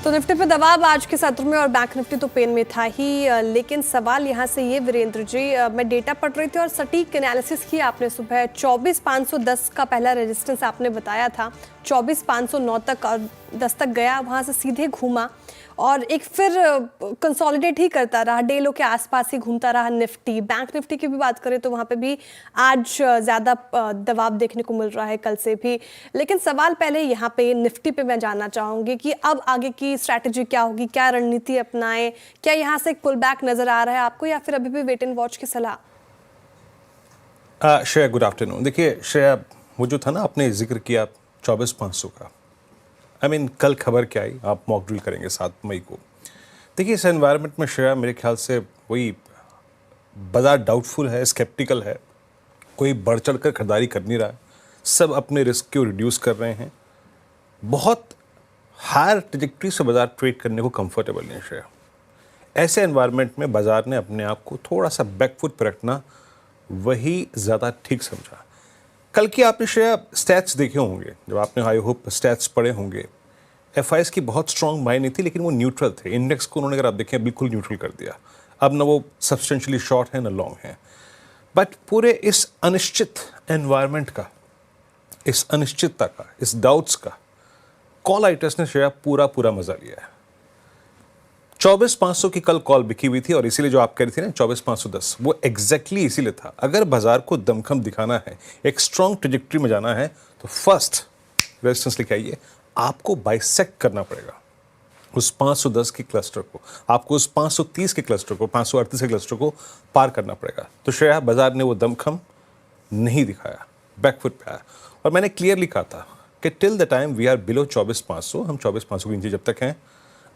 तो निफ्टी पे दबाव आज के सत्र में और बैंक निफ्टी तो पेन में था ही, लेकिन सवाल यहाँ से ये वीरेंद्र जी, मैं डेटा पढ़ रही थी और सटीक एनालिसिस की आपने सुबह 24,510 का पहला रेजिस्टेंस आपने बताया था, 24,509 तक और 10 तक गया, वहाँ से सीधे घूमा और एक फिर कंसोलिडेट ही करता रहा, डे लो के आसपास ही घूमता रहा निफ्टी। बैंक निफ्टी की भी बात करें तो वहाँ पे भी आज ज़्यादा दबाव देखने को मिल रहा है कल से भी। लेकिन सवाल पहले यहाँ पे निफ्टी पे मैं जानना चाहूँगी कि अब आगे की स्ट्रैटेजी क्या होगी, क्या रणनीति अपनाएं, क्या यहाँ से एक पुल बैक नज़र आ रहा है आपको या फिर अभी भी वेट एंड वॉच की सलाह? Shreya, good afternoon. देखिए श्रेया, वो जो था ना, आपने जिक्र किया 24,500 का, कल खबर क्या आई, आप मॉक ड्रिल करेंगे 7 मई को। देखिए इस एनवायरनमेंट में श्रेया, मेरे ख्याल से वही बाजार डाउटफुल है, स्केप्टिकल है, कोई बढ़ चढ़ कर खरीदारी कर नहीं रहा है, सब अपने रिस्क को रिड्यूस कर रहे हैं, बहुत हायर ट्रैजेक्टरी से बाजार ट्रेड करने को कंफर्टेबल नहीं है श्रेया। ऐसे एनवायरनमेंट में बाजार ने अपने आप को थोड़ा सा बैकफुट पर रखना वही ज़्यादा ठीक समझा। कल की आपने श्रेया स्टैट्स देखे होंगे, जब आपने आई होप स्टैट्स पढ़े होंगे, एफआईएस की बहुत स्ट्रॉन्ग बाय नहीं थी, लेकिन वो न्यूट्रल थे। इंडेक्स को उन्होंने, अगर आप देखें, बिल्कुल न्यूट्रल कर दिया। अब ना वो सब्सटेंशियली शॉर्ट है ना लॉन्ग है। बट पूरे इस अनिश्चित एनवायरनमेंट का, इस अनिश्चितता का, इस डाउट्स का कॉल राइटर्स ने श्रेया पूरा मजा लिया है। 24,500 की कल कॉल बिकी हुई थी और इसीलिए जो आप कह रही थी ना 24,510, वो एग्जैक्टली इसीलिए था। अगर बाजार को दमखम दिखाना है, एक स्ट्रॉन्ग ट्रैजेक्टरी में जाना है, तो फर्स्ट रेजिस्टेंस लेके आइए, आपको बाइसेक्ट करना पड़ेगा उस 510 के क्लस्टर को, आपको उस 530 के क्लस्टर को, 538 के क्लस्टर को पार करना पड़ेगा। तो श्रेया, बाजार ने वो दमखम नहीं दिखाया, बैकफुट पे आया। और मैंने क्लियरली कहा था कि till the time we are below 24,500, हम 24,500 के नीचे जब तक हैं,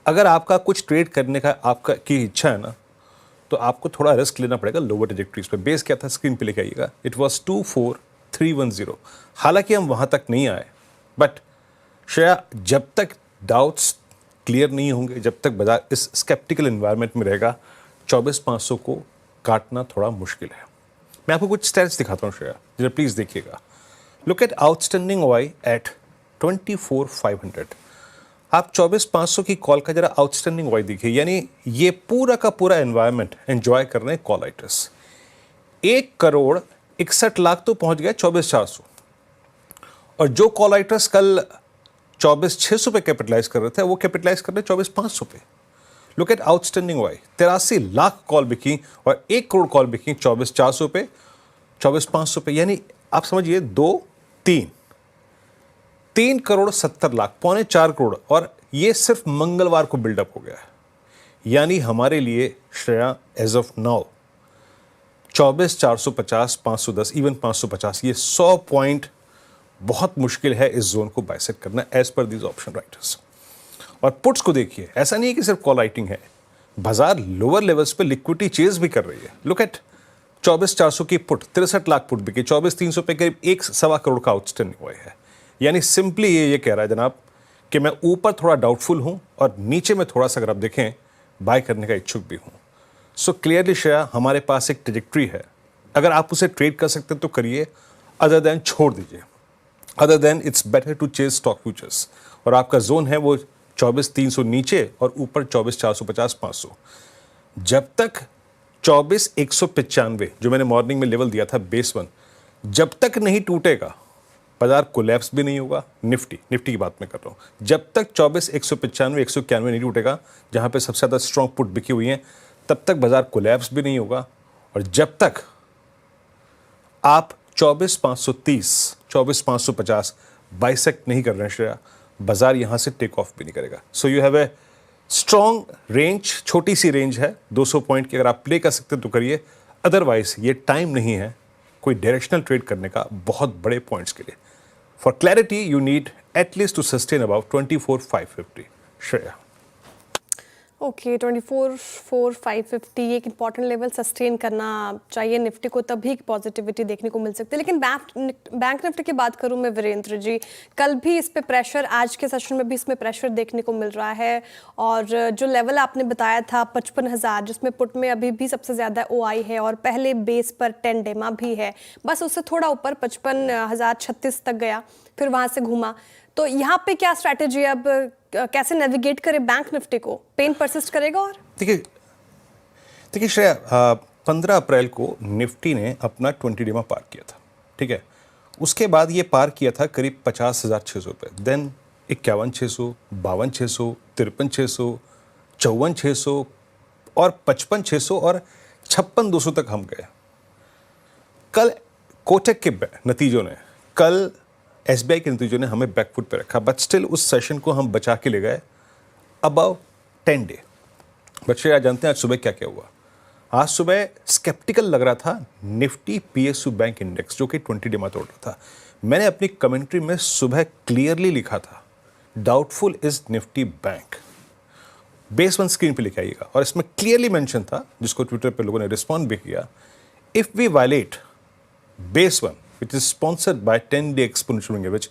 अगर आपका कुछ ट्रेड करने का आपका की इच्छा है ना, तो आपको थोड़ा रिस्क लेना पड़ेगा लोअर ट्रैजेक्टरीज पे। बेस क्या था, स्क्रीन पे लेके आइएगा, इट वाज 24,310। हालांकि हम वहां तक नहीं आए, बट श्रेया, जब तक डाउट्स क्लियर नहीं होंगे, जब तक बाजार इस स्केप्टिकल एनवायरनमेंट में रहेगा, 24,500 को काटना थोड़ा मुश्किल है। मैं आपको कुछ स्टैट्स दिखाता हूँ श्रेया, जरा प्लीज देखिएगा। Look at outstanding OI at 24,500। आप 24,500 की कॉल का जरा आउटस्टैंडिंग वाई देखिए, यानी ये पूरा का पूरा एनवायरनमेंट एंजॉय कर रहे हैं कॉल राइटर्स। 1,61,00,000 तो पहुंच गया 24,400, और जो कॉल राइटर्स कल 24,600 पे कैपिटलाइज कर रहे थे, वो कैपिटलाइज कर रहे 24,500 पे। Look at outstanding OI, 83 lakh call बिकी और 1 करोड़ कॉल बिकी 24,400 पे, 24,500 पे, यानी आप समझिए 3 करोड़ 70 लाख, 3.25 करोड़, और ये सिर्फ मंगलवार को बिल्डअप हो गया है। यानी हमारे लिए Shreya, as of now 24,450, 510, even 550, ये 100 पॉइंट बहुत मुश्किल है इस जोन को बाइसेक्ट करना as per these option writers. और पुट्स को देखिए, ऐसा नहीं है कि सिर्फ कॉल राइटिंग है, बाजार लोअर लेवल्स पे लिक्विडिटी चेज भी कर रही है। लुक एट 24,400 की पुट, 63 लाख पुट बिकी, 24,300 पे करीब 1.25 करोड़ का आउटस्टैंडिंग हुआ है। यानी सिंपली ये कह रहा है जनाब कि मैं ऊपर थोड़ा डाउटफुल हूं और नीचे में थोड़ा सा, अगर आप देखें, बाय करने का इच्छुक भी हूं। सो क्लियरली श्रेया, हमारे पास एक ट्रैजेक्टरी है, अगर आप उसे ट्रेड कर सकते हैं तो करिए, अदर देन छोड़ दीजिए। Other than it's better to chase stock futures. और आपका जोन है वो 24,300 नीचे और ऊपर 24,450, 500। जब तक 24,195, जो मैंने मॉर्निंग में लेवल दिया था बेस 1, जब तक नहीं टूटेगा, बाजार कोलैप्स भी नहीं होगा। निफ्टी की बात मैं कर रहा हूं, जब तक 24,195, 191 नहीं टूटेगा, जहां पे सबसे ज्यादा स्ट्रॉन्ग पुट बिकी हुई है, तब तक बाजार कोलैप्स भी नहीं होगा। और जब तक आप 24,530, 24,550 बाइसेक्ट नहीं कर रहे हैं श्रेया, बाजार यहां से टेक ऑफ भी नहीं करेगा। So you have a strong range, छोटी सी रेंज है 200 पॉइंट की, अगर आप प्ले कर सकते हैं तो करिए, अदरवाइज ये टाइम नहीं है कोई डायरेक्शनल ट्रेड करने का बहुत बड़े पॉइंट्स के लिए। For clarity you need at least to sustain about 24,550 Shreya. Okay, 24,550 एक इंपॉर्टेंट लेवल सस्टेन करना चाहिए निफ्टी को, तभी पॉजिटिविटी देखने को मिल सकती है। लेकिन बैंक निफ्टी की बात करूं मैं वीरेंद्र जी, कल भी इस पे प्रेशर, आज के सेशन में भी इसमें प्रेशर देखने को मिल रहा है। और जो लेवल आपने बताया था 55,000, जिसमें पुट में अभी भी सबसे ज़्यादा ओआई है और पहले बेस पर 10 डेमा भी है, बस उससे थोड़ा ऊपर 55,036 तक गया, फिर वहाँ से घूमा। तो यहाँ पे क्या स्ट्रैटेजी अब कैसे नेविगेट करे बैंक निफ्टी को? पेन परसिस्ट करेगा? और देखिए श्रेया, 15 अप्रैल को निफ्टी ने अपना 20 डेमा पार किया था, ठीक है। उसके बाद ये पार किया था करीब 50,600 पे, देन 51,600, 52,600, 53,600, 54,600 और 55,600 और 56,200 तक हम गए। कल कोटक के नतीजों ने, कल एसबीआई के नतीजों ने हमें बैकफुट पे रखा, बट स्टिल उस सेशन को हम बचा के ले गए अबाउ 10 डे। बच्चे आज जानते हैं आज सुबह क्या क्या हुआ? आज सुबह स्केप्टिकल लग रहा था निफ्टी पीएसयू बैंक इंडेक्स, जो कि 20 डेमा तोड़ रहा था। मैंने अपनी कमेंट्री में सुबह क्लियरली लिखा था, doubtful is Nifty bank. Base one screen पे लिखा आइएगा, और इसमें क्लियरली मेंशन था, जिसको ट्विटर पे लोगों ने रिस्पॉन्ड भी किया, if we violate base one which is sponsored by 10-day exponential moving average,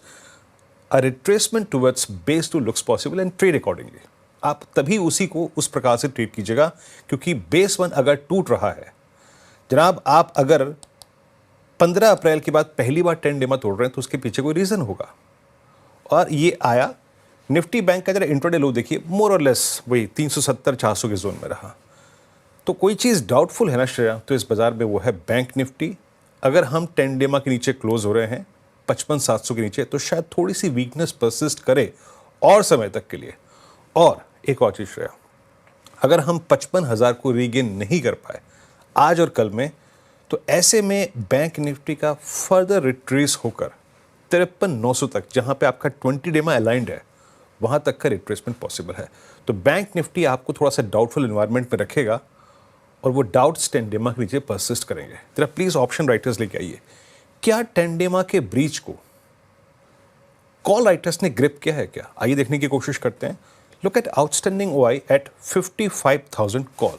a retracement towards base 2 looks possible and trade accordingly. आप तभी उसी को उस प्रकार से ट्रेड कीजिएगा, क्योंकि बेस 1 अगर टूट रहा है जनाब, आप अगर 15 अप्रैल के बाद पहली बार 10 डेमा तोड़ रहे हैं तो उसके पीछे कोई रीजन होगा, और ये आया। निफ्टी बैंक का जरा इंट्राडे लो देखिए, मोर और लेस वही 370-400 के जोन में रहा। तो कोई चीज़ डाउटफुल है ना श्रेया, तो इस बाजार में वो है बैंक निफ्टी। अगर हम 10 डेमा के नीचे क्लोज हो रहे हैं 55,700 के नीचे, तो शायद थोड़ी सी वीकनेस परसिस्ट करे और समय तक के लिए। और एक और चीज़ श्रेया, अगर हम 55,000 को रीगेन नहीं कर पाए आज और कल में, तो ऐसे में बैंक निफ्टी का फर्दर रिट्रेस होकर 53,900 तक, जहां पे आपका 20 डेमा अलाइंड है, वहां तक का रिट्रेसमेंट पॉसिबल है। तो बैंक निफ्टी आपको थोड़ा सा डाउटफुल एनवायरनमेंट में रखेगा, और वो डाउट्स 10 डेमा के नीचे परसिस्ट करेंगे। जरा प्लीज ऑप्शन राइटर्स लेके आइए, क्या 10 डेमा के ब्रीच को कॉल राइटर्स ने ग्रिप किया है क्या? आइए देखने की कोशिश करते हैं। Look at outstanding OI at 55,000 call.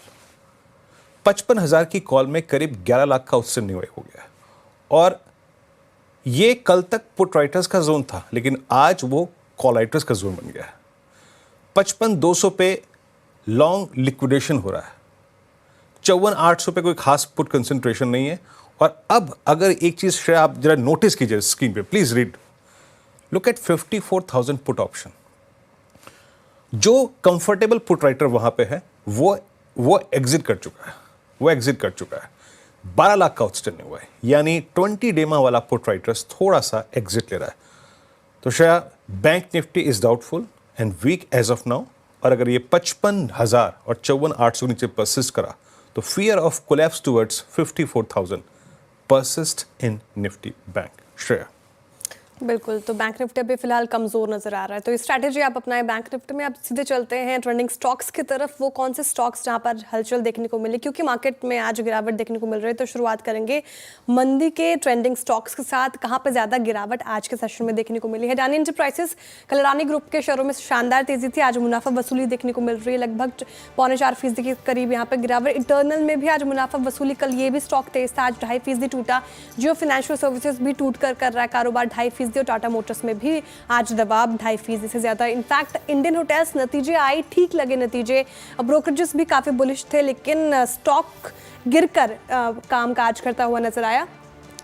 55,000 की कॉल में करीब 11 लाख का आउटस्टैंडिंग ओआई हो गया, और ये कल तक पुट राइटर्स का जोन था, लेकिन आज वो कॉल राइटर्स का जोन बन गया है। 55,200 पे लॉन्ग लिक्विडेशन हो रहा है, 54,800 पे कोई खास पुट कंसंट्रेशन नहीं है। और अब अगर एक चीज श्रेया आप जरा नोटिस कीजिए स्क्रीन पे, please read, look at 54,000 put option. जो कंफर्टेबल पुट राइटर वहां पे है वो एग्जिट कर चुका है, 12 लाख का आउटस्टैंडिंग हुआ है, यानी 20 डेमा वाला पुट राइटर्स थोड़ा सा एग्जिट ले रहा है। तो Shreya, bank Nifty is doubtful and weak as of now, और अगर ये 55,000 और 54,800 नीचे परसिस्ट करा, तो fear of collapse towards 54,000 persist in Nifty Bank. Shreya, बिल्कुल, तो बैंक निफ्टी अभी फिलहाल कमजोर नजर आ रहा है, तो ये स्ट्रैटेजी आप अपनाएं बैंक निफ्टी में। आप सीधे चलते हैं ट्रेंडिंग स्टॉक्स की तरफ। वो कौन से स्टॉक्स जहां पर हलचल देखने को मिली, क्योंकि मार्केट में आज गिरावट देखने को मिल रही है। तो शुरुआत करेंगे मंदी के ट्रेंडिंग स्टॉक्स के साथ। कहां पर ज्यादा गिरावट आज के सेशन में देखने को मिली है? अडानी एंटरप्राइजेस, कल अडानी ग्रुप के शेयरों में शानदार तेजी थी, आज मुनाफा वसूली देखने को मिल रही है, लगभग 4.25% के करीब यहाँ पर गिरावट। इंटरनल में भी आज मुनाफा वसूली, कल ये भी स्टॉक तेज था, आज 2.5% टूटा। जियो फाइनेंशियल सर्विसेज भी टूट कर रहा है कारोबार 2.5%, और टाटा मोटर्स में भी आज दबाव 2.5% से ज्यादा। इनफैक्ट इंडियन होटल्स नतीजे आए, ठीक लगे नतीजे, ब्रोकरेजेस भी काफी बुलिश थे, लेकिन स्टॉक गिरकर कामकाज करता हुआ नजर आया।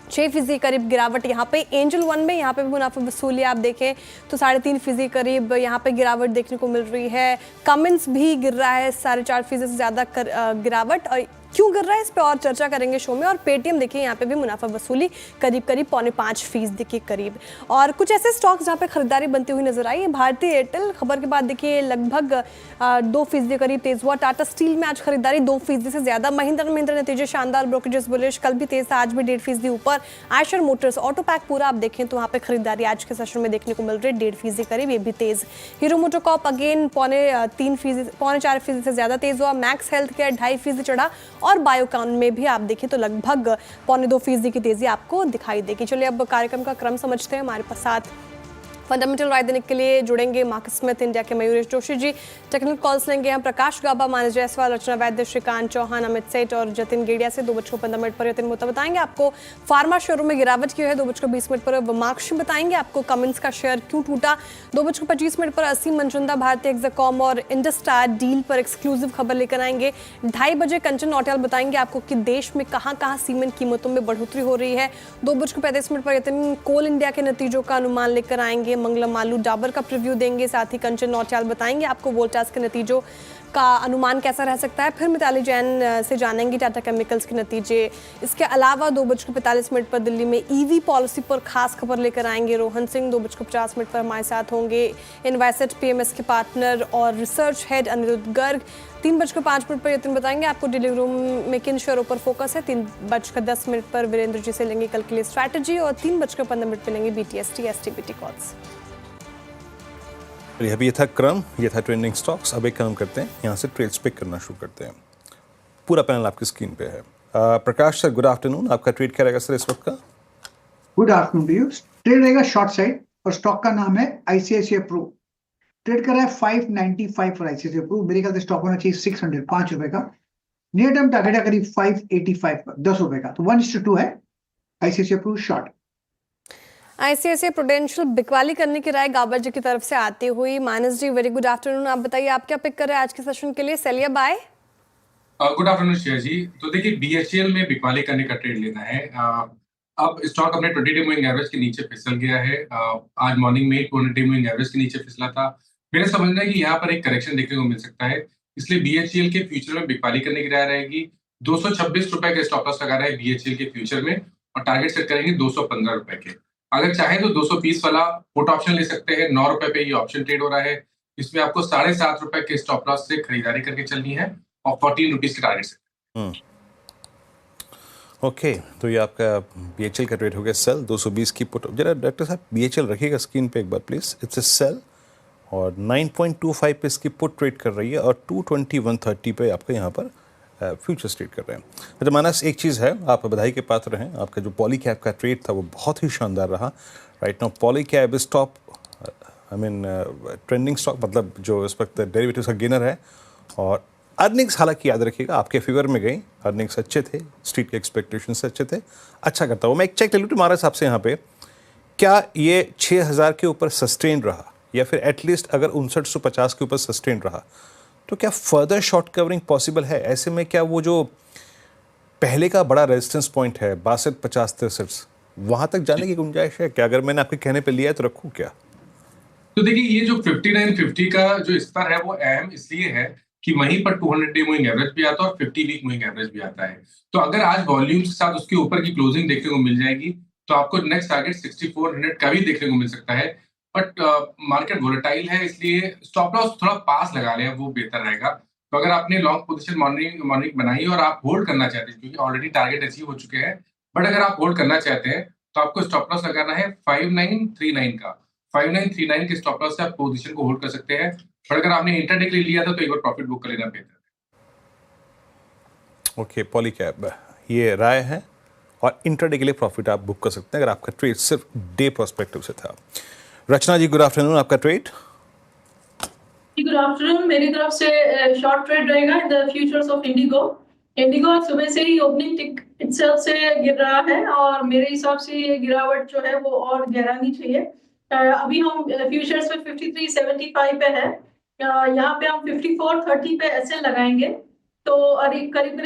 6% करीब गिरावट यहाँ पे। एंजल वन में यहाँ पे भी मुनाफा वसूली आप देखें तो 3.5% करीब यहाँ पे गिरावट देखने को मिल रही है। कमेंट्स भी गिर रहा है 4.5% से ज़्यादा गिरावट, और क्यों गिर रहा है इस पे और चर्चा करेंगे शो में। और पेटीएम देखिए यहाँ पे भी मुनाफा वसूली करीब 5.5% के करीब। और कुछ ऐसे स्टॉक्स जहाँ पे खरीदारी बनती हुई नजर आई है। भारतीय एयरटेल खबर के बाद देखिए लगभग 2% करीब तेज हुआ। टाटा स्टील में आज खरीदारी 2% से ज्यादा। महिंद्रा नतीजे शानदार, ब्रोकरेजेस बुलिश, कल भी तेज था, आज भी 1.5% ऊपर। आयशर मोटर्स ऑटो पैक पूरा आप देखें तो वहाँ पे खरीदारी आज के सेशन में देखने को मिल रही है 1.5% करीब, ये भी तेज। हीरो मोटोकॉर्प अगेन 4.5% से ज्यादा तेज हुआ। मैक्स हेल्थ केयर 2.5% चढ़ा, और बायोकॉन में भी आप देखें तो लगभग 2.25% की तेजी आपको दिखाई देगी। चलिए अब कार्यक्रम का क्रम समझते हैं। हमारे साथ फंडामेंटल राय देने के लिए जुड़ेंगे मार्केट स्मिथ इंडिया के मयूरेश जोशी जी। टेक्निकल कॉल्स लेंगे हम प्रकाश गाबा, मानस जायसवाल, रचना वैद्य, श्रीकांत चौहान, अमित सेठ और जतिन गेड़िया से। 2:15 पर यतिन मुद्दा बताएंगे आपको। फार्मा शेयरों में गिरावट की है। 2:20 पर वमाक्ष बताएंगे आपको कमिंस का शेयर क्यों टूटा। 2:25 पर असीम मंजुंदा, भारतीय एक्सकॉम और इंडस्टार डील पर एक्सक्लूसिव खबर लेकर आएंगे। 2:30 बजे कंचन नौटियाल बताएंगे आपको कि देश में कहां कहां सीमेंट कीमतों में बढ़ोतरी हो रही है। 2:35 पर यतिन कोल इंडिया के नतीजों का अनुमान लेकर आएंगे। मंगलम आलू डाबर का प्रीव्यू देंगे, साथ ही कंचन नौटियाल बताएंगे आपको वोल्टास के नतीजों का अनुमान कैसा रह सकता है। फिर मिताली जैन से जानेंगे टाटा केमिकल्स के नतीजे। इसके अलावा 2:45 पर दिल्ली में ईवी पॉलिसी पर खास खबर लेकर आएंगे रोहन सिंह। 2:50 पर हमारे साथ होंगे इन्वेसेट पीएमएस के पार्टनर और रिसर्च हेड अनिरुद्ध गर्ग। 3:05 पर यतिन बताएंगे आपको डीलिंग रूम में किन शेयरों पर फोकस है। 3:10 पर वीरेंद्र जी से लेंगे कल के लिए स्ट्रैटेजी और 3:15 पर लेंगे बीटीएसटी एसटीबीटी कॉल्स। अभी ये था क्रम, ये था ट्रेंडिंग स्टॉक्स। अब एक काम करते हैं, यहाँ से ट्रेड्स पिक करना शुरू करते हैं। पूरा पैनल आपकी स्क्रीन पे है। Prakash sir, good afternoon. आपका ट्रेड क्या रहेगा सर इस वक्त का? Good afternoon to you. Trade रहेगा शॉर्ट साइड और स्टॉक का नाम है आईसीआईसीआई प्रू। ट्रेड कर रहा है 595 फॉर आईसीआईसीआई प्रू। मेरे ख्याल से स्टॉक होना चाहिए 600, 5 रुपए का। नियर टर्म टारगेट है करीब 585 पर, 10 रुपए का। तो 1:2 है ICICI Pru short. ICICI Prudential बिकवाली करने की राय गाबर जी की तरफ से आती हुई। मानस जी, वेरी गुड आफ्टरनून। आप बताइए आप क्या पिक कर रहे हैं आज के सेशन के लिए, सेल या बाय? गुड आफ्टरनून श्रेया जी। तो देखिए, बीएचईएल में बिकवाली करने का ट्रेड लेना है। अब स्टॉक अपने 20 डे मूविंग एवरेज के नीचे फिसल गया है। आज मॉर्निंग में 200 डे मूविंग एवरेज के नीचे फिसला था। मेरा समझना है कि यहाँ पर एक करेक्शन देखने को मिल सकता है, इसलिए बीएचईएल के फ्यूचर में बिकवाली करने की राय रहेगी। 226 रुपए का स्टॉप लॉस लगा रहा है बीएचईएल के फ्यूचर में और टारगेट सेट करेंगे 215 रुपए के। अगर चाहे तो 220 वाला पुट ऑप्शन ले सकते हैं। 9 रुपए पे ये ऑप्शन ट्रेड हो रहा है। इसमें आपको 7.5 रुपए के स्टॉप लॉस से खरीदारी करके चलनी है और 14 रुपीज के टारगेट से। ओके, तो ये आपका बीएचएल का ट्रेड हो गया सेल। 220 की पुट। जरा डॉक्टर साहब बीएचएल रखिएगा स्क्रीन पे एक बार प्लीज। इट्स ए सेल और 9.25 पे इसकी पुट ट्रेड कर रही है और 221.30 पे आपका यहाँ पर फ्यूचर्स ट्रेड कर रहे हैं। अच्छा मानस, एक चीज़ है, आप बधाई के पात्र हैं। आपका जो पॉली कैब का ट्रेड था वो बहुत ही शानदार रहा। Right now poly cab is top, I mean trending stock, मतलब जो इस वक्त डेरिवेटिव्स का गेनर है। और अर्निंग्स हालांकि याद रखिएगा आपके फेवर में गई। अर्निंग्स अच्छे थे, स्ट्रीट के एक्सपेक्टेशन से अच्छे थे। अच्छा करता हूँ मैं एक चेक ले लूँ तुम्हारे साहब से यहाँ पे, क्या ये 6000 के ऊपर सस्टेन रहा या फिर एटलीस्ट अगर 5950 के ऊपर सस्टेन रहा तो क्या फर्दर शॉर्ट कवरिंग पॉसिबल है? ऐसे में क्या वो जो पहले का बड़ा रेजिस्टेंस पॉइंट है 62, 50, 63, वहां तक जाने की गुंजाइश है क्या? अगर मैंने आपके कहने पे लिया है तो रखूं क्या? तो देखिए, ये जो 59.50 का जो स्तर है वो अहम इसलिए है कि वहीं पर 200 डे मूविंग एवरेज भी आता है और 50 वीक मूविंग एवरेज भी आता है। तो अगर आज वॉल्यूम्स के साथ उसके ऊपर की क्लोजिंग देखने को मिल जाएगी तो आपको नेक्स्ट टारगेट 6400 का भी देखने को मिल सकता है। बट मार्केट वोलेटाइल है, इसलिए स्टॉप लॉस थोड़ा पास लगा लें, वो बेहतर रहेगा। तो अगर आपने लॉन्ग पोजीशन मॉर्निंग बनाई और आप होल्ड करना चाहते हैं, क्योंकि ऑलरेडी टारगेट अचीव हो चुके हैं, बट अगर आप होल्ड करना चाहते हैं तो आपको स्टॉप लॉस लगाना है 5939 का। 5939 के स्टॉप लॉस से आप पोजीशन को होल्ड कर सकते हैं। पर अगर आपने इंटरडे के लिए लिया था तो एक बार प्रॉफिट बुक कर लेना बेहतर है। ओके, पॉली कैब ये राय है और इंटरडे के लिए प्रॉफिट आप बुक कर सकते हैं अगर आपका ट्रेड सिर्फ डे पर्सपेक्टिव से था। रचना जी, गुड आफ्टरनून। आपका ट्रेड? Good afternoon. मेरी तरफ से शॉर्ट ट्रेड रहेगा the futures of Indigo. Indigo सुबह से ही ओपनिंग टिक इटसेल्फ से गिर रहा है और मेरे हिसाब से ये गिरावट जो है वो और गहरानी चाहिए। अभी हम फ्यूचर्स में 53.75 पे है। यहाँ पे हम 54.30 पे एसएल लगाएंगे, तो करीब करीब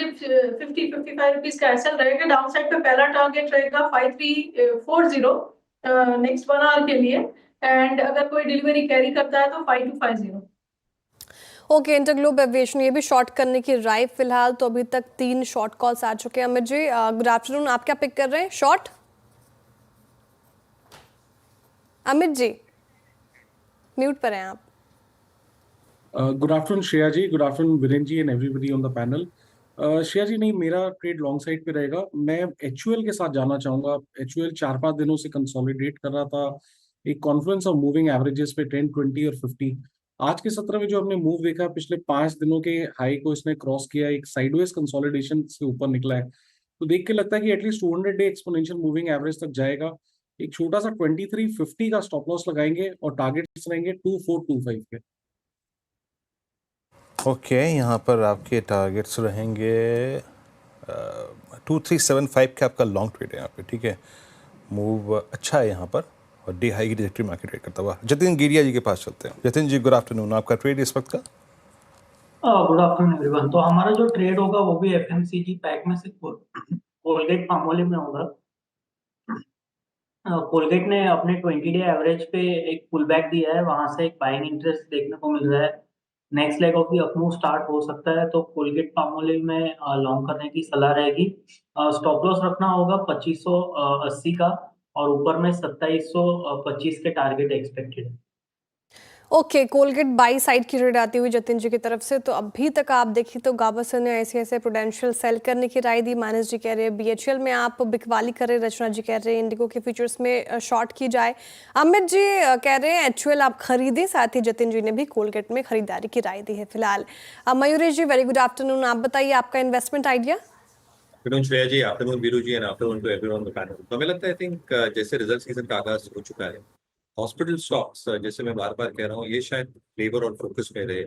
50-55 रुपीज का एसएल रहेगा। डाउन साइड पे पहला टारगेट रहेगा 5340 नेक्स्ट 1 आवर के लिए, एंड अगर कोई डिलीवरी कैरी करता है तो 5250। ओके, इंटरग्लोब एविएशन ये भी शॉर्ट करने की राय फिलहाल। तो अभी तक 3 शॉर्ट कॉल्स आ चुके हैं। Amit ji, good afternoon. आप क्या पिक कर रहे हैं शॉर्ट? अमित जी म्यूट पर हैं आप। Good afternoon Shreya ji, good afternoon Virendra ji and everybody on the panel. Shreya ji, नहीं, मेरा ट्रेड लॉन्ग साइड पे रहेगा। मैं एचयूएल के साथ जाना चाहूंगा। एचयूएल 4-5 दिनों से कंसोलिडेट कर रहा था, एक कॉन्फ्लुएंस ऑफ मूविंग एवरेजेस पे 10, 20 और 50। आज के सत्र में जो हमने मूव देखा, पिछले 5 दिनों के हाई को इसने क्रॉस किया, एक साइडवेज कंसोलिडेशन से ऊपर निकला है। तो देख के लगता है कि at least 200 day exponential moving average तक जाएगा। एक छोटा सा 2350 का स्टॉप लॉस लगाएंगे और टारगेट्स रहेंगे 2425 के। ओके, यहाँ पर आपके टारगेट्स रहेंगे 2375 का आपका लॉन्ग ट्रेड है यहाँ पे, ठीक है। मूव अच्छा है यहाँ पर और डे हाई की ट्रैजेक्टरी मार्केट ट्रेड करता हुआ। जतिन गिरिया जी के पास चलते हैं। जतिन जी, गुड आफ्टरनून। आपका ट्रेड इस वक्त का? Good afternoon everyone. तो हमारा जो ट्रेड होगा वो भी एफएमसीजी पैक में से कोलगेट पामोलिव में होगा। कोलगेट ने अपने 20 डे एवरेज पे एक पुल बैक दिया है, वहां से एक बाइंग इंटरेस्ट देखने को मिल रहा है। Next leg of the up move start हो सकता है, तो कोलगेट पामोलिव में लॉन्ग करने की सलाह रहेगी। स्टॉप लॉस रखना होगा 2580 का, और ऊपर में 2725 के टारगेट एक्सपेक्टेड है। ओके, कोलगेट बाई साइड की रेड आती हुई जतिन जी की तरफ से। तो अभी तक आप देखिए तो गावस्कर ने ऐसे प्रूडेंशियल सेल करने की राय दी, मानस जी कह रहे हैं बीएचएल में आप बिकवाली कर रहे हैं, रचना जी कह रहे हैं इंडिगो के फ्यूचर्स में शॉर्ट की जाए, अमित जी कह रहे हैं एचयूएल आप खरीदें, साथ ही जतिन जी ने भी कोलगेट में खरीदारी की राय दी है फिलहाल। Mayuresh ji very good afternoon, आप बताइए आपका investment idea. Afternoon Shreya ji, afternoon Veeru ji, and afternoon to everyone on the panel. तो हमें लगता है, आई थिंक जैसे रिजल्ट सीजन का आगाज हो चुका है, हॉस्पिटल स्टॉक्स जैसे मैं बार बार कह रहा हूँ, ये शायद फ्लेवर और फोकस में रहे,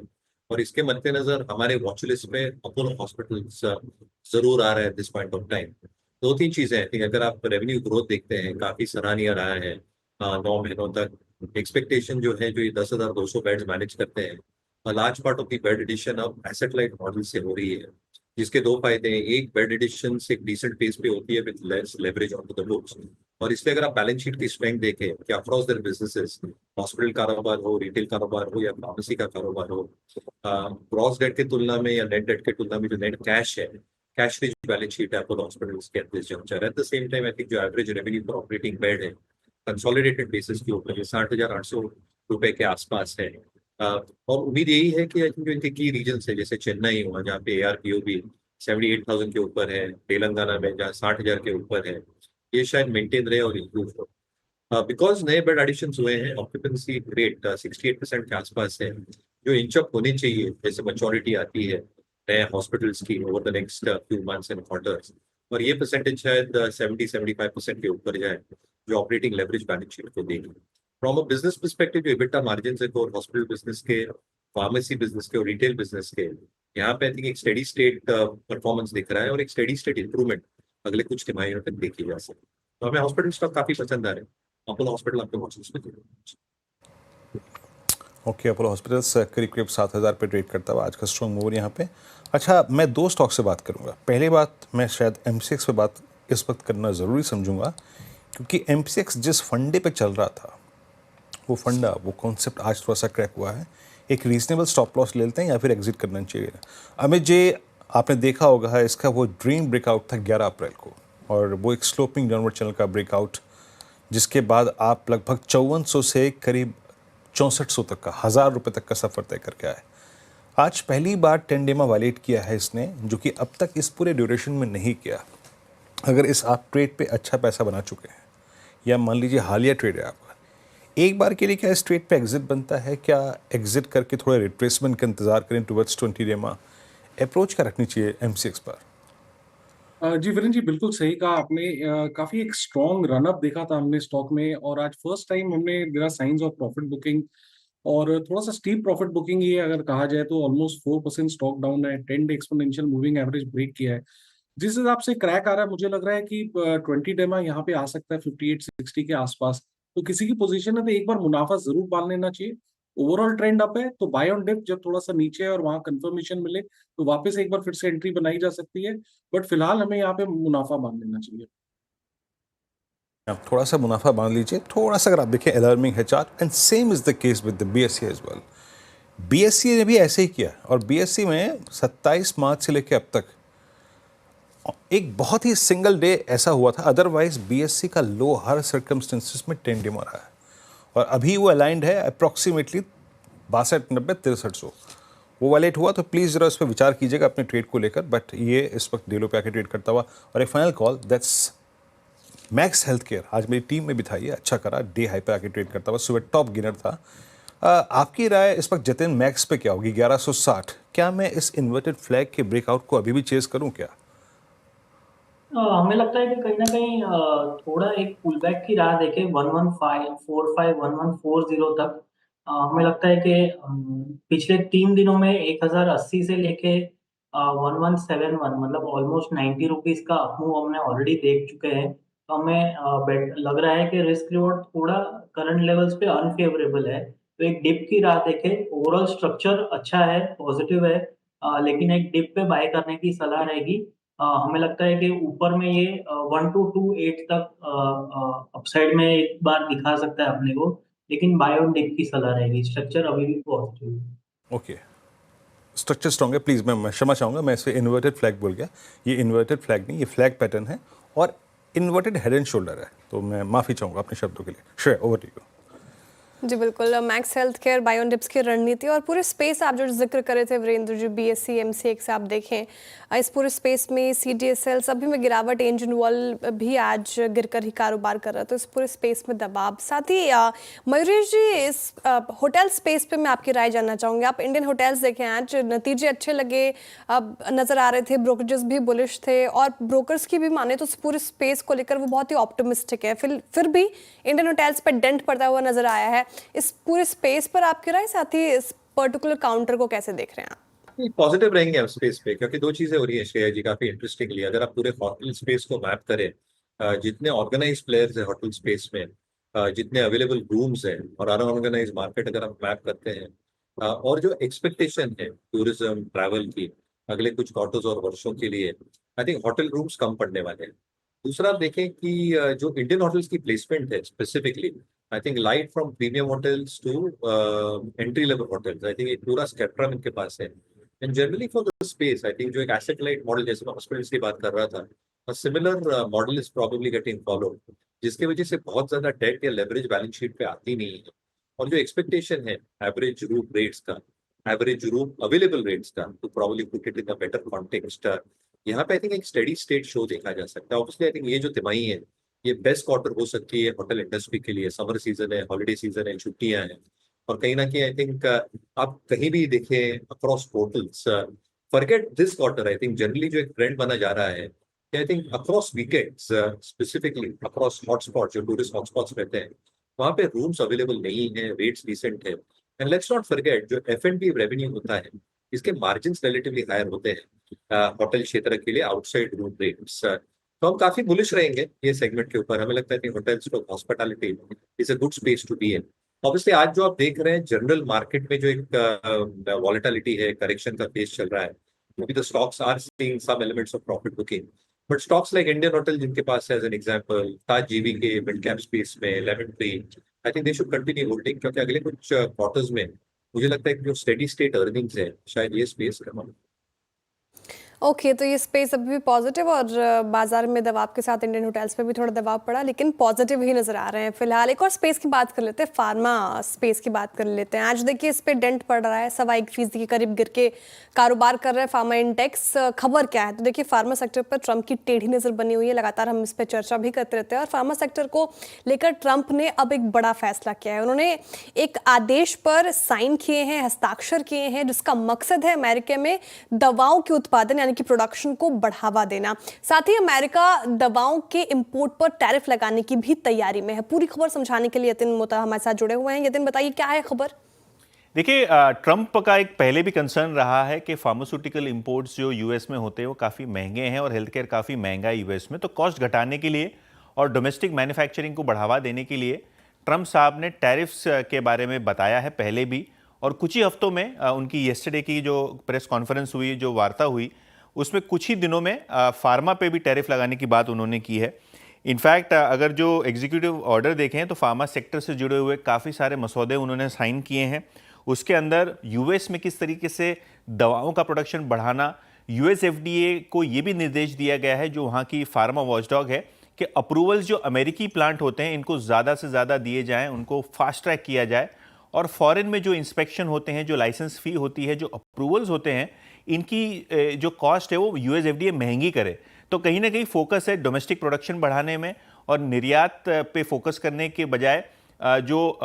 और इसके मद्देनजर हमारे वॉच लिस्ट में अपोलो हॉस्पिटल्स जरूर आ रहा है दिस पॉइंट ऑफ टाइम। दो तीन चीजें हैं, अगर आप रेवेन्यू ग्रोथ देखते हैं, काफी सराहनीय रहा है 9 महीनों तक। एक्सपेक्टेशन जो है, जो ये 10,200 बेड्स मैनेज करते हैं, large part of the bed addition अब एसेट लाइट मॉडल से हो रही है, जिसके दो फायदे हैं। एक, बेड एडिशन से एक डिसेंट पेस पे होती है with less leverage on to the books, और इसलिए अगर आप बैलेंस शीट की स्ट्रेंथ देखें कि अक्रॉस देयर बिजनेसेस, हॉस्पिटल कारोबार हो, रिटेल कारोबार हो या फार्मेसी का कारोबार हो, ग्रॉस डेट की तुलना में या नेट डेट की तुलना में जो नेट कैश है, कैश रिच बैलेंस शीट है अपोलो हॉस्पिटल्स के at this juncture. At the same time I think जो एवरेज रेवेन्यू पर ऑपरेटिंग बेड है कंसोलिडेटेड बेसिस के ऊपर 60,800 रुपए के आसपास है। और उम्मीद यही है कि आई थिंक जो इनके की रीजन है, जैसे चेन्नई हुआ जहाँ पे ARPO भी 78,000 के ऊपर है, तेलंगाना में जहाँ 60,000 के ऊपर है, ये शायद मेंटेन रहे और इम्प्रूव हो, बिकॉज नए बेड एडिशन हुए हैं। ऑक्यूपेंसी रेट 68% के आसपास है, जो इंचअप होने चाहिए जैसे मैच्योरिटी आती है नए हॉस्पिटल्स की over the next few months and quarters, और ये परसेंटेज शायद 70-75% के ऊपर जाए, जो ऑपरेटिंग लेवरेज बैलेंस शीट को देगी। फ्रॉम अ बिजनेस पर्सपेक्टिव, जो EBITDA मार्जिन है और हॉस्पिटल बिजनेस के, फार्मेसी बिजनेस के और रिटेल बिजनेस के, यहाँ पे आई थिंक एक स्टेडी स्टेट परफॉर्मेंस दिख रहा है, और एक स्टेडी स्टेट इंप्रूवमेंट अगले कुछ तिमाहियों तक देखी जा सकती है। तो हमें हॉस्पिटल स्टॉक काफी पसंद आ रहे हैं। अपोलो हॉस्पिटल आपके वॉच लिस्ट में जरूर। ओके, अपोलो हॉस्पिटल्स करीब करीब 7,000 पे ट्रेड करता हुआ आज का स्ट्रॉन्ग मूवर यहाँ पे। अच्छा, मैं दो स्टॉक से बात करूँगा। पहली बात, मैं शायद MCX पे बात इस वक्त करना ज़रूरी समझूंगा, क्योंकि MCX जिस फंडे पे चल रहा था, वो फंडा, वो कॉन्सेप्ट आज थोड़ा सा क्रैक हुआ है। एक रीजनेबल स्टॉप लॉस ले लेते हैं या फिर एग्जिट करना चाहिए। अमित जी, आपने देखा होगा इसका वो ड्रीम ब्रेकआउट था 11 अप्रैल को, और वो एक स्लोपिंग डाउनवर्ड चैनल का ब्रेकआउट, जिसके बाद आप लगभग 5400 से करीब 6400 तक का, 1000 रुपये तक का सफ़र तय करके आए। आज पहली बार 10 डे में वायलेट किया है इसने, जो कि अब तक इस पूरे ड्यूरेशन में नहीं किया। अगर इस आप ट्रेड पे अच्छा पैसा बना चुके हैं, या मान लीजिए हालिया ट्रेड है आपका, एक बार के लिए क्या इस ट्रेड पे एग्जिट बनता है? क्या एग्जिट करके थोड़ा रिट्रेसमेंट का इंतजार करें टुवर्ड्स 20 डे में? अप्रोच क्या रखनी चाहिए MCX पर? जी वीरेंद्र जी, बिल्कुल सही कहा आपने। काफी एक स्ट्रॉन्ग रनअप देखा था हमने स्टॉक में, और आज फर्स्ट टाइम हमने there are signs of profit booking, और थोड़ा सा स्टीप प्रॉफिट बुकिंग ये अगर कहा जाए तो ऑलमोस्ट 4% स्टॉक डाउन है, 10 day exponential moving average break किया है। जिस हिसाब से क्रैक आ रहा है, मुझे लग रहा है कि 20 डे में यहाँ पे आ सकता है 58-60 के आसपास। तो किसी की पोजीशन है तो एक बार मुनाफा जरूर बांध लेना चाहिए। ओवरऑल ट्रेंड अप है, तो बाय ऑन डिप जब थोड़ा सा नीचे है और वहां कंफर्मेशन मिले तो वापस एक बार फिर से एंट्री बनाई जा सकती है, बट फिलहाल हमें यहाँ पे मुनाफा बांध लेना चाहिए। आप थोड़ा सा मुनाफा बांध लीजिए। थोड़ा सा अगर आप देखें अलार्मिंग है chart, and same is the case with the BSE as well. BSE ने भी ऐसे ही किया, और BSE में 27 मार्च से लेकर अब तक एक बहुत ही सिंगल डे ऐसा हुआ था, अदरवाइज BSE का लो हर सर्कमस्टेंसेस में 10 डे में रहा है, और अभी वो अलाइंड है अप्रॉक्सीमेटली 62-90-6300। वो वालेट हुआ, तो प्लीज़ ज़रा उस पर विचार कीजिएगा अपने ट्रेड को लेकर, बट ये इस वक्त डेलो पे आके ट्रेड करता हुआ। और एक final call, that's max health care. आज मेरी टीम में भी था, ये अच्छा करा, डे हाई पे आके ट्रेड करता हुआ, सुबह टॉप गेनर था। आपकी राय इस वक्त जतिन मैक्स पे क्या होगी? 1160। क्या मैं इस इन्वर्टेड फ्लैग के ब्रेकआउट को अभी भी चेस करूं क्या? हमें लगता है कि कहीं ना कहीं थोड़ा एक पुल बैक की राह देखे 11,545 1140 तक। हमें लगता है कि पिछले 3 दिनों में 1080 से लेके 1171, मतलब ऑलमोस्ट 90 रुपीज का अपमूव हमने ऑलरेडी देख चुके हैं। तो हमें लग रहा है कि रिस्क रिवॉर्ड थोड़ा करंट लेवल्स पे अनफेवरेबल है, तो एक डिप की राह देखे। ओवरऑल स्ट्रक्चर अच्छा है, पॉजिटिव है, लेकिन एक डिप पे बाय करने की सलाह रहेगी। हमें लगता है कि ऊपर में ये 1228 तक अपसाइड में एक बार दिखा सकता है अपने को, लेकिन बाय ऑन डिप की सलाह रहेगी। स्ट्रक्चर अभी भी पॉजिटिव है। ओके, स्ट्रक्चर स्ट्रॉन्ग है। प्लीज़ मैं क्षमा चाहूँगा, मैं इसे इन्वर्टेड फ्लैग बोल गया। ये इन्वर्टेड फ्लैग नहीं, ये फ्लैग पैटर्न है और इन्वर्टेड हेड एंड शोल्डर है। तो मैं माफ़ी चाहूँगा अपने शब्दों के लिए। Shreya, over to you. जी बिल्कुल, मैक्स हेल्थ केयर, बायोडिप्स की रणनीति और पूरे स्पेस आप जो जिक्र कर रहे थे वीरेंद्र जी, बीएससी एमसीए से आप देखें इस पूरे स्पेस में सीडीएसएल सभी में गिरावट, एंजन वॉल भी आज गिरकर ही कारोबार कर रहा है, तो इस पूरे स्पेस में दबाव। साथ ही मयूरेश जी, इस होटल स्पेस पे मैं आपकी राय जानना चाहूँगी। आप इंडियन होटल्स देखें, आज नतीजे अच्छे लगे नज़र आ रहे थे, ब्रोकरेजेस भी बुलिश थे और ब्रोकर्स की भी माने तो इस पूरे स्पेस को लेकर वो बहुत ही ऑप्टिमिस्टिक है। फिर भी इंडियन होटल्स पर डेंट पड़ता हुआ नजर आया है। इस पूरे स्पेस पर आपकी राय, साथ ही इस पर्टिकुलर काउंटर को कैसे देख रहे हैं आप? पॉजिटिव रहेंगे हम स्पेस पे, क्योंकि दो चीजें हो रही है श्रेया जी काफी इंटरेस्टिंगली। अगर आप पूरे होटल स्पेस को मैप करें, जितने ऑर्गेनाइज प्लेयर्स है होटल स्पेस में, जितने अवेलेबल रूम्स हैं और अनऑर्गेनाइज मार्केट अगर हम मैप करते हैं, और जो एक्सपेक्टेशन है टूरिज्म ट्रैवल की अगले कुछ क्वार्टर्स और वर्षों के लिए, आई थिंक होटल रूम्स कम पड़ने वाले हैं। दूसरा आप देखें कि जो इंडियन होटल्स की प्लेसमेंट है specifically, I think right from premium hotels to entry level hotels, I think एक पूरा स्पेक्ट्रम इनके पास है। And generally for the space, I think जो एक एसेट लाइट मॉडल, जैसे मैं हॉस्पिटल्स की बात कर रहा था, similar model is probably getting followed, जिसकी वजह से बहुत ज्यादा डेट या लेवरेज बैलेंस शीट पे आती नहीं है। और जो एक्सपेक्टेशन है एवरेज रूम रेट्स का, एवरेज रूम अवेलेबल रेट्स का, तो probably put it in a better context, यहाँ पे आई थिंक एक स्टेडी स्टेट शो देखा जा सकता है। ऑब्वियसली आई थिंक ये जो तिमाही है ये बेस्ट क्वार्टर हो सकती है होटल इंडस्ट्री के लिए। समर सीजन है, हॉलिडे सीजन है, छुट्टियां हैं, और कहीं ना कहीं आई थिंक आप कहीं भी देखें across portals, forget this quarter, I think generally जो एक ट्रेंड बना जा रहा है, I think across weekends, specifically across hotspot जो टूरिस्ट हॉटस्पॉट्स रहते हैं, वहाँ पे रूम्स अवेलेबल नहीं है, रेट्स डिसेंट है। एंड लेट्स नॉट फॉरगेट जो F&B रेवेन्यू होता है, इसके मार्जिन रिलेटिवली हायर होते हैं होटल क्षेत्र के लिए आउटसाइड रूम रेट्स। तो हम काफी बुलिश रहेंगे ये सेगमेंट के ऊपर। हमें लगता है कि होटल्स और hospitality is a good space to be in. Obviously आज जो आप देख रहे हैं जनरल मार्केट में जो एक वॉलेटिलिटी है, करेक्शन का फेस चल रहा है, क्योंकि the stocks are seeing some elements of profit booking, but stocks like Indian Hotel जिनके पास as an example Taj GV के मिड कैप स्पेस में, Lemon Tree, I think they should continue holding, क्योंकि अगले कुछ क्वार्टर्स में मुझे लगता है कि जो स्टेडी स्टेट अर्निंग्स है शायद ये स्पेस करना। ओके, तो ये स्पेस अभी भी पॉजिटिव और बाजार में दबाव के साथ इंडियन होटल्स पे भी थोड़ा दबाव पड़ा, लेकिन पॉजिटिव ही नजर आ रहे हैं फिलहाल। एक और स्पेस की बात कर लेते हैं, फार्मा स्पेस की बात कर लेते हैं। आज देखिए इस पे डेंट पड़ रहा है, 1.25% के करीब गिर के कारोबार कर रहा है फार्मा इंडेक्स। खबर क्या है? तो देखिए फार्मा सेक्टर पर ट्रंप की टेढ़ी नजर बनी हुई है, लगातार हम इस पर चर्चा भी करते रहते हैं और फार्मा सेक्टर को लेकर ट्रंप ने अब एक बड़ा फैसला किया है। उन्होंने एक आदेश पर साइन किए हैं, हस्ताक्षर किए हैं, जिसका मकसद है अमेरिका में दवाओं के उत्पादन यानी कि प्रोडक्शन को बढ़ावा देना। साथ ही अमेरिका दवाओं के इंपोर्ट पर टैरिफ लगाने की भी तैयारी में है। पूरी खबर समझाने के लिए यतिन मोता हमारे साथ जुड़े हुए हैं। यतिन, बताइए क्या है खबर? देखिए, ट्रंप का एक पहले भी कंसर्न रहा है कि फार्मास्यूटिकल इंपोर्ट्स जो यूएस में होते हैं वो काफ़ी महंगे हैं और हेल्थ केयर काफ़ी महंगा है यूएस में। तो कॉस्ट घटाने के लिए और डोमेस्टिक मैन्युफैक्चरिंग को बढ़ावा देने के लिए ट्रंप साहब ने टैरिफ्स के बारे में बताया है पहले भी, और कुछ ही हफ्तों में उनकी येस्टरडे की जो प्रेस कॉन्फ्रेंस हुई, जो वार्ता हुई, उसमें कुछ ही दिनों में फार्मा पे भी टैरिफ लगाने की बात उन्होंने की है। इनफैक्ट अगर जो एग्जीक्यूटिव ऑर्डर देखें तो फार्मा सेक्टर से जुड़े हुए काफ़ी सारे मसौदे उन्होंने साइन किए हैं। उसके अंदर यूएस में किस तरीके से दवाओं का प्रोडक्शन बढ़ाना, यूएस एफडीए को ये भी निर्देश दिया गया है, जो वहाँ की फार्मा वॉचडॉग है, कि अप्रूवल्स जो अमेरिकी प्लांट होते हैं इनको ज़्यादा से ज़्यादा दिए जाएँ, उनको फास्ट ट्रैक किया जाए, और फॉरेन में जो इंस्पेक्शन होते हैं, जो लाइसेंस फ़ी होती है, जो अप्रूवल्स होते हैं, इनकी जो कॉस्ट है वो यूएस एफडीए महंगी करे। तो कहीं ना कहीं फोकस है डोमेस्टिक प्रोडक्शन बढ़ाने में और निर्यात पे फोकस करने के बजाय जो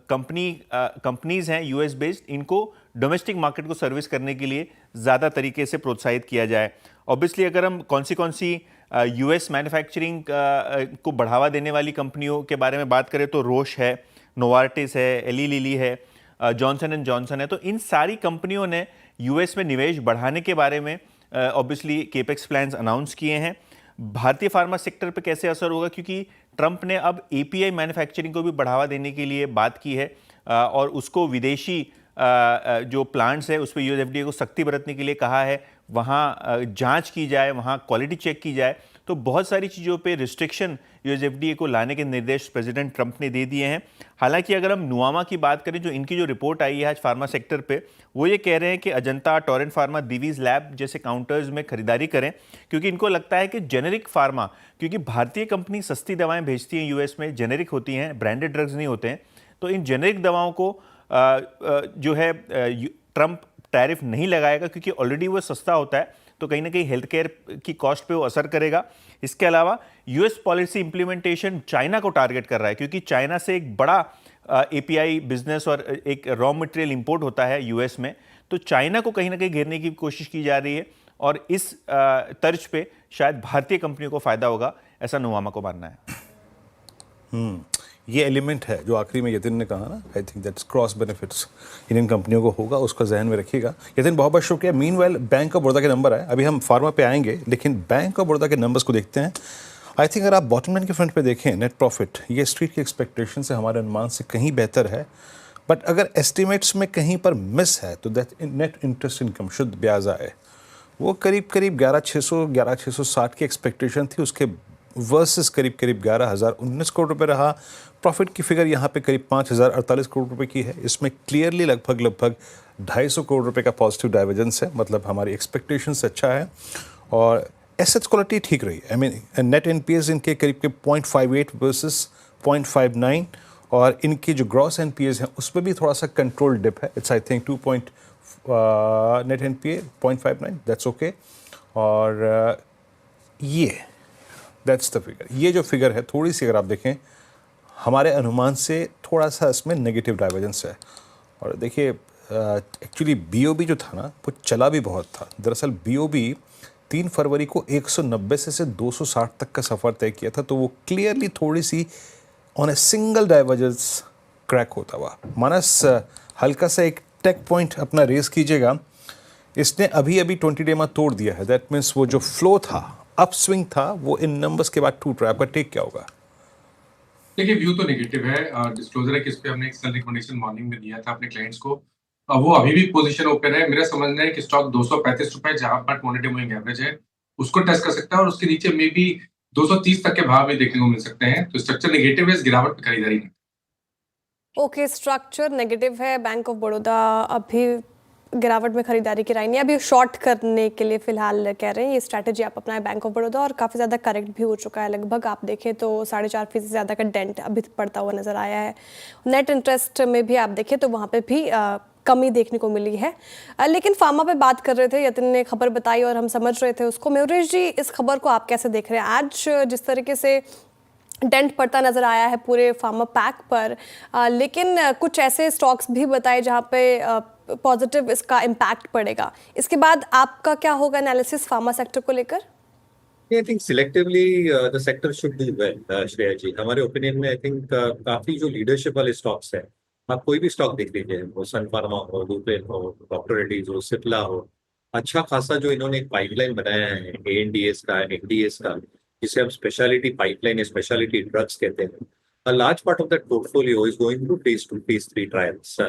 कंपनीज हैं यूएस बेस्ड, इनको डोमेस्टिक मार्केट को सर्विस करने के लिए ज़्यादा तरीके से प्रोत्साहित किया जाए। ऑब्वियसली अगर हम कौन सी यूएस मैन्युफैक्चरिंग को बढ़ावा देने वाली कंपनियों के बारे में बात करें तो रोश है, नोवार्टिस है, एली लिली है, जॉनसन एंड जॉनसन है। तो इन सारी कंपनियों ने यूएस में निवेश बढ़ाने के बारे में ऑब्वियसली केपेक्स प्लान्स अनाउंस किए हैं। भारतीय फार्मा सेक्टर पे कैसे असर होगा, क्योंकि ट्रंप ने अब एपीआई मैन्युफैक्चरिंग को भी बढ़ावा देने के लिए बात की है और उसको विदेशी जो प्लांट्स है उस पर यूएस एफडीए को सख्ती बरतने के लिए कहा है। वहाँ जांच की जाए, वहाँ क्वालिटी चेक की जाए। तो बहुत सारी चीज़ों पे रिस्ट्रिक्शन यूएस एफडीए को लाने के निर्देश प्रेसिडेंट ट्रंप ने दे दिए हैं। हालांकि अगर हम नुआमा की बात करें, जो इनकी जो रिपोर्ट आई है आज फार्मा सेक्टर पे, वो ये कह रहे हैं कि Ajanta, Torrent pharma, Divij lab जैसे काउंटर्स में खरीदारी करें, क्योंकि इनको लगता है कि जेनेरिक फार्मा, क्योंकि भारतीय कंपनी सस्ती दवाएं भेजती हैं यूएस में, जेनेरिक होती हैं, ब्रांडेड ड्रग्स नहीं होते हैं, तो इन जेनेरिक दवाओं को जो है ट्रंप टैरिफ नहीं लगाएगा, क्योंकि ऑलरेडी वो सस्ता होता है, तो कहीं ना कहीं हेल्थ केयर की कॉस्ट पे वो असर करेगा। इसके अलावा यूएस पॉलिसी इंप्लीमेंटेशन चाइना को टारगेट कर रहा है, क्योंकि चाइना से एक बड़ा एपीआई बिजनेस और एक रॉ मटेरियल इंपोर्ट होता है यूएस में, तो चाइना को कहीं ना कहीं घेरने की कोशिश की जा रही है, और इस तर्ज पे शायद भारतीय कंपनियों को फायदा होगा, ऐसा नुआमा को मानना है। ये एलिमेंट है जो आखिरी में यतिन ने कहा ना, I think that's cross benefits Indian कंपनियों को होगा, उसका जहन में रखिएगा। यतिन, बहुत बहुत शुक्रिया। मीनवाइल बैंक ऑफ बड़ौदा के नंबर आए, अभी हम फार्मा पे आएंगे, लेकिन बैंक ऑफ बड़ौदा के नंबर्स को देखते हैं। आई थिंक अगर आप बॉटम लाइन के फ्रंट पे देखें, नेट प्रॉफिट ये स्ट्रीट की एक्सपेक्टेशन से, हमारे अनुमान से कहीं बेहतर है, बट अगर एस्टिमेट्स में कहीं पर मिस है तो दैट नेट इंटरेस्ट इनकम, शुद्ध ब्याज आए, वो करीब 11,660 की एक्सपेक्टेशन थी, उसके वर्सेस करीब 11,019 करोड़ रुपए रहा। प्रॉफिट की फिगर यहाँ पे करीब 5,048 करोड़ रुपए की है। इसमें क्लियरली लगभग 250 करोड़ रुपए का पॉजिटिव डाइवर्जेंस है, मतलब हमारी एक्सपेक्टेशन से अच्छा है। और एसेट्स क्वालिटी ठीक रही, आई मीन नेट एनपीएस इनके करीब 0.58 वर्सेस 0.59, और इनकी जो ग्रॉस एनपीएस हैं उस पर भी थोड़ा सा कंट्रोल डिप है। It's I think 2 net NPA 0.59, that's okay. और ये दैट्स द फिगर। ये जो फिगर है थोड़ी सी अगर आप देखें, हमारे अनुमान से थोड़ा सा इसमें नेगेटिव डाइवर्जेंस है। और देखिए एक्चुअली बीओबी जो था ना, वो चला भी बहुत था। दरअसल बीओबी 3 फरवरी को 190 से 260 तक का सफ़र तय किया था, तो वो क्लियरली थोड़ी सी on a single divergence crack होता हुआ। मानस हल्का सा एक टेक पॉइंट अपना रेस कीजिएगा, इसने अभी 20 डे में तोड़ दिया है। दैट मीन्स वो जो फ्लो था, अप स्विंग था, वो इन नंबर्स के बाद टूट रहा है। आपका टेक क्या होगा? देखिए, व्यू तो नेगेटिव है। डिस्क्लोजर है कि इस पे हमने एक सेल रिकमेंडेशन मॉर्निंग में दिया था अपने क्लाइंट्स को। वो अभी भी पोजीशन ओपन है। मेरा समझना है कि स्टॉक 235 रुपए, जहां पर 200 डे मूविंग एवरेज है, उसको टच कर सकता है, और उसके नीचे में भी 230 तक के भाव भी देखने को मिल सकते हैं। तो स्ट्रक्चर नेगेटिव है, इस गिरावट पे खरीदारी नहीं। ओके, स्ट्रक्चर नेगेटिव है, बैंक ऑफ बड़ौदा अभी गिरावट में खरीदारी की राय नहीं, अभी शॉर्ट करने के लिए फिलहाल कह रहे हैं। ये स्ट्रैटेजी आप अपनाएं बैंक ऑफ बड़ौदा, और काफ़ी ज़्यादा करेक्ट भी हो चुका है। लगभग आप देखें तो 4.5% से ज़्यादा का डेंट अभी पड़ता हुआ नज़र आया है। नेट इंटरेस्ट में भी आप देखें तो वहाँ पे भी कमी देखने को मिली है। लेकिन फार्मा पे बात कर रहे थे, यतिन ने खबर बताई और हम समझ रहे थे उसको। मयूरेश जी, इस खबर को आप कैसे देख रहे हैं? आज जिस तरीके से डेंट पड़ता नजर आया है पूरे फार्मा पैक पर, लेकिन कुछ ऐसे स्टॉक्स भी बताए जहां पे पॉजिटिव इसका इम्पैक्ट पड़ेगा। इसके बाद आपका क्या होगा एनालिसिस फार्मा सेक्टर को लेकर? I think selectively the sector should do well, Shreya जी। हमारे ओपिनियन में आई थिंक काफी जो लीडरशिप वाले स्टॉक्स हैं, आप कोई भी स्टॉक देख लीजिए, वो सन फार्मा हो, लुपिन हो, डॉक्टर रेड्डीज हो, सिप्ला हो, अच्छा खासा जो इन्होंने एक पाइपलाइन बनाया है एएनडीएस का, एनडीएस का, जिसे हम स्पेशलिटी पाइपलाइन या स्पेशलिटी ड्रग्स कहते हैं। A large part of that portfolio is going through phase 2, phase 3 trials.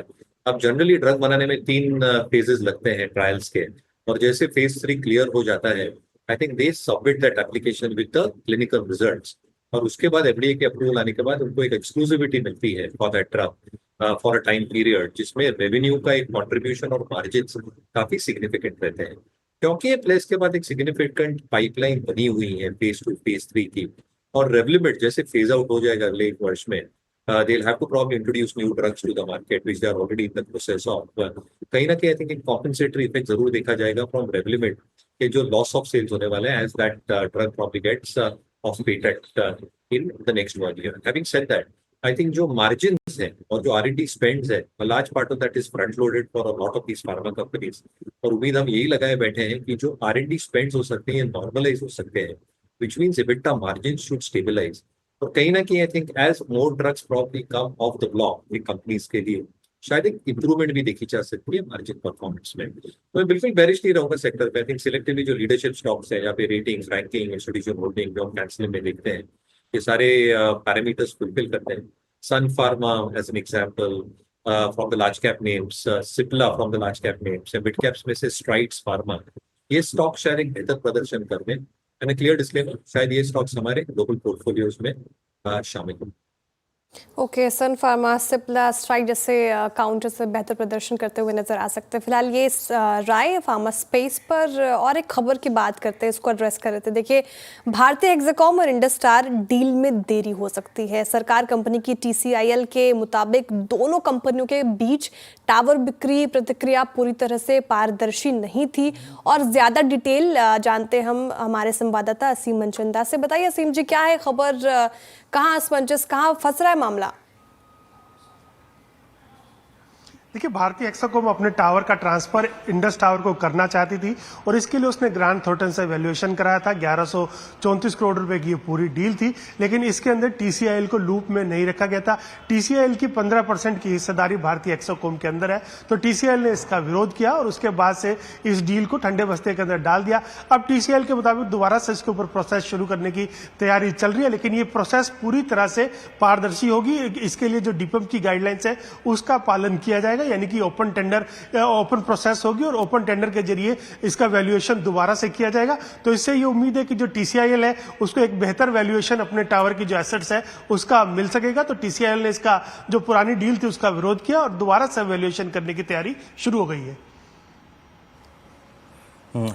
अब जनरली ड्रग बनाने में 3 फेजेस लगते हैं ट्रायल्स के, और जैसे फेज 3 क्लियर हो जाता है, I think they submit that application with the clinical results, और उसके बाद एफडीए के अप्रूवल आने के बाद उनको एक एक्सक्लूसिविटी मिलती है for that drug for a time period, जिसमें रेवेन्यू का एक कॉन्ट्रीब्यूशन और मार्जिन काफी सिग्निफिकेंट रहते हैं, क्योंकि ये प्लेस के बाद एक सिग्निफिकेंट पाइपलाइन बनी हुई है फेज 2, फेज 3 की। और रेवलिमिट जैसे फेज आउट हो जाएगा अगले 1 वर्ष में, they'll have to probably introduce new drugs to the market, which they are already in the process of. कहीं ना कहीं I think एक compensatory effect जरूर देखा जाएगा from Revlimid के जो loss of sales होने वाले हैं as that drug probably gets off patent in the next 1 year. Having said that, I think जो margins हैं और जो R&D spends है, a large part of that is front loaded for a lot of these pharma companies. और उम्मीद हम यही लगाए बैठे हैं कि जो R&D spends हो सकते हैं normalize हो सकते हैं, which means EBITDA margins should stabilize. और कहीं ना कहीं I think as more drugs probably come off the block companies के लिए शायद एक इंप्रूवमेंट भी देखी जा सकती है मार्जिन परफॉर्मेंस में। तो मैं बिल्कुल बेरिश नहीं रहूंगा सेक्टर पे। आई थिंक सिलेक्टिवली जो लीडरशिप स्टॉक्स है, या फिर रेटिंग्स, रैंकिंग, इंस्टीट्यूशन होल्डिंग जो हम कैंसिल में देखते हैं, ये सारे पैरामीटर्स फुलफिल करते हैं। Sun Pharma as an example from the large cap names, Cipla from the large cap names, mid caps में से स्ट्राइड्स फार्मा, ये स्टॉक शायद एक बेहतर प्रदर्शन कर में एंड क्लियर डिस्क्लेमर, शायद ये स्टॉक्स हमारे ग्लोबल पोर्टफोलियोज में शामिल हैं। ओके, सन फार्मा, सिप्ला, स्ट्राइक जैसे काउंटर से बेहतर प्रदर्शन करते हुए नजर आ सकते हैं। फिलहाल ये राय फार्मा स्पेस पर और एक खबर की बात करते हैं, इसको एड्रेस कर रहे थे। देखिए, भारतीय हेक्साकॉम और इंडस स्टार डील में देरी हो सकती है। सरकार कंपनी की TCIL के मुताबिक दोनों कंपनियों के बीच टावर बिक्री प्रतिक्रिया पूरी तरह से पारदर्शी नहीं थी। और ज्यादा डिटेल जानते हम हमारे संवाददाता असीम मनचंदा से। बताइए असीम जी, क्या है खबर, कहाँ असमंजस, कहाँ फंस रहा है मामला? देखिए, भारतीय हेक्साकॉम अपने टावर का ट्रांसफर इंडस टावर को करना चाहती थी और इसके लिए उसने ग्रांट थॉर्ंटन से वैल्यूएशन कराया था। 1134 करोड़ रुपए की ये पूरी डील थी, लेकिन इसके अंदर TCIL को लूप में नहीं रखा गया था। TCIL की 15% की हिस्सेदारी भारतीय हेक्साकॉम के अंदर है, तो TCIL ने इसका विरोध किया और उसके बाद से इस डील को ठंडे बस्ते के अंदर डाल दिया। अब TCIL के मुताबिक दोबारा से इसके ऊपर प्रोसेस शुरू करने की तैयारी चल रही है, लेकिन ये प्रोसेस पूरी तरह से पारदर्शी होगी। इसके लिए जो DIPAM की गाइडलाइंस है उसका पालन किया जाएगा, यानी कि ओपन टेंडर, ओपन प्रोसेस होगी और ओपन टेंडर के जरिए इसका वैल्यूएशन दोबारा से किया जाएगा। तो इससे ये उम्मीद है कि जो TCIL है उसको एक बेहतर वैल्यूएशन अपने टावर की जो एसेट्स है उसका मिल सकेगा। तो TCIL ने इसका जो पुरानी डील थी उसका विरोध किया और दोबारा से वैल्यूएशन करने की तैयारी शुरू हो गई है।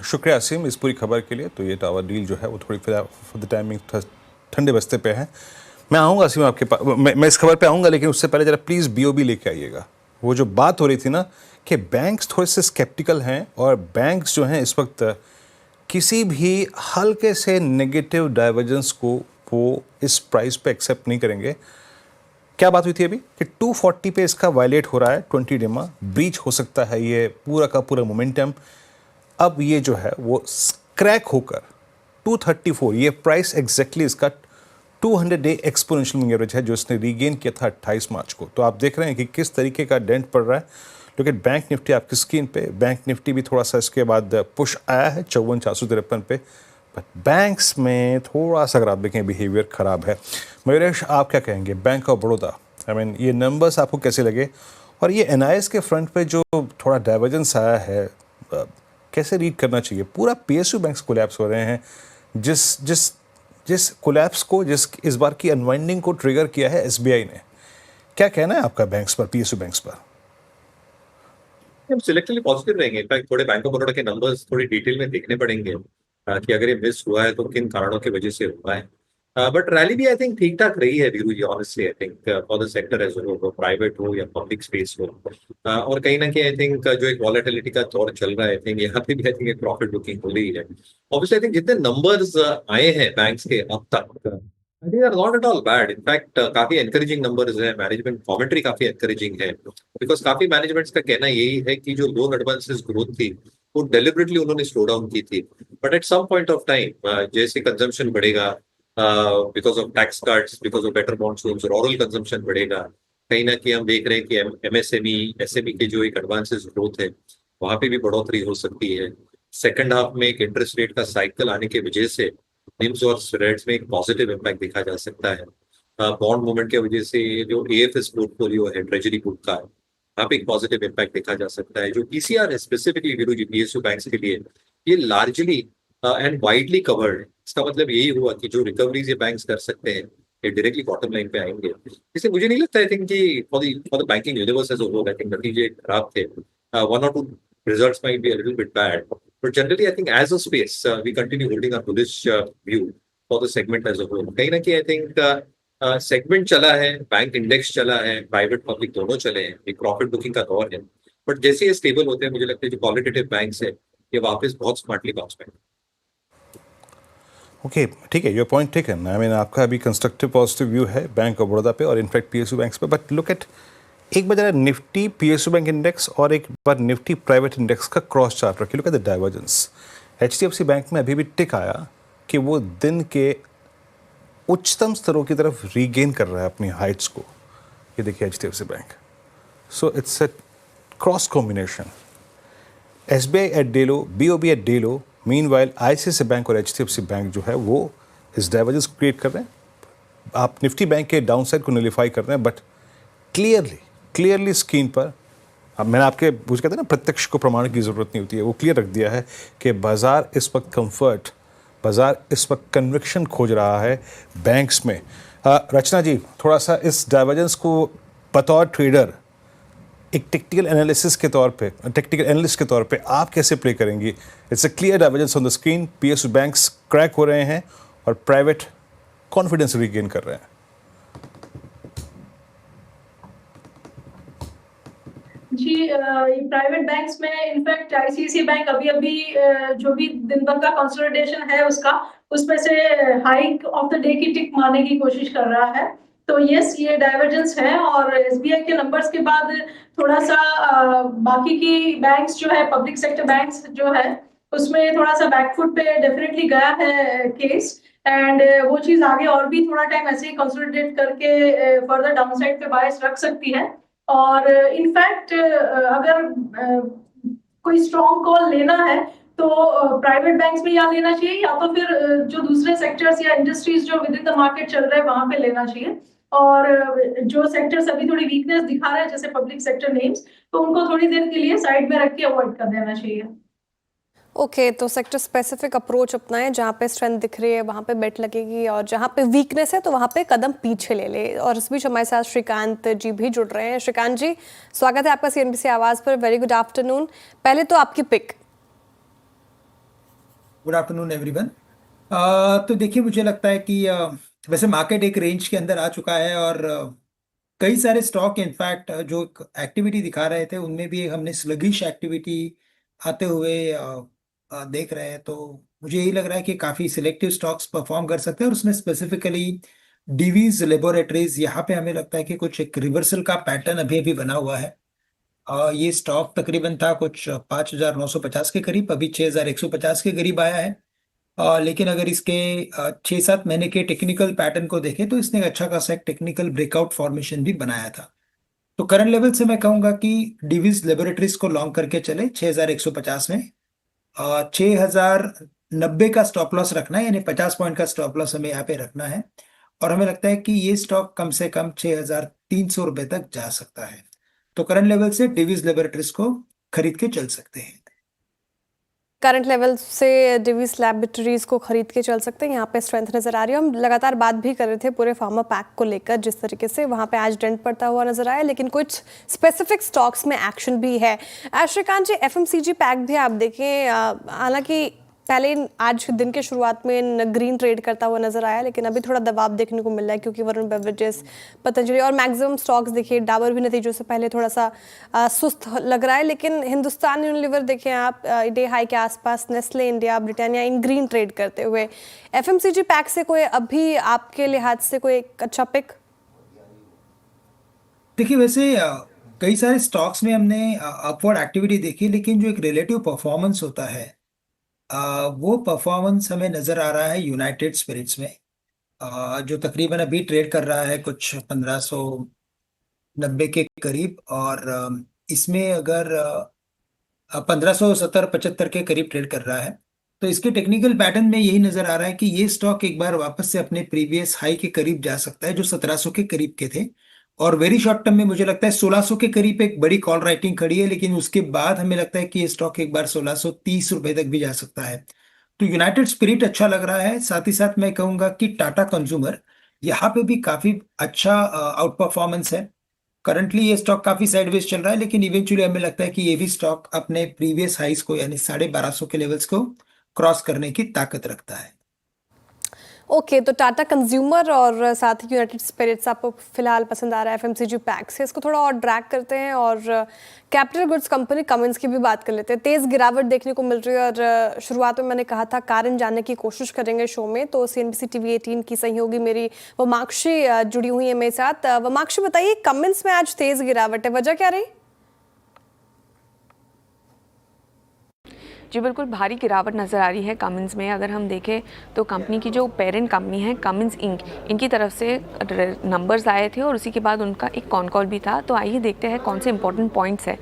शुक्रिया असीम इस पूरी खबर के लिए। तो ये टावर डील जो है वो थोड़ी फॉर द टाइमिंग ठंडे बस्ते पे है। मैं आऊँगा असीम आपके पास, मैं इस खबर पे आऊँगा, लेकिन उससे पहले जरा प्लीज़ BOB लेके आइएगा। वो जो बात हो रही थी ना कि बैंक्स थोड़े से स्केप्टिकल हैं और बैंक्स जो हैं इस वक्त किसी भी हल्के से नेगेटिव डाइवर्जेंस को वो इस प्राइस पे एक्सेप्ट नहीं करेंगे। क्या बात हुई थी अभी कि 240 पे इसका वायलेट हो रहा है, 20 डे में ब्रीच हो सकता है ये पूरा का पूरा मोमेंटम। अब ये जो है वो क्रैक होकर 234, ये प्राइस एग्जैक्टली इसका 200 डे एक्सपोनेंशियल मूविंग एवरेज है जो इसने रीगेन किया था 28 मार्च को। तो आप देख रहे हैं कि किस तरीके का डेंट पड़ रहा है। लेकिन बैंक निफ्टी आपकी स्क्रीन पे, बैंक निफ्टी भी थोड़ा सा इसके बाद पुश आया है 54,453 पे, बट बैंक्स में थोड़ा सा अगर आप देखें बिहेवियर खराब है। मयूरेश, आप क्या कहेंगे बैंक ऑफ बड़ौदा, ये नंबर्स आपको कैसे लगे और ये NIS के फ्रंट पे जो थोड़ा डाइवर्जेंस आया है कैसे रीड करना चाहिए? पूरा PSU बैंक्स कोलैप्स हो रहे हैं, जिस कोलैप्स को, जिस इस बार की अनवाइंडिंग को ट्रिगर किया है SBI ने। क्या कहना है आपका बैंक्स पर, PSU बैंक्स पर? हम सिलेक्टिवली पॉजिटिव रहेंगे। इनफैक्ट थोड़े बैंक ऑफ बड़ौदा के नंबर्स थोड़ी डिटेल में देखने पड़ेंगे कि अगर ये मिस हुआ है तो किन कारणों की वजह से हुआ है। बट रैली भी आई थिंक ठीक ठाक रही है Viru ji, honestly I think for the sector as हो, प्राइवेट हो या पब्लिक स्पेस हो। और कहीं ना कहीं आई थिंक जो एक वॉलेटिलिटी का दौर चल रहा है, आई थिंक यहाँ पे भी आई थिंक एक प्रॉफिट बुकिंग हो रही है। ऑब्वियसली आई थिंक जितने नंबर्स आए हैं बैंक्स के अब तक, I think are not at all bad. In fact काफी एनकरेजिंग नंबर्स है, मैनेजमेंट कमेंट्री काफी एनकरेजिंग है, बिकॉज काफी मैनेजमेंट्स का कहना यही है कि जो लोन एडवांसेस ग्रोथ थी वो डेलिबरेटली उन्होंने स्लो डाउन की थी। But at some point of time जैसे कंजम्पशन बढ़ेगा, because of tax cuts, because of better monsoons, rural consumption बढ़ेगा। कहीं ना कहीं हम देख रहे हैं कि MSME, SME के जो एक एडवांसेस ग्रोथ है वहां पे भी बढ़ोतरी हो सकती है। सेकंड हाफ में एक इंटरेस्ट रेट का साइकिल आने की वजह से निम्स और स्प्रेड्स में एक पॉजिटिव इम्पैक्ट देखा जा सकता है। बॉन्ड मूवमेंट की वजह से जो AFS पोर्टफोलियो है ट्रेजरी बुक का, वहाँ पे एक पॉजिटिव इम्पैक्ट देखा जा सकता है। जो PCR है स्पेसिफिकली वीरू जी PSU बैंक्स के लिए, ये लार्जली एंड वाइडली कवर्ड। इसका मतलब यही हुआ कि जो रिकवरीज ये बैंक्स कर सकते हैं ये डायरेक्टली बॉटम लाइन पे आएंगे। इसलिए मुझे नहीं लगता आई थिंक कि for the banking universe as a whole I think नतीजे खराब थे। 1 or 2 results might be a little bit bad, but generally I think as a space we continue holding a bullish view for the segment as a whole. कहीं ना कहीं I think segment चला है, bank index चला है, private public दोनों चले हैं, एक प्रॉफिट बुकिंग का दौर है। बट जैसे ये स्टेबल होते हैं मुझे लगता है जो क्वालिटेटिव बैंक्स है ये वापस बहुत स्मार्टली बाउंस बैक। ओके, ठीक है, योर पॉइंट ठीक है। आई मीन आपका अभी कंस्ट्रक्टिव पॉजिटिव व्यू है बैंक ऑफ बड़ौदा पे और इनफैक्ट PSU बैंक्स पे। बट लुक एट, एक बार जरा निफ्टी PSU बैंक इंडेक्स और एक बार निफ्टी प्राइवेट इंडेक्स का क्रॉस चार्ट रखिए। Look at the divergence. HDFC bank में अभी भी टिक आया कि वो दिन के उच्चतम स्तरों की तरफ रीगेन कर रहा है अपनी हाइट्स को। ये देखिए HDFC bank. So it's a cross combination. SBI at day low, BOB at day low, meanwhile ICICI bank और HDFC बैंक जो है वो इस डाइवर्जेंस क्रिएट कर रहे हैं। आप निफ्टी बैंक के डाउनसाइड को नलिफाई कर रहे हैं, बट क्लियरली स्क्रीन पर अब मैंने आपके पूछ कहते हैं ना प्रत्यक्ष को प्रमाण की ज़रूरत नहीं होती है, वो क्लियर रख दिया है कि बाज़ार इस वक्त कंफर्ट, बाज़ार इस वक्त कन्विक्शन खोज रहा है बैंक्स में। रचना जी, थोड़ा सा इस डाइवर्जेंस को बतौर ट्रेडर एक टेक्निकल एनालिसिस के तौर पे, टेक्निकल एनालिस्ट के तौर पे आप कैसे प्ले करेंगी? It's a clear divergence on the screen, PSU banks crack हो रहे हैं और प्राइवेट कॉन्फिडेंस रीगेन कर रहे हैं। जी, प्राइवेट बैंक्स में इनफैक्ट आईसीआईसीआई बैंक अभी जो भी दिन भर का कंसोलिडेशन है उसमें से हाइक ऑफ द डे की टिक मारने की कोशिश कर रहा है। तो यस, ये डाइवर्जेंस है और एसबीआई के नंबर्स के बाद थोड़ा सा बाकी की बैंक्स जो है, पब्लिक सेक्टर बैंक्स जो है, उसमें थोड़ा सा बैकफुट पे डेफिनेटली गया है केस। एंड वो चीज आगे और भी थोड़ा टाइम ऐसे ही कंसोलिडेट करके फर्दर डाउनसाइड पे बायस रख सकती है। और इनफैक्ट अगर कोई स्ट्रॉन्ग कॉल लेना है तो प्राइवेट बैंक्स में या लेना चाहिए या तो फिर जो दूसरे सेक्टर्स या इंडस्ट्रीज जो विद इन द मार्केट चल रहे हैं वहां पे लेना चाहिए। और जो सेक्टर्स अभी थोड़ी वीकनेस दिखा रहे हैं जैसे पब्लिक सेक्टर नेम्स, तो उनको थोड़ी देर के लिए साइड में रख के अवॉइड कर देना चाहिए। ओके, तो सेक्टर स्पेसिफिक अप्रोच अपनाएं, जहाँ पे स्ट्रेंथ दिख रही है वहाँ पे बेट लगेगी और जहाँ पे वीकनेस है तो वहाँ पे कदम पीछे ले ले। और इस बीच हमारे साथ श्रीकांत जी भी जुड़ रहे हैं। श्रीकांत जी, स्वागत है आपका सीएनबीसी आवाज़ पर। Very good afternoon. पहले तो आपकी पिक। Good afternoon everyone. तो देखिए, मुझे लगता है कि वैसे मार्केट एक रेंज के अंदर आ चुका है और कई सारे स्टॉक इनफैक्ट जो एक्टिविटी दिखा रहे थे उनमें भी हमने स्लगिश एक्टिविटी आते हुए देख रहे हैं। तो मुझे यही लग रहा है कि काफ़ी सिलेक्टिव स्टॉक्स परफॉर्म कर सकते हैं और उसमें स्पेसिफिकली डीवीज लेबोरेटरीज, यहाँ पे हमें लगता है कि कुछ एक रिवर्सल का पैटर्न अभी अभी बना हुआ है। ये स्टॉक तकरीबन था कुछ 5,950 के करीब, अभी 6,150 के करीब आया है। लेकिन अगर इसके 6-7 महीने के टेक्निकल पैटर्न को देखें तो इसने अच्छा खासा एक टेक्निकल ब्रेकआउट फॉर्मेशन भी बनाया था। तो करंट लेवल से मैं कहूंगा कि डिविज लेबोरेटरीज को लॉन्ग करके चले 6,150 में। 6,090 का स्टॉप लॉस रखना है, यानी 50 पॉइंट का स्टॉप लॉस हमें यहाँ पे रखना है। और हमें लगता है कि ये स्टॉक कम से कम 6,300 रुपए तक जा सकता है। तो करंट लेवल से डिविज लेबोरेटरीज को खरीद के चल सकते हैं। करंट लेवल से डिवीज लैबोरेटरीज को खरीद के चल सकते हैं, यहाँ पे स्ट्रेंथ नजर आ रही है। हम लगातार बात भी कर रहे थे पूरे फार्मा पैक को लेकर, जिस तरीके से वहाँ पे आज डेंट पड़ता हुआ नजर आया, लेकिन कुछ स्पेसिफिक स्टॉक्स में एक्शन भी है। श्रीकांत जी, एफएमसीजी पैक भी आप देखें, हालांकि पहले आज दिन के शुरुआत में ग्रीन ट्रेड करता हुआ नजर आया, लेकिन अभी थोड़ा दबाव देखने को मिल रहा है क्योंकि वरुण बेवरेजेस, पतंजलि और मैक्सिमम स्टॉक्स देखिए, डाबर भी नतीजों से पहले थोड़ा सा सुस्त लग रहा है। लेकिन हिंदुस्तान यूनिलीवर देखें आप, डे हाई के आसपास, नेस्ले इंडिया, ब्रिटानिया इन ग्रीन ट्रेड करते हुए। एफएमसीजी पैक से कोई अभी आपके लिहाज से कोई एक अच्छा पिक? देखिए, वैसे कई सारे स्टॉक्स में हमने अपवर्ड एक्टिविटी देखी, लेकिन जो एक रिलेटिव परफॉर्मेंस होता है वो परफॉर्मेंस हमें नजर आ रहा है यूनाइटेड स्पिरिट्स में, जो तकरीबन अभी ट्रेड कर रहा है कुछ 1590 के करीब। और इसमें अगर 1570-75 के करीब ट्रेड कर रहा है, तो इसके टेक्निकल पैटर्न में यही नजर आ रहा है कि ये स्टॉक एक बार वापस से अपने प्रीवियस हाई के करीब जा सकता है, जो 1700 के करीब के थे। और वेरी शॉर्ट टर्म में मुझे लगता है 1600 के करीब एक बड़ी कॉल राइटिंग खड़ी है, लेकिन उसके बाद हमें लगता है कि ये स्टॉक एक बार 1630 रुपए तक भी जा सकता है। तो यूनाइटेड स्पिरिट अच्छा लग रहा है। साथ ही साथ मैं कहूंगा कि टाटा कंज्यूमर, यहाँ पे भी काफी अच्छा आउट परफॉर्मेंस है। करंटली ये स्टॉक काफी साइडवेज चल रहा है, लेकिन इवेंचुअली हमें लगता है कि ये भी स्टॉक अपने प्रीवियस हाइस को, यानी 1250 के लेवल्स को क्रॉस करने की ताकत रखता है। ओके, तो टाटा कंज्यूमर और साथ ही यूनाइटेड स्पिरिट्स आपको फिलहाल पसंद आ रहा है एफएमसीजी पैक से। इसको थोड़ा और ड्रैग करते हैं और कैपिटल गुड्स कंपनी कमिंस की भी बात कर लेते हैं। तेज़ गिरावट देखने को मिल रही है और शुरुआत में मैंने कहा था कारण जानने की कोशिश करेंगे शो में, तो सीएनबीसी टीवी 18 की सहयोगी मेरी वमाक्षी जुड़ी हुई है मेरे साथ। वमाक्षी, बताइए, कमिंस में आज तेज़ गिरावट है, वजह क्या रही? जी बिल्कुल, भारी गिरावट नज़र आ रही है कमिंस में। अगर हम देखें तो कंपनी की जो पेरेंट कंपनी है कमिंस इंक, इनकी तरफ से नंबर्स आए थे और उसी के बाद उनका एक कॉन कॉल भी था। तो आइए देखते हैं कौन से इंपॉर्टेंट पॉइंट्स हैं।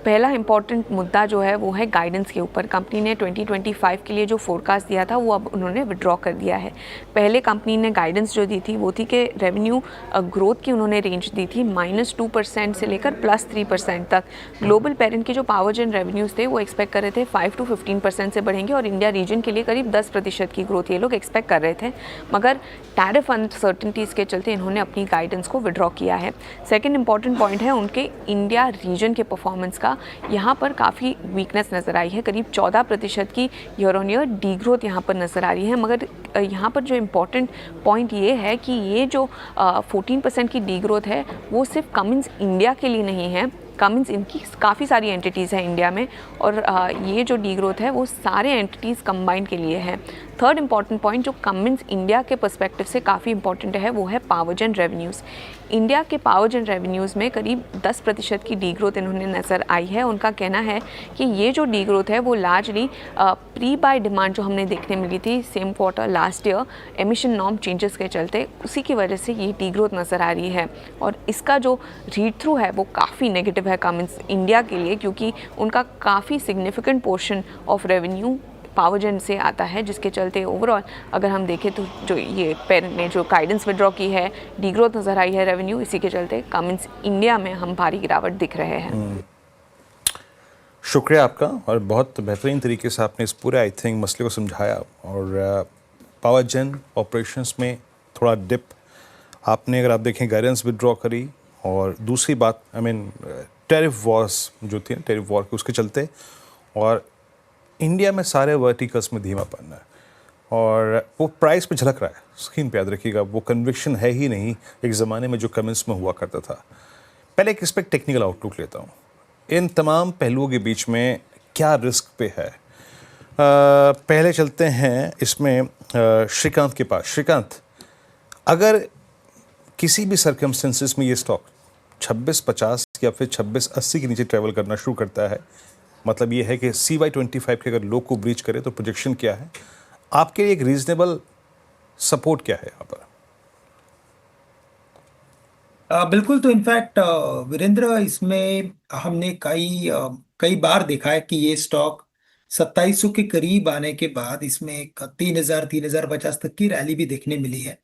पहला इंपॉर्टेंट मुद्दा जो है वो है गाइडेंस के ऊपर। कंपनी ने 2025 के लिए जो फोरकास्ट दिया था वो अब उन्होंने विड्रॉ कर दिया है। पहले कंपनी ने गाइडेंस जो दी थी वो थी कि रेवेन्यू ग्रोथ की उन्होंने रेंज दी थी -2% से लेकर +3% तक। ग्लोबल पेरेंट के जो पावर जेन रेवेन्यूज़ थे वो एक्सपेक्ट कर रहे थे 5 to 15% से बढ़ेंगे और इंडिया रीजन के लिए करीब 10% की ग्रोथ ये लोग एक्सपेक्ट कर रहे थे, मगर टैरिफ अनसर्टिनिटीज़ के चलते इन्होंने अपनी गाइडेंस को विड्रॉ किया है। सेकंड इंपॉर्टेंट पॉइंट है उनके इंडिया रीजन के परफॉर्मेंस का। यहाँ पर काफ़ी वीकनेस नज़र आई है, करीब 14% की year on year D growth यहाँ पर नज़र आ रही है। मगर यहाँ पर जो इम्पॉर्टेंट पॉइंट ये है कि ये जो 14% की डी ग्रोथ है वो सिर्फ कमिंस इंडिया के लिए नहीं है। कमिंस इनकी काफ़ी सारी एंटिटीज़ हैं इंडिया में और ये जो डी ग्रोथ है वो सारे एंटिटीज़ कंबाइंड के लिए है। थर्ड इंपॉर्टेंट पॉइंट जो कमिंस इंडिया के पर्सपेक्टिव से काफ़ी इंपॉर्टेंट है वो है पावर जेन रेवेन्यूज़। इंडिया के पावर जेन रेवेन्यूज़ में करीब 10% की डी ग्रोथ इन्होंने नज़र आई है। उनका कहना है कि ये जो डी ग्रोथ है वो लार्जली प्री बाय डिमांड जो हमने देखने मिली थी same quarter last year emission norm changes के चलते, उसी की वजह से ये डी ग्रोथ नज़र आ रही है। और इसका जो रीड थ्रू है वो काफ़ी नेगेटिव है कमिंस इंडिया के लिए, क्योंकि उनका काफ़ी significant portion of revenue power gen से आता है, जिसके चलते ओवरऑल अगर हम देखें तो जो ये पेरेंट ने जो गाइडेंस विड्रॉ की है, डी ग्रोथ नज़र आई है रेवेन्यू, इसी के चलते कमिंस इंडिया में हम भारी गिरावट दिख रहे हैं। शुक्रिया आपका, और बहुत बेहतरीन तरीके से आपने इस पूरे आई थिंक मसले को समझाया। और पावर जेन ऑपरेशंस में थोड़ा डिप आपने, अगर आप देखें, गाइडेंस विड्रॉ करी, और दूसरी बात टैरिफ वॉर्स जो थी, टैरिफ वॉर के उसके चलते, और इंडिया में सारे वर्टिकल्स में धीमापन है और वो प्राइस पे झलक रहा है। स्क्रीन पे याद रखिएगा, वो कन्विक्शन है ही नहीं एक ज़माने में जो कमेंट्स में हुआ करता था। पहले एक इस पर टेक्निकल आउटलुक लेता हूँ। इन तमाम पहलुओं के बीच में क्या रिस्क पे है, पहले चलते हैं इसमें श्रीकांत के पास। श्रीकांत, अगर किसी भी सर्कमस्टेंसेस में ये स्टॉक 2650 या फिर 2680 के नीचे ट्रैवल करना शुरू करता है, मतलब ये है कि CY25 के अगर लो को ब्रीच करे तो प्रोजेक्शन क्या है आपके लिए, एक रीजनेबल सपोर्ट क्या है यहाँ पर? बिल्कुल। तो इनफैक्ट वीरेंद्र, इसमें हमने कई बार देखा है कि ये स्टॉक 2700 के करीब आने के बाद इसमें एक 3050 तक की रैली भी देखने मिली है।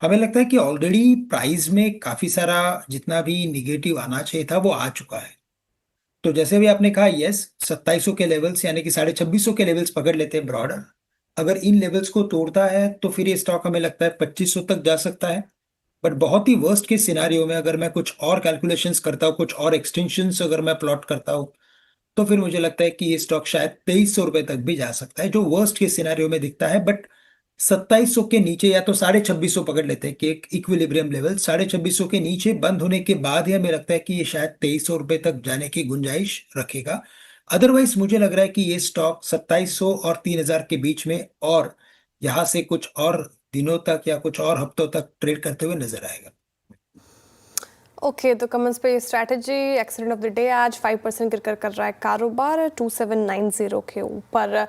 हमें लगता है कि ऑलरेडी प्राइस में काफी सारा जितना भी निगेटिव आना चाहिए था वो आ चुका है। तो जैसे भी आपने कहा, यस, 2700 के लेवल्स यानी कि 2650 के लेवल्स पकड़ लेते हैं ब्रॉडर। अगर इन लेवल्स को तोड़ता है तो फिर ये स्टॉक हमें लगता है 2500 तक जा सकता है। बट बहुत ही वर्स्ट के सिनारियो में अगर मैं कुछ और कैलकुलेशंस करता हूँ, कुछ और एक्सटेंशंस अगर मैं प्लॉट करता हूँ, तो फिर मुझे लगता है कि ये स्टॉक शायद 2300 रुपए तक भी जा सकता है, जो वर्स्ट के सिनारियो में दिखता है। बट 2700 के नीचे या तो 2650 पकड़ लेते हैं कि एक इक्विलिब्रियम लेवल, 2650 के नीचे बंद होने के बाद ही हमें लगता है कि ये शायद 2300 रुपए तक जाने की गुंजाइश रखेगा। अदरवाइज मुझे लग रहा है कि ये स्टॉक 2700 और 3000 के बीच में और यहाँ से कुछ और दिनों तक या कुछ और हफ्तों तक ट्रेड करते हुए नजर आएगा। ओके, तो कमेंट्स पे strategy accident of the day आज 5% गिरकर कर रहा है कारोबार 2790 के ऊपर।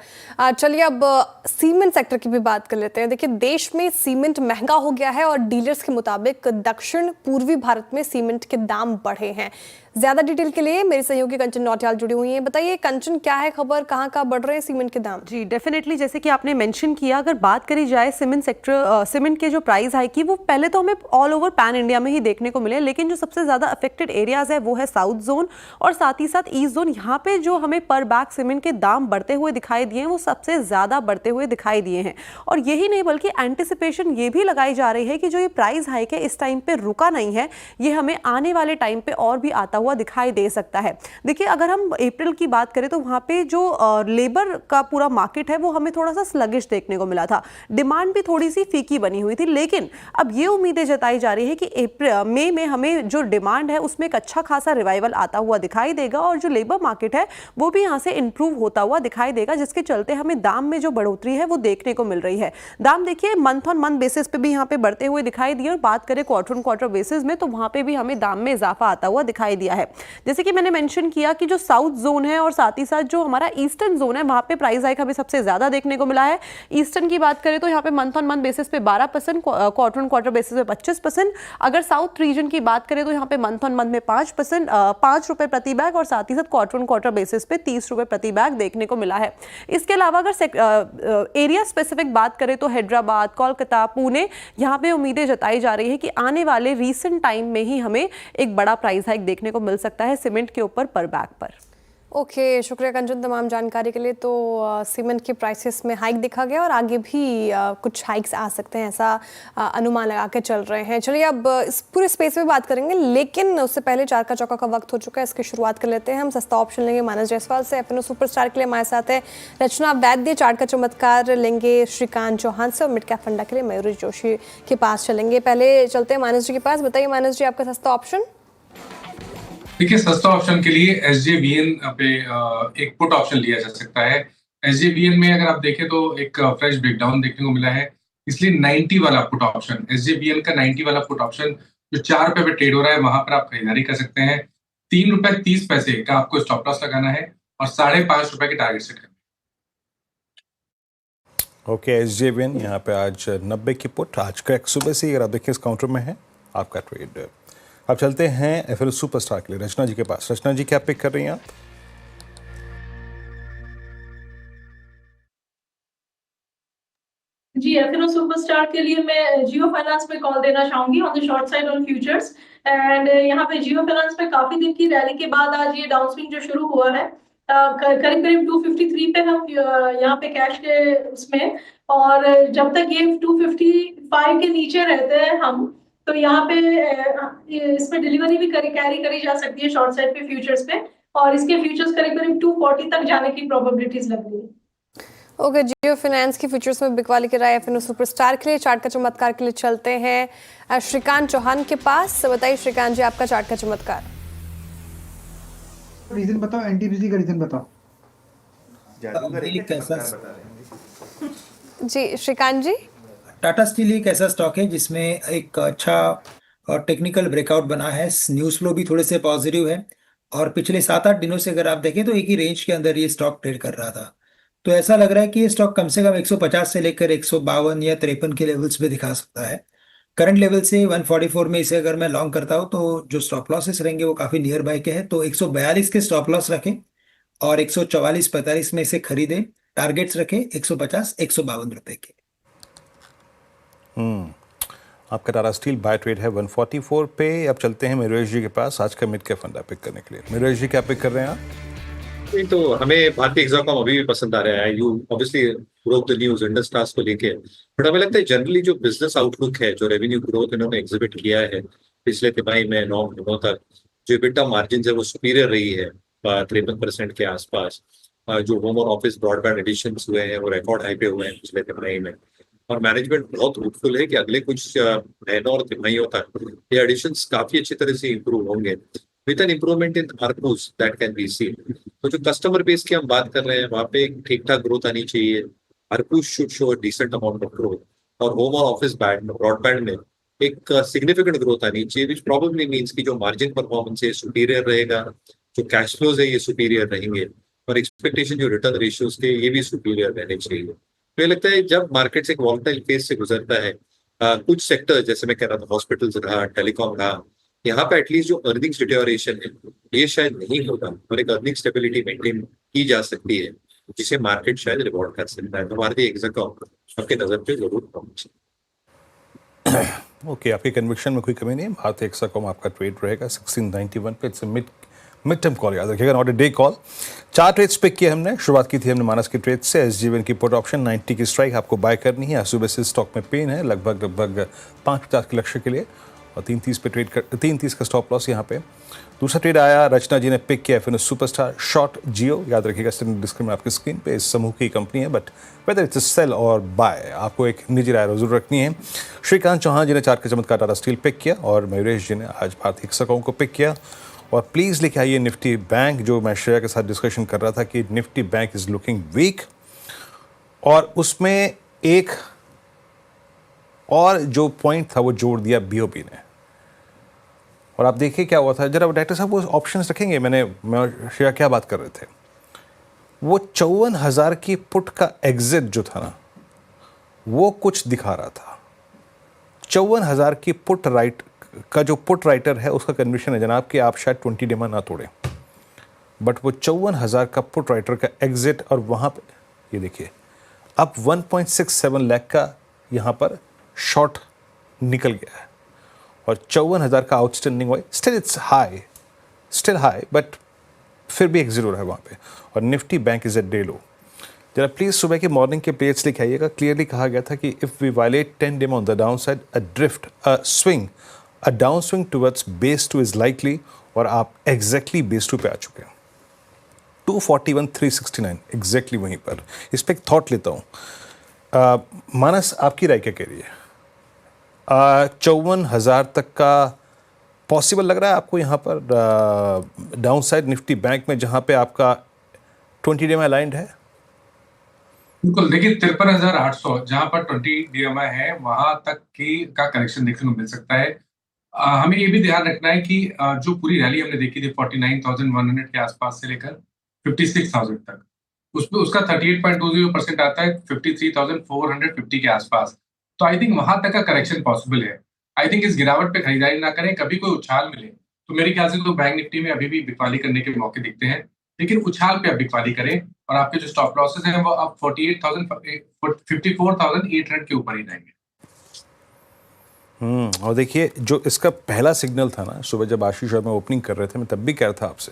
चलिए अब सीमेंट सेक्टर की भी बात कर लेते हैं। देखिए, देश में सीमेंट महंगा हो गया है और डीलर्स के मुताबिक दक्षिण पूर्वी भारत में सीमेंट के दाम बढ़े हैं। ज्यादा डिटेल के लिए मेरी सहयोगी कंचन नौटियाल जुड़ी हुई हैं। बताइए कंचन, क्या है खबर, कहाँ बढ़ रहे हैं सीमेंट के दाम? जी डेफिनेटली, जैसे कि आपने मेंशन किया, अगर बात करी जाए सीमेंट सेक्टर, सीमेंट के जो प्राइस हाइक की, वो पहले तो हमें ऑल ओवर पैन इंडिया में ही देखने को मिले, लेकिन जो सबसे ज्यादा अफेक्टेड एरियाज है वो है साउथ जोन और साथ ही साथ ईस्ट जोन। यहाँ पे जो हमें पर बैग सीमेंट के दाम बढ़ते हुए दिखाई दिए हैं वो सबसे ज्यादा बढ़ते हुए दिखाई दिए हैं। और यही नहीं बल्कि एंटिसिपेशन ये भी लगाई जा रही है कि जो ये प्राइस हाइक है इस टाइम पे रुका नहीं है, ये हमें आने वाले टाइम पे और भी आता हुआ दिखाई दे सकता है। देखिए, अगर हम अप्रैल की बात करें तो वहां पे जो लेबर का पूरा मार्केट है वो हमें थोड़ा सा स्लगिश देखने को मिला था, डिमांड भी थोड़ी सी फीकी बनी हुई थी। लेकिन अब ये उम्मीदें जताई जा रही है कि मई में हमें जो डिमांड है उसमें एक अच्छा खासा रिवाइवल आता हुआ दिखाई देगा और जो लेबर मार्केट है वो भी यहाँ से इंप्रूव होता हुआ दिखाई देगा, जिसके चलते हमें दाम में जो बढ़ोतरी है वो देखने को मिल रही है। दाम देखिए मंथ ऑन मंथ बेसिस पे भी यहाँ पे बढ़ते हुए दिखाई दिए और बात करें क्वार्टर ऑन क्वार्टर बेसिस में तो वहां पे भी हमें दाम में इजाफा आता हुआ दिखाई दिया किया है। जैसे कि मैंने मेंशन किया कि जो साउथ जोन है और साथ ही साथ जो हमारा ईस्टर्न जोन है वहाँ पे प्राइस हाइक हमें सबसे ज़्यादा देखने को मिला है। ईस्टर्न की बात करें तो यहाँ पे मंथ ऑन मंथ बेसिस पे 12%, क्वार्टर ऑन क्वार्टर बेसिस पे 25%। अगर साउथ रीजन की बात करें तो यहाँ पे मंथ ऑन मंथ में 5%, 5 रुपये प्रति बैग और साथ ही साथ क्वार्टर ऑन क्वार्टर बेसिस पे 30 रुपये प्रति बैग देखने को मिला है। इसके अलावा अगर एरिया स्पेसिफिक बात करें तो हैदराबाद, कोलकाता, पुणे, यहाँ पे उम्मीदें जताई जा रही है कि आने वाले रीसेंट टाइम में ही हमें एक बड़ा प्राइस हाइक देखने को मिल सकता है सीमेंट के ऊपर पर बैग पर। ओके, शुक्रिया कंचन तमाम जानकारी के लिए। तो सीमेंट के प्राइसेस में हाइक देखा गया और आगे भी कुछ हाइक्स आ सकते हैं, ऐसा अनुमान लगा के चल रहे हैं। चलिए अब इस पूरे स्पेस में बात करेंगे, लेकिन उससे पहले चार का चौका का वक्त हो चुका है। इसकी शुरुआत कर लेते हैं। हम सस्ता ऑप्शन लेंगे मानस जायसवाल से। एफएनओ सुपरस्टार के लिए हमारे साथ है रचना वैद्य। चार्ट का चमत्कार लेंगे श्रीकांत चौहान से और मिड कैप फंडा के लिए मयूरी जोशी के पास चलेंगे। पहले चलते हैं मानस जी के पास। बताइए मानस जी, आपका सस्ता ऑप्शन। देखिए, सस्ता ऑप्शन के लिए एसजेवीएन पे एक पुट ऑप्शन लिया जा सकता है। एसजेवीएन में अगर आप देखें तो एक फ्रेश ब्रेकडाउन देखने को मिला है, इसलिए 90 वाला पुट ऑप्शन, एसजेवीएन का 90 वाला पुट ऑप्शन जो 4 रुपए पे ट्रेड हो रहा है, वहां पर आप खरीदारी कर सकते हैं। 3 रुपए 30 पैसे का आपको स्टॉप लॉस लगाना है और 5.5 रुपए के टारगेट सेट करना है। ओके, एसजेवीएन यहाँ पे आज 90 की पुट, आज क्रैक सुबह से अगर आप देखिए इस काउंटर में है आपका ट्रेड। अब चलते हैं एफएनओ सुपरस्टार के लिए रचना जी के पास। रचना जी, क्या पिक कर रही हैं आप? जी, एफएनओ सुपरस्टार के लिए मैं जियो फाइनेंस पे कॉल देना चाहूंगी on the short side on futures. And यहाँ पे जियो फाइनेंस पे काफी दिन की रैली के बाद आज ये डाउन स्विंग जो शुरू हुआ है, करीब करीब 253 पे हम यहाँ पे कैश के उसमें, और जब तक ये 255 के नीचे रहते हैं हम, तो यहाँ पे इसमें डिलीवरी भी कैरी करी जा सकती है शॉर्ट साइड पे फ्यूचर्स पे, और इसके फ्यूचर्स करीब करीब 240 तक जाने की प्रोबेबिलिटीज लग रही है। ओके, जियो फाइनेंस की फ्यूचर्स में बिकवाली के राय एफएनओ सुपरस्टार के लिए। चार्ट का चमत्कार के लिए चलते हैं श्रीकांत चौहान के पास। बताइए श्रीकांत जी, आपका चार्ट का चमत्कार। रीजन बताओ, एनटीपीसी का रीजन बताओ। जी श्रीकांत जी। टाटा स्टील एक ऐसा स्टॉक है जिसमें एक अच्छा टेक्निकल ब्रेकआउट बना है, न्यूज़ फ्लो भी थोड़े से पॉजिटिव है, और पिछले 7-8 दिनों से अगर आप देखें तो एक ही रेंज के अंदर ये स्टॉक ट्रेड कर रहा था। तो ऐसा लग रहा है कि ये स्टॉक कम से कम 150 से लेकर 152 या 53 के लेवल्स पे दिखा सकता है। करंट लेवल से 144 में इसे अगर मैं लॉन्ग करता हूँ तो जो स्टॉप लॉसेस रहेंगे वो काफ़ी नियर बाय के हैं, तो 142 के स्टॉप लॉस रखें और 144-45 में इसे खरीदें। टारगेट्स रखें 150-152 रुपए के। आपका टाटा स्टील बाय ट्रेड है 144 पे। अब चलते हैं मयूरेश जी के पास आज का मिड कैप फंडा पिक करने के लिए। मयूरेश जी, क्या पिक कर रहे हैं आप? तो हमें भारतीय एग्जाम अभी भी पसंद आ रहा है। You obviously broke the news Indus task को लेके, बट हमें लगता है जनरली जो बिजनेस आउटलुक है, जो रेवेन्यू ग्रोथ इन्होंने एग्जिबिट किया है पिछले तिमाही में 9 महीनों तक, जो EBITDA मार्जिन है वो सुपीरियर रही है 53% के आसपास। जो होम और ऑफिस ब्रॉडबैंड एडिशन हुए हैं वो रिकॉर्ड हाई पे हुए हैं पिछले तिमाही में, और मैनेजमेंट बहुत होपफुल है कि अगले कुछ महीनों और तिमाहियों तक ये एडिशंस काफी अच्छी तरह से इंप्रूव होंगे with an improvement in ARPUs that can be seen. तो जो कस्टमर बेस की हम बात कर रहे हैं वहाँ पे ठीक ठाक ग्रोथ आनी चाहिए। ARPUs should show decent amount of growth, और होम और ऑफिस ब्रॉडबैंड में एक सिग्निफिकेंट ग्रोथ आनी चाहिए, विच प्रोबेबली मीन्स कि जो मार्जिन परफॉर्मेंस है सुपीरियर रहेगा, जो कैश फ्लोज है ये सुपीरियर रहेंगे, और एक्सपेक्टेशन जो रिटर्न रेशियोज के ये भी सुपीरियर रहने चाहिए। तो ये लगता है जब मार्केट्स एक वॉलेटाइल फेज से गुजरता है, कुछ सेक्टर जैसे मैं कह रहा था हॉस्पिटल्स रहा, टेलीकॉम रहा, यहाँ पे एटलीस्ट जो अर्निंग्स डिटोरिएशन है ये शायद नहीं होगा और एक अर्निंग स्टेबिलिटी मेंटेन की जा सकती है, जिसे मार्केट शायद रिवॉर्ड कर सकता है। तो भारतीय एग्जाम आपके नजर पे जरूर पहुंचे। ओके, आपकी कन्विक्शन में कोई कमी नहीं है। भारतीय एक्साकॉम आपका ट्रेड रहेगा 1691 पे। इट्स मिड टर्म कॉल, याद रखिएगा, not a day call. 4 trades pick किए हमने। शुरुआत की थी हमने मानस के ट्रेड से। एसजेवीएन की पुट ऑप्शन 90 की स्ट्राइक आपको बाय करनी है। सुबह से स्टॉक में पेन है लगभग 550 के लक्ष्य के लिए, और 330 पे ट्रेड कर 330 का स्टॉप लॉस यहाँ पे। दूसरा ट्रेड आया, रचना जी ने पिक किया एफएनओ सुपरस्टार शॉर्ट जियो। याद रखिएगा डिस्क्रिप्शन में आपकी स्क्रीन पे इस समूह की कंपनी है, बट वेदर इट्स सेल और बाय आपको एक निजी राय जरूर रखनी है। श्रीकांत चौहान जी ने चार्ट का चमत्कार टाटा स्टील पिक किया, और मयूरेश जी ने आज भारतीय एक्साकॉम को पिक किया। और प्लीज़ लेके आइए निफ्टी बैंक, जो मैं श्रेया के साथ डिस्कशन कर रहा था कि Nifty bank is looking weak, और उसमें एक और जो पॉइंट था वो जोड़ दिया बीओबी ने, और आप देखिए क्या हुआ था। जरा डायरेक्टर साहब वो ऑप्शंस रखेंगे, मैं श्रेया क्या बात कर रहे थे, वो 54,000 की पुट का एग्जिट जो था ना, वो कुछ दिखा रहा था। 54,000 की पुट राइट का जो पुट राइटर है उसका कन्विक्शन है जनाब कि आप शायद 20 डेमा ना तोड़ें, बट वो 54,000 का पुट राइटर का एग्जिट, और वहाँ पे ये देखिए अब 1.67 लाख का यहाँ पर शॉर्ट निकल गया है और 54,000 का आउटस्टैंडिंग हुआ। Still it's high, still high, but फिर भी एग्जिट हो रहा है वहाँ पे। और Nifty bank is at day low. जरा प्लीज सुबह के मॉर्निंग के प्लेट्स लिखे आइएगा। क्लियरली कहा गया था कि इफ वी वायलेट 10 डेमा on the down side, a drift, a swing, a down swing towards base 2 is likely, और आप एग्जैक्टली बेस 2 पे आ चुके हैं। 241,369 एग्जैक्टली वहीं पर। इस पर एक थॉट लेता हूँ। मानस आपकी राय क्या कह रही है? 54,000 तक का पॉसिबल लग रहा है आपको यहाँ पर डाउन साइड निफ्टी बैंक में, जहाँ पे आपका 20 डे में अलाइंड है? बिल्कुल, देखिए 53,800 जहां पर 20 DMI है वहां तक का करेक्शन देखने को मिल सकता है। हमें ये भी ध्यान रखना है कि जो पूरी रैली हमने देखी थी 49,100 के आसपास से लेकर 56,000 तक, उसमें उसका 38.20% आता है 53,450 के आसपास। तो आई थिंक वहां तक का करेक्शन पॉसिबल है। आई थिंक इस गिरावट पे खरीदारी ना करें। कभी कोई उछाल मिले तो मेरे ख्याल से तो बैंक निफ्टी में अभी भी बिकवाली करने के मौके दिखते हैं, लेकिन उछाल पे अब बिकवाली करें और आपके जो स्टॉप लॉसेस हैं वो अब 54,800 के ऊपर ही रहेंगे। और देखिए जो इसका पहला सिग्नल था ना, सुबह जब आशीष और मैं ओपनिंग कर रहे थे, मैं तब भी कह रहा था आपसे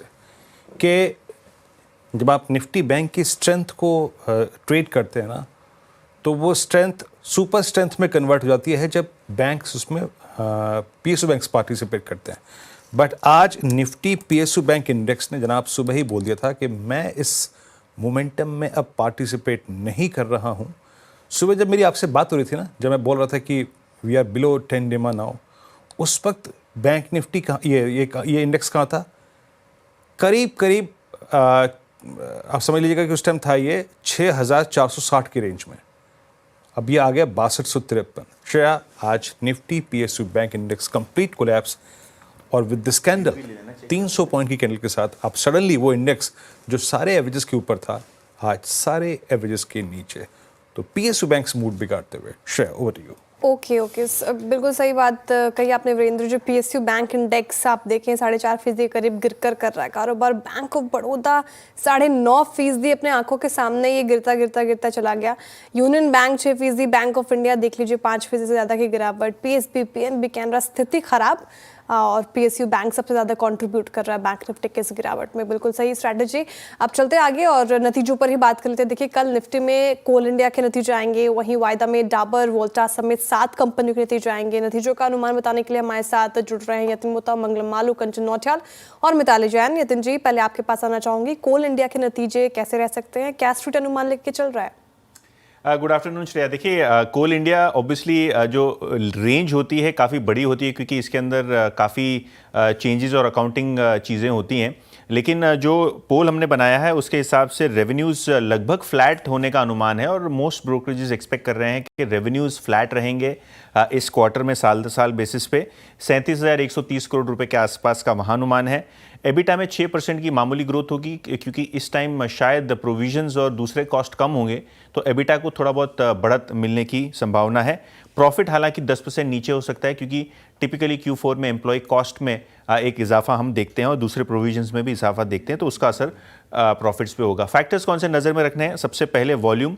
कि जब आप निफ्टी बैंक की स्ट्रेंथ को ट्रेड करते हैं ना, तो वो स्ट्रेंथ सुपर स्ट्रेंथ में कन्वर्ट हो जाती है जब बैंक्स उसमें PSU बैंक्स पार्टिसिपेट करते हैं। बट आज निफ्टी PSU बैंक इंडेक्स ने जनाब सुबह ही बोल दिया था कि मैं इस मोमेंटम में अब पार्टिसिपेट नहीं कर रहा हूँ। सुबह जब मेरी आपसे बात हो रही थी ना, जब मैं बोल रहा था कि वी आर बिलो 10 डेमा नाउ, उस वक्त बैंक निफ्टी कहाँ, ये इंडेक्स कहाँ था? करीब आप समझ लीजिएगा कि उस टाइम था ये 6,460 की रेंज में। अब ये आ गया 6253। श्रेया, आज Nifty PSU bank index complete collapse, और विद दिस कैंडल 300 पॉइंट की कैंडल के साथ आप सडनली वो इंडेक्स जो सारे एवरेजेस के ऊपर था, आज सारे एवरेजेस के नीचे। तो PSU बैंक्स मूड बिगाड़ते हुए। Shreya, over to you. Okay, बिल्कुल सही बात कही आपने वीरेंद्र। जो PSU बैंक इंडेक्स आप देखें 4.5% के करीब गिरकर कर रहा है कारोबार। बैंक ऑफ बड़ौदा 9.5% अपने आंखों के सामने ये गिरता चला गया। Union bank 6%, bank of India देख लीजिए 5% से ज़्यादा की गिरावट। PSB, PNB, कैनरा स्थिति खराब, और PSU बैंक सबसे ज़्यादा कंट्रीब्यूट कर रहा है बैंक निफ्टी के इस गिरावट में। बिल्कुल सही स्ट्रैटेजी। अब चलते आगे और नतीजों पर ही बात कर लेते हैं। देखिए कल निफ्टी में कोल इंडिया के नतीजे आएंगे, वहीं वायदा में डाबर, वोल्टास समेत 7 कंपनियों के नतीजे आएंगे। नतीजों का अनुमान बताने के लिए हमारे साथ जुड़ रहे हैं यतिन मोता, मंगलम मालू, कंचन नौटियाल और मिताली जैन। यतिन जी, पहले आपके पास आना चाहूंगी, कोल इंडिया के नतीजे कैसे रह सकते हैं? क्या स्ट्रीट अनुमान लेके चल रहा है? Good afternoon Shreya. देखिए कोल इंडिया ऑब्वियसली जो रेंज होती है काफ़ी बड़ी होती है, क्योंकि इसके अंदर काफ़ी चेंजेस और अकाउंटिंग चीज़ें होती हैं। लेकिन जो पोल हमने बनाया है उसके हिसाब से रेवेन्यूज़ लगभग फ्लैट होने का अनुमान है, और मोस्ट ब्रोकरेजेस एक्सपेक्ट कर रहे हैं कि रेवेन्यूज़ फ्लैट रहेंगे इस क्वार्टर में साल दर साल बेसिस पे। 37,130 करोड़ रुपए के आसपास का वहाँ अनुमान है। एबिटा में 6% की मामूली ग्रोथ होगी, क्योंकि इस टाइम शायद प्रोविजंस और दूसरे कॉस्ट कम होंगे, तो एबिटा को थोड़ा बहुत बढ़त मिलने की संभावना है। प्रॉफिट हालांकि 10% नीचे हो सकता है, क्योंकि टिपिकली Q4 में एम्प्लॉय कॉस्ट में एक इजाफा हम देखते हैं और दूसरे प्रोविजंस में भी इजाफा देखते हैं, तो उसका असर प्रॉफिट्स पे होगा। फैक्टर्स कौन से नज़र में रखने हैं? सबसे पहले वॉल्यूम,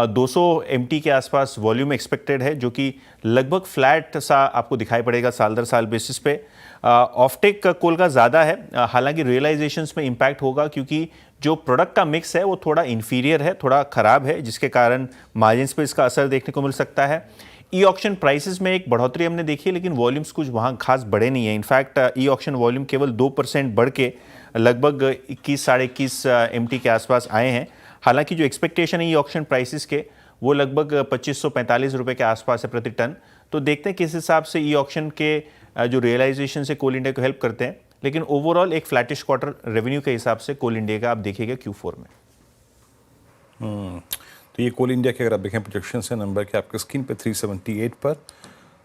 200 MT के आसपास वॉल्यूम एक्सपेक्टेड है, जो कि लगभग फ्लैट सा आपको दिखाई पड़ेगा साल दर साल बेसिस पे। ऑफटेक कोल का ज़्यादा है, हालांकि रियलाइजेशंस में इम्पैक्ट होगा, क्योंकि जो प्रोडक्ट का मिक्स है वो थोड़ा इन्फीरियर है, थोड़ा ख़राब है, जिसके कारण मार्जिन्स पे इसका असर देखने को मिल सकता है। ई ऑक्शन प्राइसेस में एक बढ़ोतरी हमने देखी है, लेकिन वॉल्यूम्स कुछ वहाँ खास बढ़े नहीं है। इनफैक्ट ई ऑक्शन वॉल्यूम केवल 2% बढ़ के लगभग 21-21.5 MT के आसपास आए हैं। हालांकि जो एक्सपेक्टेशन है ई ऑक्शन प्राइसेस के, वो लगभग 2545 रुपये के आसपास है प्रति टन। तो देखते हैं किस हिसाब से ई ऑक्शन के जो रियलाइजेशन से कोल इंडिया को हेल्प करते हैं। लेकिन ओवरऑल एक फ्लैटिश क्वार्टर रेवेन्यू के हिसाब से कोल इंडिया का आप देखिएगा Q4 में। तो ये कोल इंडिया के अगर आप देखें प्रोजेक्शन है नंबर के आपके स्क्रीन पे 378 पर,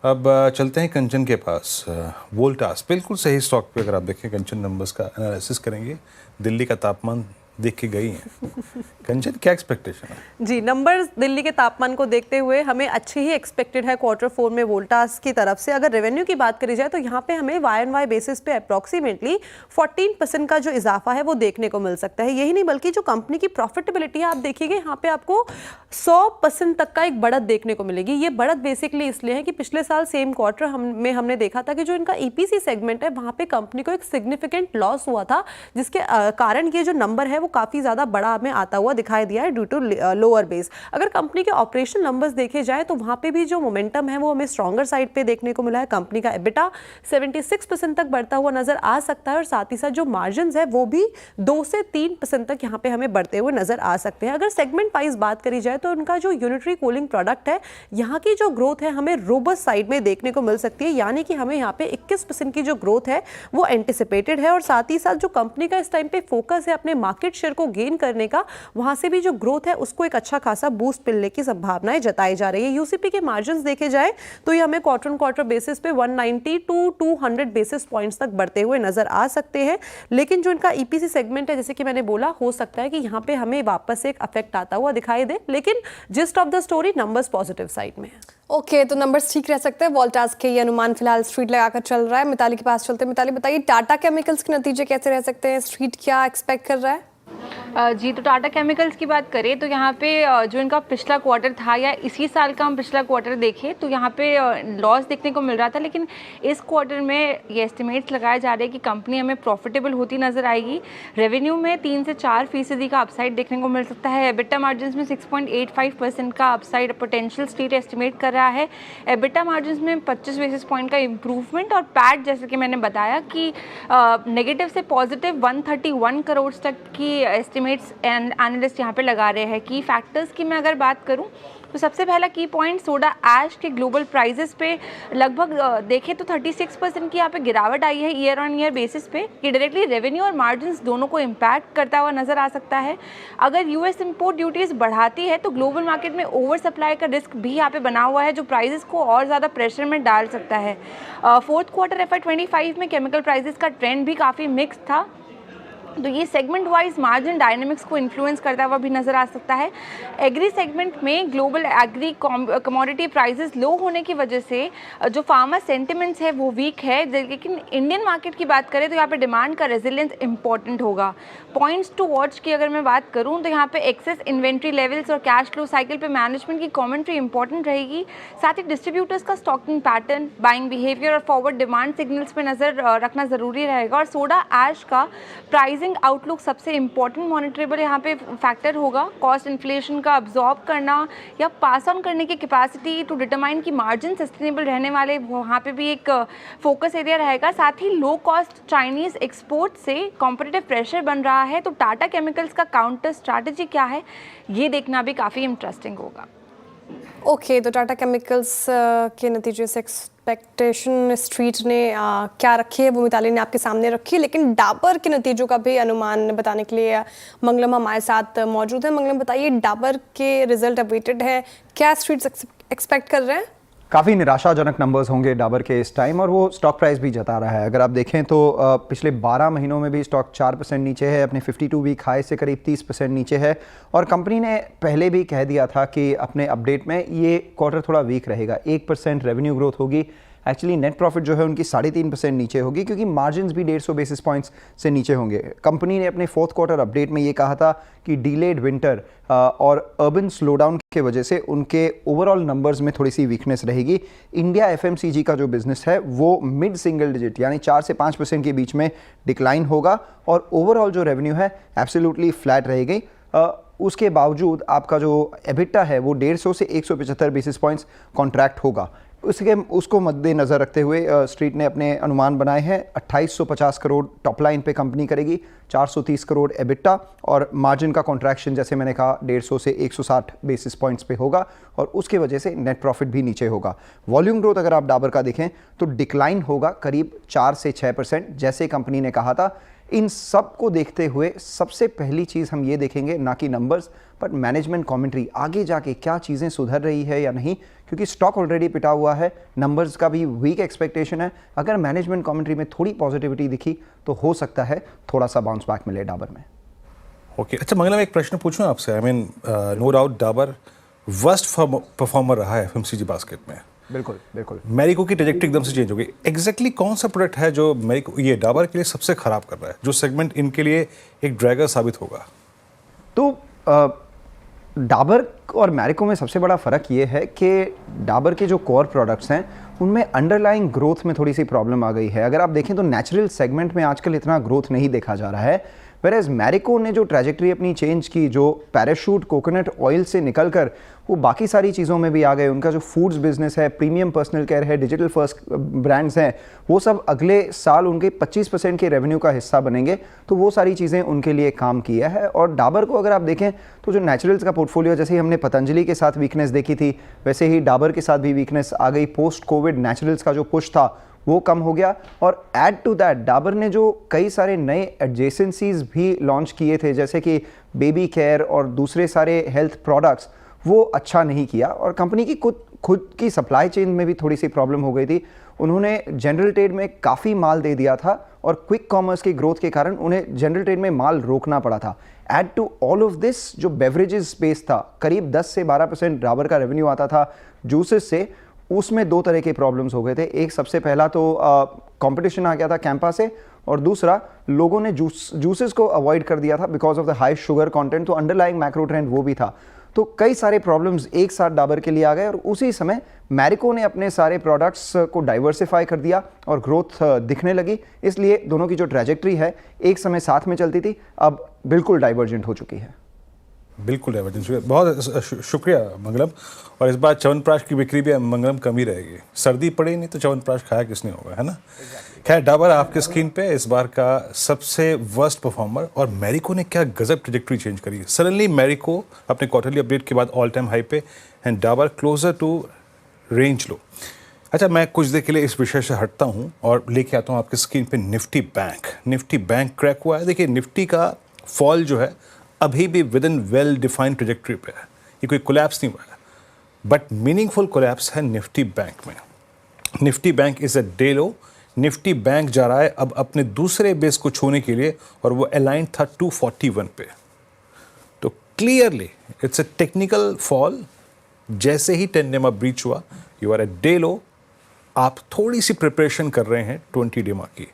अब चलते हैं कंचन के पास। वोल्टास बिल्कुल सही स्टॉक पे अगर आप देखें कंचन नंबर्स का एनालिसिस करेंगे, दिल्ली का तापमान देख के गई हैं। कंचन क्या एक्सपेक्टेशन है? जी, नंबर्स दिल्ली के तापमान को देखते हुए हमें अच्छे ही एक्सपेक्टेड है क्वार्टर 4 में वोल्टास की तरफ से। अगर रेवेन्यू की बात करी जाए तो यहाँ पे हमें Y-on-Y बेसिस पे अप्रॉक्सीमेटली 14% का जो इजाफा है वो देखने को मिल सकता है। यही नहीं बल्कि जो कंपनी की प्रॉफिटेबिलिटी है आप देखिएगा, यहाँ पे आपको 100% तक का एक बढ़त देखने को मिलेगी। ये बढ़त बेसिकली इसलिए है कि पिछले साल सेम क्वार्टर हमने देखा था कि जो इनका EPC सेगमेंट है वहाँ पे कंपनी को एक सिग्निफिकेंट लॉस हुआ था, जिसके कारण ये जो नंबर है वो काफ़ी ज़्यादा बड़ा हमें आता हुआ दिखाई दिया है ड्यू टू लोअर बेस। अगर कंपनी के ऑपरेशनल नंबर्स देखे जाए तो वहाँ पे भी जो मोमेंटम है वो हमें स्ट्रॉन्गर साइड पे देखने को मिला है। कंपनी का EBITDA 76% तक बढ़ता हुआ नजर आ सकता है और साथ ही साथ जो मार्जिन है वो भी 2 से 3% तक यहाँ पे हमें बढ़ते हुए नजर आ सकते हैं। अगर सेगमेंट वाइज बात करी जाए तो उनका जो यूनिटरी कूलिंग प्रोडक्ट है, यहाँ की जो ग्रोथ है हमें रोबस्ट साइड में देखने को मिल सकती है, यानी कि हमें यहाँ पे 21% की जो ग्रोथ है वो एंटिसिपेटेड है। और साथ ही साथ जो कंपनी का इस टाइम पे फोकस है अपने मार्केट शेयर को गेन करने का, वहां से भी जो ग्रोथ है उसको एक अच्छा खासा बूस्ट मिलने की संभावनाएं जताई जा रही है। यूसीपी के मार्जिन्स देखे जाए तो ये हमें क्वार्टर ऑन क्वार्टर बेसिस पे 190 टू 200 बेसिस पॉइंट्स तक बढ़ते हुए नजर आ सकते हैं। लेकिन जो इनका ईपीसी सेगमेंट है, जैसे कि मैंने बोला, हो सकता है कि यहाँ पे हमें वापस एक अफेक्ट आता हुआ दिखाई दे, लेकिन gist of the story numbers positive side में है। ओके, तो नंबर्स ठीक रह सकते हैं। वोल्टास के ये अनुमान फिलहाल स्ट्रीट लगाकर चल रहा है। मिताली के पास चलते हैं। मिताली बताइए, टाटा केमिकल्स के नतीजे कैसे रह सकते हैं? स्ट्रीट क्या एक्सपेक्ट कर रहा है? जी, तो टाटा केमिकल्स की बात करें तो यहाँ पे जो इनका पिछला क्वार्टर था या इसी साल का हम पिछला क्वार्टर देखें तो यहाँ पे लॉस देखने को मिल रहा था, लेकिन इस क्वार्टर में ये एस्टिमेट्स लगाए जा रहे हैं कि कंपनी हमें प्रॉफिटेबल होती नज़र आएगी। रेवेन्यू में 3 से 4% का अपसाइड देखने को मिल सकता है। एबिटा मार्जिन्स में 6.85% का अपसाइड पोटेंशियल स्ट्रीट एस्टिमेट कर रहा है। एबिटा मार्जिन्स में 25 बेसिस पॉइंट का इम्प्रूवमेंट और पैट, जैसे कि मैंने बताया कि नेगेटिव से पॉजिटिव 131 करोड़ तक की एस्टिमेट्स एंड एनालिस्ट यहाँ पे लगा रहे हैं। की फैक्टर्स की मैं अगर बात करूँ तो सबसे पहला की पॉइंट सोडा ऐश के ग्लोबल प्राइजेस पे लगभग देखें तो 36% की यहाँ पे गिरावट आई है ईयर ऑन ईयर बेसिस पे। ये डायरेक्टली रेवेन्यू और मार्जिन्स दोनों को इम्पैक्ट करता हुआ नज़र आ सकता है। अगर यूएस इंपोर्ट ड्यूटीज़ बढ़ाती है तो ग्लोबल मार्केट में ओवर सप्लाई का रिस्क भी यहाँ पे बना हुआ है, जो प्राइजेस को और ज़्यादा प्रेशर में डाल सकता है। फोर्थ क्वार्टर FY25 में केमिकल प्राइजेस का ट्रेंड भी काफ़ी मिक्स था, तो ये सेगमेंट वाइज मार्जिन डायनेमिक्स को इन्फ्लुएंस करता हुआ भी नज़र आ सकता है। एग्री सेगमेंट में ग्लोबल एग्री कमोडिटी प्राइसेस लो होने की वजह से जो फार्मर सेंटिमेंट्स है वो वीक है, लेकिन इंडियन मार्केट की बात करें तो यहाँ पे डिमांड का रेजिलियंस इंपॉर्टेंट होगा। पॉइंट्स टू वॉच की अगर मैं बात करूँ तो यहाँ पे एक्सेस इन्वेंट्री लेवल्स और कैश फ्लो साइकिल पे मैनेजमेंट की कॉमेंट्री इंपॉर्टेंट रहेगी। साथ ही डिस्ट्रीब्यूटर्स का स्टॉकिंग पैटर्न, बाइंग बिहेवियर और फॉरवर्ड डिमांड सिग्नल्स पे नज़र रखना ज़रूरी रहेगा। और सोडा ऐश का प्राइसिंग आउटलुक सबसे इंपॉर्टेंट मॉनिटरेबल यहाँ पे फैक्टर होगा। कॉस्ट इन्फ्लेशन का अब्जॉर्ब करना या पास ऑन करने की कैपेसिटी टू डिटरमाइन की मार्जिन सस्टेनेबल रहने वाले, वहाँ पे भी एक फोकस एरिया रहेगा। साथ ही लो कॉस्ट चाइनीज़ एक्सपोर्ट से कॉम्पिटिटिव प्रेशर बन रहा है, तो टाटा केमिकल्स का काउंटर स्ट्रैटेजी क्या है ये देखना भी काफ़ी इंटरेस्टिंग होगा। ओके, तो टाटा केमिकल्स के नतीजे से एक्सपेक्टेशन स्ट्रीट ने क्या रखी है वो मिताली ने आपके सामने रखी है, लेकिन डाबर के नतीजों का भी अनुमान बताने के लिए मंगलम हमारे साथ मौजूद है। मंगलम बताइए, डाबर के रिजल्ट अवेटेड है, क्या स्ट्रीट एक्सपेक्ट कर रहे हैं? काफ़ी निराशाजनक नंबर्स होंगे डाबर के इस टाइम, और वो स्टॉक प्राइस भी जता रहा है। अगर आप देखें तो पिछले 12 महीनों में भी स्टॉक 4% नीचे है, अपने 52 वीक हाई से करीब 30% नीचे है। और कंपनी ने पहले भी कह दिया था कि अपने अपडेट में ये क्वार्टर थोड़ा वीक रहेगा, 1% रेवेन्यू ग्रोथ होगी। एक्चुअली नेट प्रॉफिट जो है उनकी 3.5% नीचे होगी, क्योंकि मार्जिन्स भी 150 बेसिस पॉइंट्स से नीचे होंगे। कंपनी ने अपने फोर्थ क्वार्टर अपडेट में ये कहा था कि डिलेड विंटर और अर्बन स्लोडाउन के वजह से उनके ओवरऑल नंबर्स में थोड़ी सी वीकनेस रहेगी। इंडिया FMCG का जो बिजनेस है वो मिड सिंगल डिजिट यानी 4 से 5% के बीच में डिक्लाइन होगा, और ओवरऑल जो रेवेन्यू है एब्सोल्युटली फ्लैट रहेगी। उसके बावजूद आपका जो एबिटा है वो 150 से 175 बेसिस पॉइंट्स कॉन्ट्रैक्ट होगा। उसको मद्देनज़र रखते हुए स्ट्रीट ने अपने अनुमान बनाए हैं 2850 करोड़ टॉप लाइन पे कंपनी करेगी, 430 करोड़ एबिटा, और मार्जिन का कॉन्ट्रैक्शन जैसे मैंने कहा 150 से 160 बेसिस पॉइंट्स पे होगा, और उसके वजह से नेट प्रॉफिट भी नीचे होगा। वॉल्यूम ग्रोथ अगर आप डाबर का देखें तो डिक्लाइन होगा करीब 4 से 6%, जैसे कंपनी ने कहा था। इन सब को देखते हुए सबसे पहली चीज़ हम ये देखेंगे ना कि नंबर्स बट मैनेजमेंट कमेंट्री, आगे जाके क्या चीज़ें सुधर रही है या नहीं, क्योंकि स्टॉक ऑलरेडी पिटा हुआ है, नंबर्स का भी वीक एक्सपेक्टेशन है। अगर मैनेजमेंट कमेंट्री में थोड़ी पॉजिटिविटी दिखी तो हो सकता है थोड़ा सा बाउंस बैक मिले डाबर में। ओके अच्छा मंगलम, एक प्रश्न पूछूं आपसे। I mean no doubt Dabur worst performer रहा है एफएमसीजी बास्केट में। बिल्कुल बिल्कुल। मैरिको की ट्रेजेक्टरी एकदम से चेंज हो गई। एग्जैक्टली कौन सा प्रोडक्ट है जो मैरिको ये डाबर के लिए सबसे खराब कर रहा है, जो सेगमेंट इनके लिए एक ड्रैगर साबित होगा? तो डाबर और मैरिको में सबसे बड़ा फ़र्क ये है कि डाबर के जो कोर प्रोडक्ट्स हैं उनमें अंडरलाइंग ग्रोथ में थोड़ी सी प्रॉब्लम आ गई है। अगर आप देखें तो नेचुरल सेगमेंट में आजकल इतना ग्रोथ नहीं देखा जा रहा है, वेरएज मैरिको ने जो ट्रैजेक्टरी अपनी चेंज की, जो पैराशूट कोकोनट ऑयल से निकलकर वो बाकी सारी चीज़ों में भी आ गए, उनका जो फूड्स बिजनेस है, प्रीमियम पर्सनल केयर है, डिजिटल फर्स्ट ब्रांड्स हैं, वो सब अगले साल उनके 25% के रेवेन्यू का हिस्सा बनेंगे। तो वो सारी चीज़ें उनके लिए काम किया है। और डाबर को अगर आप देखें तो जो नेचुरल्स का पोर्टफोलियो, जैसे ही हमने पतंजलि के साथ वीकनेस देखी थी, वैसे ही डाबर के साथ भी वीकनेस आ गई। पोस्ट कोविड नेचुरल्स का जो पुश था वो कम हो गया। और ऐड टू दैट डाबर ने जो कई सारे नए एडजेसेंसीज भी लॉन्च किए थे, जैसे कि बेबी केयर और दूसरे सारे हेल्थ प्रोडक्ट्स, वो अच्छा नहीं किया। और कंपनी की खुद की सप्लाई चेन में भी थोड़ी सी प्रॉब्लम हो गई थी। उन्होंने जनरल ट्रेड में काफ़ी माल दे दिया था और क्विक कॉमर्स की ग्रोथ के कारण उन्हें जनरल ट्रेड में माल रोकना पड़ा था। Add to all of this, जो बेवरेजेस स्पेस था, करीब 10 से 12% डाबर का रेवेन्यू आता था जूसेस से, उसमें दो तरह के प्रॉब्लम्स हो गए थे। एक, सबसे पहला तो कंपटीशन आ गया था कैंपा से, और दूसरा लोगों ने जूसेस को अवॉइड कर दिया था because of the high sugar content. तो अंडरलाइंग मैक्रो ट्रेंड वो भी था। तो कई सारे प्रॉब्लम्स एक साथ डाबर के लिए आ गए और उसी समय मैरिको ने अपने सारे प्रोडक्ट्स को डाइवर्सिफाई कर दिया और ग्रोथ दिखने लगी। इसलिए दोनों की जो ट्रैजेक्टरी है एक समय साथ में चलती थी, अब बिल्कुल डाइवर्जेंट हो चुकी है। बिल्कुल डाइवर्जेंट। बहुत शुक्रिया मंगलम। और इस बार च्यवनप्राश की बिक्री भी मंगलम कम ही रहेगी। सर्दी पड़े नहीं तो च्यवनप्राश खाया किसने होगा, है ना? खैर, डाबर आपके स्क्रीन पे इस बार का सबसे वर्स्ट परफॉर्मर। और मैरिको ने क्या गजब ट्रैजेक्टरी चेंज करी। सडनली मैरिको अपने क्वार्टरली अपडेट के बाद ऑल टाइम हाई पे, and Dabur closer to range low. अच्छा, मैं कुछ देर के लिए इस विषय से हटता हूँ और लेके आता हूँ आपके स्क्रीन पे Nifty bank. Nifty bank crack हुआ है। देखिए, निफ्टी का फॉल जो है अभी भी with in well defined trajectory पे है। ये कोई कोलैप्स नहीं हुआ है, बट मीनिंगफुल कोलैप्स है निफ्टी बैंक में। Nifty bank is a day low. Nifty bank जा रहा है अब अपने दूसरे बेस को छूने के लिए, और वो अलाइन था 241 पे। तो clearly it's a technical fall. जैसे ही 10 डेमा ब्रीच हुआ, you are a day low. आप थोड़ी सी प्रिपरेशन कर रहे हैं 20 डेमा की।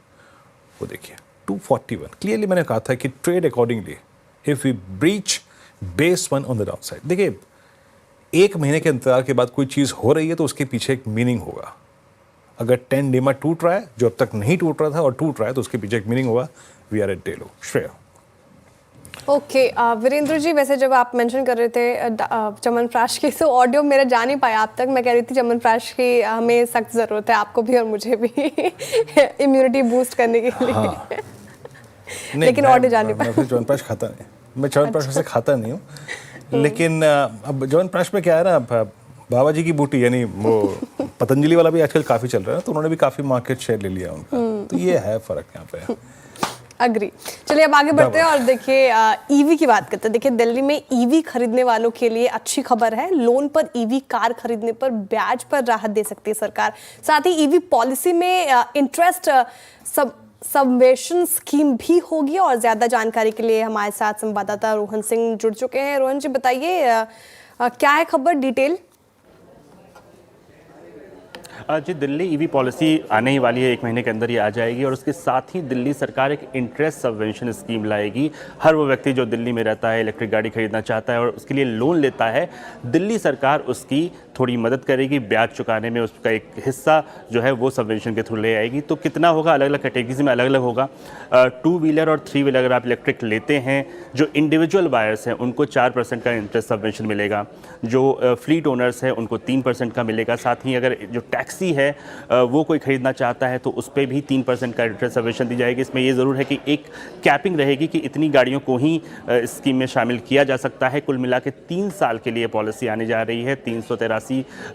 वो देखिए 241। क्लियरली मैंने कहा था कि trade accordingly if we breach base 1 on the down side. देखिए, एक महीने के अंतराल के बाद कोई चीज़ हो रही है तो उसके पीछे एक मीनिंग होगा। अगर 10 डेमा टूट रहा है, जो अब तक नहीं टूट रहा था, और टूट रहा है, तो उसके पीछे एक मीनिंग होगा। We are at day low. Shreya. Okay Virendra ji, वैसे जब आप मेंशन कर रहे थे च्यवनप्राश की, तो ऑडियो मेरा जा नहीं पाया आप तक। मैं कह रही थी च्यवनप्राश की हमें सख्त ज़रूरत है, आपको भी और मुझे भी, इम्यूनिटी बूस्ट करने के लिए। हाँ। लेकिन ऑडियो जा नहीं पाया। मैं च्यवनप्राश खाता नहीं, मैं च्यवनप्राश से खाता नहीं हूँ। लेकिन अब च्यवनप्राश में क्या है ना, बाबा जी की बूटी, यानी वो पतंजलि वाला भी आजकल काफ़ी चल रहा है, तो उन्होंने भी काफ़ी मार्केट शेयर ले लिया उनका। तो ये है फ़र्क यहाँ पे। अग्री। चलिए अब आगे बढ़ते हैं और देखिए ईवी की बात करते हैं। देखिए, दिल्ली में ईवी खरीदने वालों के लिए अच्छी खबर है। लोन पर ईवी कार खरीदने पर ब्याज पर राहत दे सकती है सरकार। साथ ही ईवी पॉलिसी में इंटरेस्ट सबवेशन स्कीम भी होगी। और ज्यादा जानकारी के लिए हमारे साथ संवाददाता रोहन सिंह जुड़ चुके हैं। रोहन जी, बताइए क्या है खबर, डिटेल। जी, दिल्ली ईवी पॉलिसी आने ही वाली है, 1 महीने के अंदर ही आ जाएगी। और उसके साथ ही दिल्ली सरकार एक इंटरेस्ट सबवेंशन स्कीम लाएगी। हर वो व्यक्ति जो दिल्ली में रहता है, इलेक्ट्रिक गाड़ी खरीदना चाहता है और उसके लिए लोन लेता है, दिल्ली सरकार उसकी थोड़ी मदद करेगी ब्याज चुकाने में। उसका एक हिस्सा जो है वो सबवेंशन के थ्रू ले आएगी। तो कितना होगा, अलग अलग कैटेगरीज में अलग अलग होगा। 2 व्हीलर और 3 व्हीलर अगर आप इलेक्ट्रिक लेते हैं, जो इंडिविजुअल बायर्स हैं उनको 4% का इंटरेस्ट सबवेंशन मिलेगा। जो फ्लीट ओनर्स हैं उनको 3% का मिलेगा। साथ ही अगर जो टैक्सी है वो कोई खरीदना चाहता है तो उस पर भी 3% का इंटरेस्ट सबवेंशन दी जाएगी। इसमें ये ज़रूर है कि एक कैपिंग रहेगी कि इतनी गाड़ियों को ही स्कीम में शामिल किया जा सकता है। कुल मिला के 3 साल के लिए पॉलिसी आने जा रही है। 383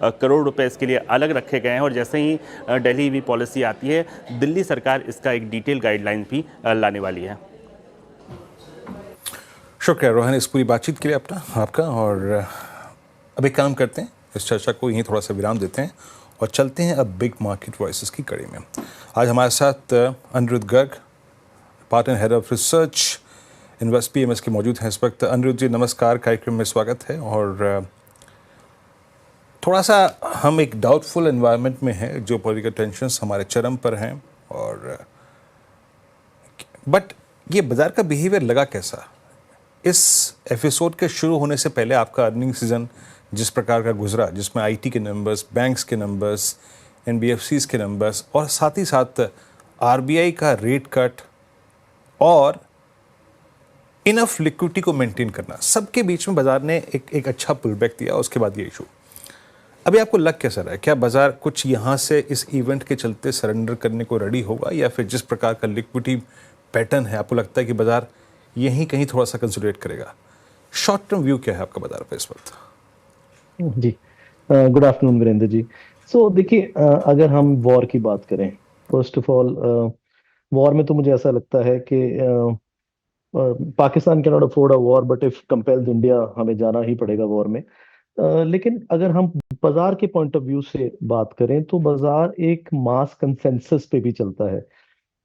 करोड़ रुपए इसके लिए अलग रखे गए हैं और जैसे ही दिल्ली ईवी पॉलिसी आती है दिल्ली सरकार इसका एक डिटेल गाइडलाइन भी लाने वाली है। शुक्रिया रोहन इस पूरी बातचीत के लिए आपका। और अब एक काम करते हैं, इस चर्चा को यहीं थोड़ा सा विराम देते हैं और चलते हैं अब बिग मार्केट वॉइसेस की कड़ी में। आज हमारे साथ Anirudh Garg, partner head of research invest PMS के मौजूद हैं इस वक्त। अनिरुद्ध जी नमस्कार, कार्यक्रम में स्वागत है। और थोड़ा सा हम एक डाउटफुल एनवायरनमेंट में हैं, जो पॉलिटिकल टेंशन्स हमारे चरम पर हैं, और बट ये बाजार का बिहेवियर लगा कैसा? इस एपिसोड के शुरू होने से पहले आपका अर्निंग सीजन जिस प्रकार का गुजरा, जिसमें IT के नंबर्स, बैंक्स के नंबर्स, NBFCs के नंबर्स और साथ ही साथ RBI का रेट कट और इनफ लिक्विडिटी को मेंटेन करना, सबके बीच में बाजार ने एक अच्छा पुल बैक दिया। उसके बाद ये इशू, अभी आपको लग कैसा रहा है? क्या बाजार कुछ यहाँ से इस इवेंट के चलते सरेंडर करने को रेडी होगा, या फिर जिस प्रकार का लिक्विडिटी पैटर्न है आपको लगता है कि बाजार यहीं कहीं थोड़ा सा कंसोलिडेट करेगा? शॉर्ट टर्म व्यू क्या है आपका बाजार पे इस वक्त? जी, गुड आफ्टरनून वीरेंद्र जी। सो देखिए, अगर हम वॉर की बात करें, फर्स्ट ऑफ ऑल वॉर में तो मुझे ऐसा लगता है कि Pakistan can not afford a war, but if compels India, हमें जाना ही पड़ेगा वॉर में। लेकिन अगर हम बाजार के पॉइंट ऑफ व्यू से बात करें तो बाजार एक मास कंसेंसस पे भी चलता है।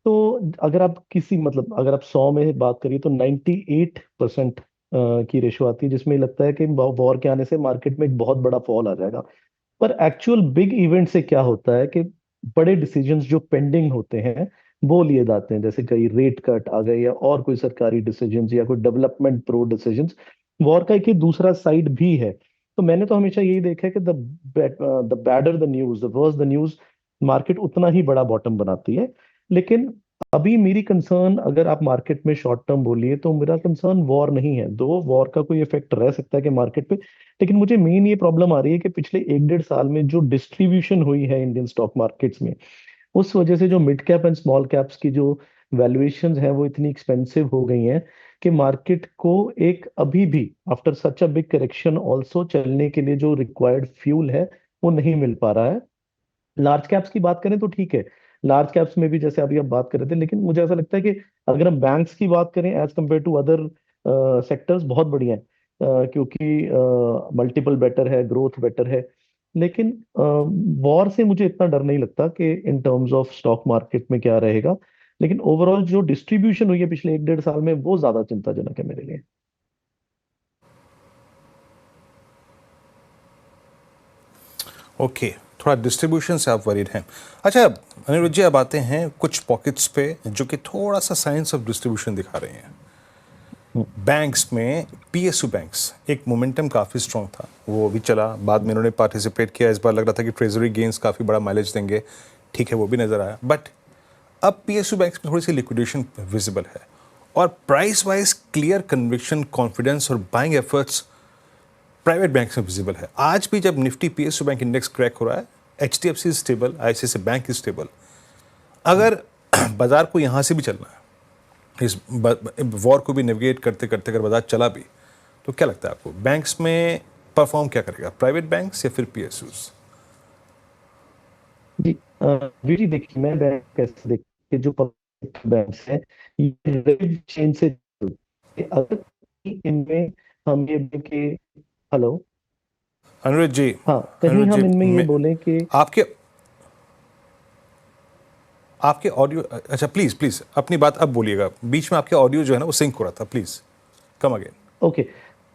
तो अगर आप अगर आप 100 में बात करिए तो 98% की रेशो आती है, जिसमें लगता है कि वॉर के आने से मार्केट में एक बहुत बड़ा फॉल आ जाएगा। पर एक्चुअल बिग इवेंट से क्या होता है कि बड़े डिसीजंस जो पेंडिंग होते हैं वो लिए जाते हैं, जैसे कई रेट कट आ गए या और कोई सरकारी डिसीजंस या कोई डेवलपमेंट प्रो डिसीजंस। वॉर का एक ही दूसरा साइड भी है। तो मैंने तो हमेशा यही देखा है कि the badder the news, the worse the news, market उतना ही बड़ा बॉटम बनाती है। लेकिन अभी मेरी कंसर्न, अगर आप मार्केट में शॉर्ट टर्म बोलिए तो मेरा कंसर्न वॉर नहीं है। दो वॉर का कोई इफेक्ट रह सकता है कि मार्केट पे, लेकिन मुझे मेन ये प्रॉब्लम आ रही है कि पिछले 1-1.5 साल में जो डिस्ट्रीब्यूशन हुई है इंडियन स्टॉक मार्केट्स में, उस वजह से जो mid cap and small caps की जो वैल्यूएशंस हैं वो इतनी एक्सपेंसिव हो गई हैं कि मार्केट को एक अभी भी after such a big correction also चलने के लिए जो रिक्वायर्ड फ्यूल है वो नहीं मिल पा रहा है। लार्ज कैप्स की बात करें तो ठीक है, लार्ज कैप्स में भी जैसे अभी आप बात कर रहे थे, लेकिन मुझे ऐसा लगता है कि अगर हम बैंक्स की बात करें as compare to other sectors बहुत बढ़िया है, क्योंकि मल्टीपल बेटर है, ग्रोथ बेटर है। लेकिन वॉर से मुझे इतना डर नहीं लगता कि in terms of stock market में क्या रहेगा, लेकिन ओवरऑल जो डिस्ट्रीब्यूशन हुई है पिछले 1-1.5 साल में वो ज्यादा चिंताजनक है मेरे लिए। ओके, थोड़ा डिस्ट्रीब्यूशन से आप वरीड हैं। अच्छा अनिरुद्ध जी, अब आते हैं कुछ पॉकेट्स पे जो कि थोड़ा सा साइंस ऑफ डिस्ट्रीब्यूशन दिखा रहे हैं। बैंक्स में PSU बैंक्स, एक मोमेंटम काफ़ी स्ट्रॉन्ग था, वो भी चला, बाद में इन्होंने पार्टिसिपेट किया। इस बार लग रहा था कि ट्रेजरी गेन्स काफ़ी बड़ा माइलेज देंगे, ठीक है, वो भी नज़र आया। बट अब PSU बैंक्स में थोड़ी सी लिक्विडेशन विजिबल है और price wise clear conviction, confidence और बाइंग एफर्ट्स प्राइवेट बैंक्स में विजिबल है। आज भी जब Nifty PSU bank index crack हो रहा है, HDFC stable, ICICI bank is stable. अगर बाजार को यहाँ से भी चलना है, इस वॉर को भी नेविगेट करते करते अगर बाजार चला भी, तो क्या लगता है आपको बैंक्स में परफॉर्म क्या करेगा, प्राइवेट बैंक्स या फिर PSUs? जी वीरी, देखिए मैं बैंक कैसे देखिए, जो पब्लिक बैंक्स हैं ये चेन से, अगर इनमें हम ये के हेलो अनुरुद्ध जी, हाँ, कहीं हम इनमें ये बोलें कि आपके ऑडियो, अच्छा प्लीज अपनी बात अब बोलिएगा, बीच में आपके ऑडियो जो है ना वो सिंक हो रहा था, प्लीज कम अगेन। ओके,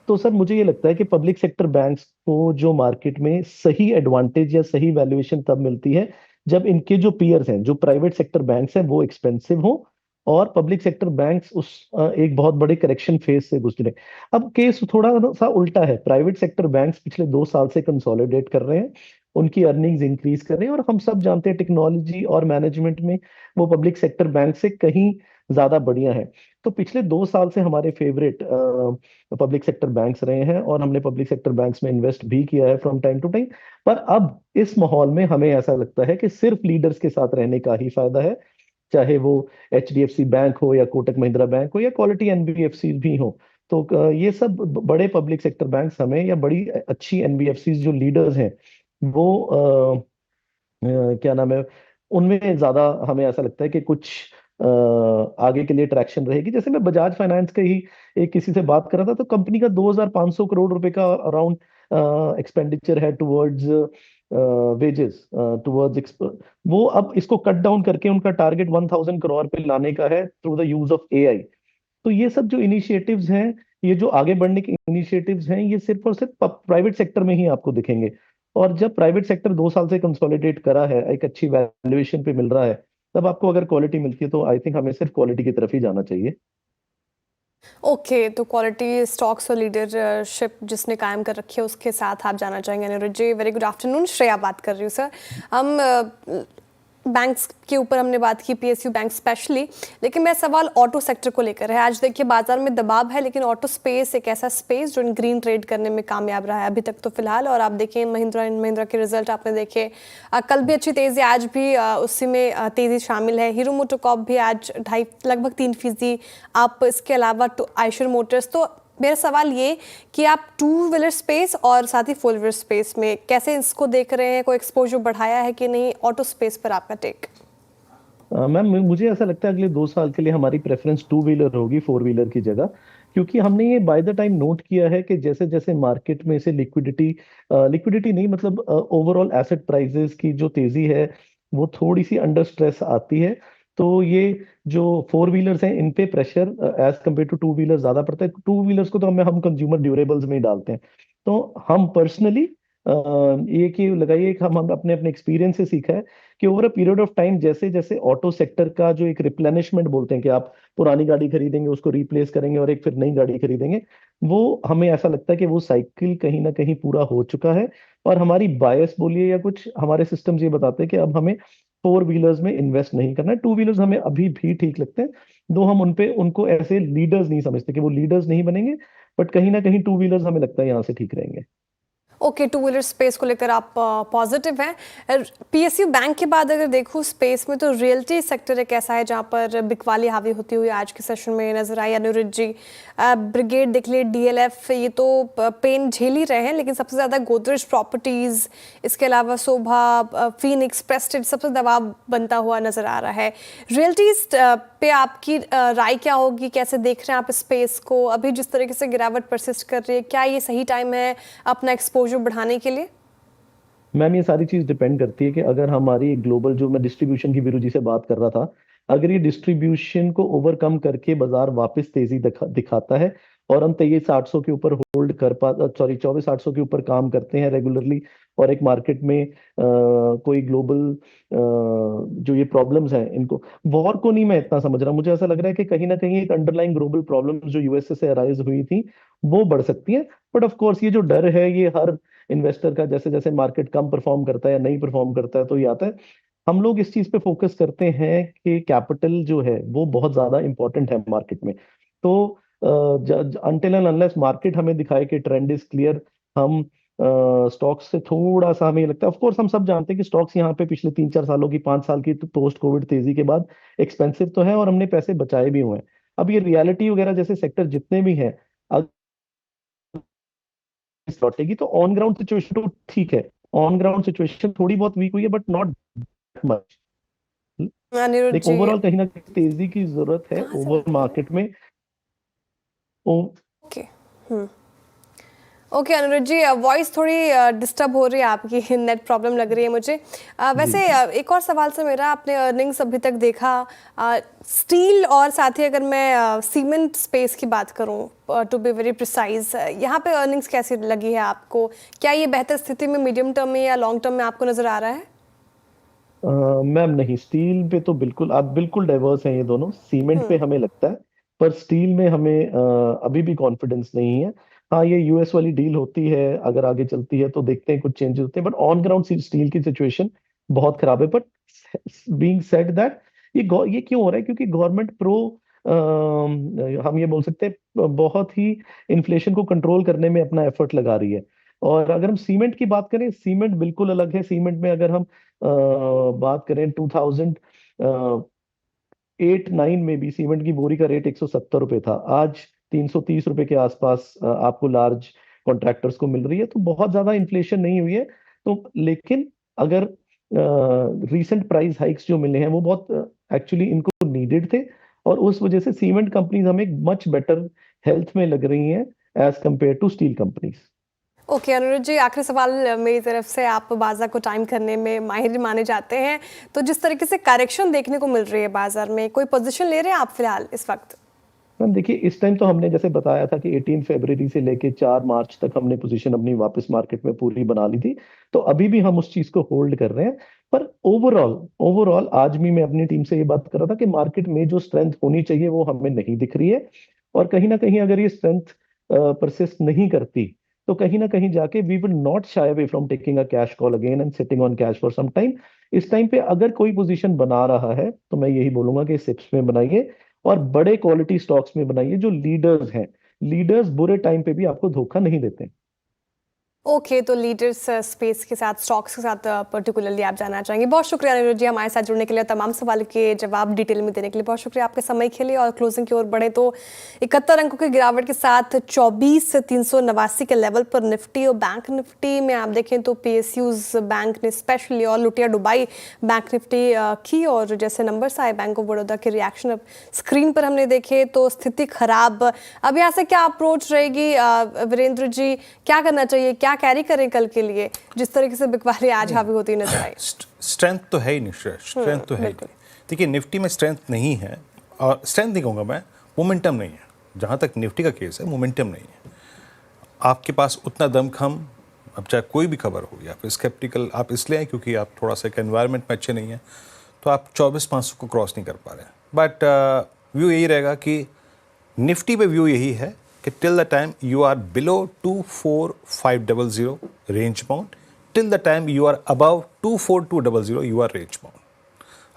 तो सर मुझे ये लगता है कि पब्लिक सेक्टर बैंक्स को जो मार्केट में सही एडवांटेज या सही वैल्यूएशन तब मिलती है जब इनके जो पीयर्स हैं, जो प्राइवेट सेक्टर बैंक्स हैं, वो एक्सपेंसिव हो और पब्लिक सेक्टर बैंक्स उस एक बहुत बड़े करेक्शन फेज से गुजरे। अब केस थोड़ा सा उल्टा है, प्राइवेट सेक्टर बैंक्स पिछले 2 साल से कंसोलिडेट कर रहे हैं, उनकी अर्निंग्स इंक्रीज कर रहे हैं, और हम सब जानते हैं टेक्नोलॉजी और मैनेजमेंट में वो पब्लिक सेक्टर बैंक से कहीं ज्यादा बढ़िया है। तो पिछले 2 साल से हमारे फेवरेट पब्लिक सेक्टर बैंक्स रहे हैं और हमने पब्लिक सेक्टर बैंक्स में इन्वेस्ट भी किया है फ्रॉम टाइम टू टाइम। पर अब इस माहौल में हमें ऐसा लगता है कि सिर्फ लीडर्स के साथ रहने का ही फायदा है, चाहे वो HDFC बैंक हो या कोटक महिंद्रा बैंक हो या क्वालिटी NBFC भी हो। तो ये सब बड़े पब्लिक सेक्टर बैंक्स हमें, या बड़ी अच्छी एनबीएफसी जो लीडर्स हैं वो क्या नाम है, उनमें ज्यादा हमें ऐसा लगता है कि कुछ आगे के लिए ट्रैक्शन रहेगी। जैसे मैं बजाज फाइनेंस के ही एक किसी से बात कर रहा था, तो कंपनी का 2500 करोड़ रुपए का अराउंड एक्सपेंडिचर है टुवर्ड्स वेजेस, टुवर्ड्स, वो अब इसको कट डाउन करके उनका टारगेट 1000 करोड़ पे लाने का है through the use of AI. तो ये सब जो इनिशिएटिव्स हैं, ये जो आगे बढ़ने के इनिशिएटिव्स हैं, ये सिर्फ और सिर्फ प्राइवेट सेक्टर में ही आपको दिखेंगे। और जब प्राइवेट सेक्टर 2 साल से कंसोलिडेट करा है, एक अच्छी वैल्यूएशन पे मिल रहा है, तब आपको अगर क्वालिटी मिलती है, तो आई थिंक हमें सिर्फ क्वालिटी की तरफ ही जाना चाहिए। ओके, तो क्वालिटी स्टॉक्स और लीडरशिप जिसने कायम कर रखी है उसके साथ आप जाना चाहेंगे। अनिरुद्ध जी, वेरी गुड आफ्टरनून। श्रेया बात कर रही हूँ सर। हम बैंक्स के ऊपर हमने बात की, पीएसयू बैंक स्पेशली, लेकिन मेरा सवाल ऑटो सेक्टर को लेकर है। आज देखिए बाजार में दबाव है, लेकिन ऑटो स्पेस एक ऐसा स्पेस जो ग्रीन ट्रेड करने में कामयाब रहा है अभी तक तो फिलहाल। और आप देखिए महिंद्रा एंड महिंद्रा के रिजल्ट आपने देखे, कल भी अच्छी तेज़ी, आज भी उसी में तेज़ी शामिल है। हीरो मोटोकॉर्प भी आज लगभग 3% आप, इसके अलावा आयशर मोटर्स। तो मेरा सवाल ये कि आप टू व्हीलर स्पेस और साथ ही फोर व्हीलर स्पेस में कैसे इसको देख रहे हैं, कोई एक्सपोजर बढ़ाया है कि नहीं ऑटो स्पेस पर, आपका टेक? मैम, मुझे ऐसा लगता है अगले 2 साल के लिए हमारी प्रेफरेंस 2 व्हीलर होगी 4 व्हीलर की जगह, क्योंकि हमने ये बाय द टाइम नोट किया है कि जैसे जैसे मार्केट में से लिक्विडिटी नहीं, मतलब ओवरऑल एसेट प्राइसेस की जो तेजी है वो थोड़ी सी अंडर स्ट्रेस आती है। तो ये जो 4 व्हीलर्स हैं, इन पे pressure as compare to 2 wheeler ज्यादा पड़ता है। 2 व्हीलर्स को तो हम कंज्यूमर ड्यूरेबल्स में ही डालते हैं। तो हम पर्सनली ये कि लगाइए, हम अपने अपने एक्सपीरियंस से सीखा है कि over a period of time जैसे जैसे ऑटो सेक्टर का जो एक रिप्लेनिशमेंट बोलते हैं कि आप पुरानी गाड़ी खरीदेंगे, उसको रिप्लेस करेंगे और एक फिर नई गाड़ी खरीदेंगे, वो हमें ऐसा लगता है कि वो साइकिल कहीं ना कहीं पूरा हो चुका है। और हमारी बायस बोलिए या कुछ हमारे सिस्टम्स ये बताते हैं कि अब हमें 4 व्हीलर्स में इन्वेस्ट नहीं करना है। 2 व्हीलर्स हमें अभी भी ठीक लगते हैं, दो हम उनको ऐसे लीडर्स नहीं समझते कि वो लीडर्स नहीं बनेंगे, बट कहीं ना कहीं 2 व्हीलर्स हमें लगता है यहाँ से ठीक रहेंगे। ओके, टू व्हीलर स्पेस को लेकर आप पॉजिटिव हैं। पीएसयू बैंक के बाद अगर देखूँ स्पेस में, तो रियल्टी सेक्टर एक ऐसा है जहां पर बिकवाली हावी होती हुई आज के सेशन में नजर आई। अनिरुद्ध जी, ब्रिगेड देख ले, डीएलएफ, ये तो पेन झेल ही रहे हैं, लेकिन सबसे ज़्यादा गोदरेज प्रॉपर्टीज़, इसके अलावा शोभा, फीनिक्स, प्रेस्टीज सबसे दबाव बनता हुआ नजर आ रहा है। रियल्टीज पे आपकी राय क्या होगी, कैसे देख रहे हैं आप स्पेस को? अभी जिस तरीके से गिरावट परसिस्ट कर रही है, क्या ये सही टाइम है अपना एक्सपोजर बढ़ाने के लिए? मैम, ये सारी चीज डिपेंड करती है कि अगर हमारी ग्लोबल, जो मैं डिस्ट्रीब्यूशन की वीरू जी से बात कर रहा था, अगर ये डिस्ट्रीब्यूशन को ओवरकम करके बाजार वापस तेजी दिखाता है और हम 23,800 के ऊपर होल्ड कर सॉरी 24,800 के ऊपर काम करते हैं रेगुलरली, और एक मार्केट में कोई ग्लोबल जो ये प्रॉब्लम्स हैं, इनको, वॉर को नहीं मैं इतना समझ रहा, मुझे ऐसा लग रहा है कि कहीं ना कहीं एक अंडरलाइन ग्लोबल प्रॉब्लम्स जो यूएसए से अराइज हुई थी वो बढ़ सकती है। बट ऑफ कोर्स ये जो डर है, ये हर इन्वेस्टर का, जैसे जैसे मार्केट कम परफॉर्म करता है या नहीं परफॉर्म करता है तो ये आता है। हम लोग इस चीज पे फोकस करते हैं कि कैपिटल जो है वो बहुत ज्यादा इंपॉर्टेंट है मार्केट में। तो अनटिल एंड अनलेस मार्केट हमें दिखाए कि ट्रेंड इज क्लियर, हम स्टॉक्स से थोड़ा सा, हमें लगता है, ऑफ कोर्स हम सब जानते हैं कि स्टॉक्स यहाँ पे पिछले 3-4 सालों की, 5 साल की पोस्ट कोविड तेजी के बाद एक्सपेंसिव तो है, और हमने पैसे बचाए भी हुए हैं। अब ये रियलिटी वगैरह जैसे सेक्टर जितने भी हैं, लौटेगी तो ऑन ग्राउंड सिचुएशन तो ठीक है, ऑन ग्राउंड सिचुएशन थोड़ी बहुत वीक हुई है, but not much. Anirudh ji, overall कहीं ना कहीं तेजी की जरूरत है ओवरऑल मार्केट में। Okay okay Anirudh ji, voice थोड़ी डिस्टर्ब हो रही है आपकी, नेट प्रॉब्लम लग रही है मुझे। वैसे एक और सवाल से मेरा, आपने अर्निंग्स अभी तक देखा, स्टील और साथ ही अगर मैं सीमेंट स्पेस की बात करूं, टू बी वेरी प्रिसाइज, यहाँ पे अर्निंग्स कैसी लगी है आपको? क्या ये बेहतर स्थिति में मीडियम टर्म में या लॉन्ग टर्म में आपको नजर आ रहा है? मैम नहीं, स्टील पे तो बिल्कुल, आप बिल्कुल डाइवर्स हैं ये दोनों। सीमेंट पे हमें लगता है, पर स्टील में हमें अभी भी कॉन्फिडेंस नहीं है। हाँ, ये यूएस वाली डील होती है, अगर आगे चलती है तो देखते हैं कुछ चेंजेस होते हैं, बट ऑन ग्राउंड स्टील की सिचुएशन बहुत खराब है। बट बीइंग सेड दैट, ये क्यों हो रहा है? क्योंकि गवर्नमेंट हम ये बोल सकते हैं, बहुत ही इन्फ्लेशन को कंट्रोल करने में अपना एफर्ट लगा रही है। और अगर हम सीमेंट की बात करें, सीमेंट बिल्कुल अलग है। सीमेंट में अगर हम बात करें 2008-9 में भी सीमेंट की बोरी का रेट 170 रुपए था, आज 330 रुपए के आसपास आपको लार्ज कॉन्ट्रैक्टर्स को मिल रही है, तो बहुत ज्यादा इन्फ्लेशन नहीं हुई है। तो लेकिन अगर रीसेंट प्राइस हाइक्स जो मिले हैं वो बहुत एक्चुअली इनको नीडेड थे, और उस वजह से सीमेंट कंपनीज हमें मच बेटर हेल्थ में लग रही हैं as compare to steel companies. Okay Aniruddh ji, आखिरी सवाल मेरी तरफ से। आप बाजार को टाइम करने में माहिर माने जाते हैं, तो जिस तरीके से करेक्शन देखने को मिल रही है बाजार में, कोई पोजीशन ले रहे हैं आप फिलहाल इस वक्त? मैम देखिए, इस टाइम तो हमने जैसे बताया था कि 18 फरवरी से लेके 4 मार्च तक हमने पोजीशन अपनी वापस मार्केट में पूरी बना ली थी, तो अभी भी हम उस चीज को होल्ड कर रहे हैं। पर ओवरऑल आज भी मैं अपनी टीम से ये बात कर रहा था कि मार्केट में जो स्ट्रेंथ होनी चाहिए वो हमें नहीं दिख रही है, और कहीं ना कहीं अगर ये स्ट्रेंथ परसिस्ट नहीं करती तो कहीं ना कहीं जाके we will not shy away from taking a cash call again and sitting on cash for some time. इस टाइम पे अगर कोई पोजीशन बना रहा है तो मैं यही बोलूंगा कि सिप्स में बनाइए और बड़े क्वालिटी स्टॉक्स में बनाइए जो लीडर्स हैं। लीडर्स बुरे टाइम पे भी आपको धोखा नहीं देते। ओके, तो लीडर्स स्पेस के साथ, स्टॉक्स के साथ पर्टिकुलरली आप जानना चाहेंगे। बहुत शुक्रिया अनुरुद्ध जी हमारे साथ जुड़ने के लिए, तमाम सवाल के जवाब डिटेल में देने के लिए बहुत शुक्रिया आपके समय के लिए। और क्लोजिंग की ओर बढ़े तो 71 अंकों की गिरावट के साथ 24,389 के लेवल पर निफ्टी और बैंक निफ्टी में आप देखें तो PSUs बैंक ने स्पेशली और लुटिया डुबाई बैंक निफ्टी की, और जैसे नंबर्स आए बैंक ऑफ बड़ौदा के रिएक्शन अब स्क्रीन पर हमने देखे तो स्थिति खराब। अब यहाँ से क्या अप्रोच रहेगी वीरेंद्र जी, क्या करना चाहिए, क्या कैरी करें कल के लिए, जिस तरीके से बिकवाली आज हावी होती नजर आई? स्ट्रेंथ तो है ही नहीं, स्ट्रेंथ तो है ही नहीं। देखिए निफ्टी में स्ट्रेंथ नहीं है, और स्ट्रेंथ नहीं कहूँगा मैं, मोमेंटम नहीं है। जहाँ तक निफ्टी का केस है, मोमेंटम नहीं है। आपके पास उतना दमखम, अब चाहे कोई भी खबर हो या फिर स्केप्टिकल आप इसलिए हैं क्योंकि आप थोड़ा सा एक एनवायरनमेंट में अच्छे नहीं हैं, तो आप 24,500 को क्रॉस नहीं कर पा रहे हैं। बट व्यू यही रहेगा कि निफ्टी पे व्यू यही है कि till the time you are below 24500 range bound, till the time you are above 24200 you are range bound.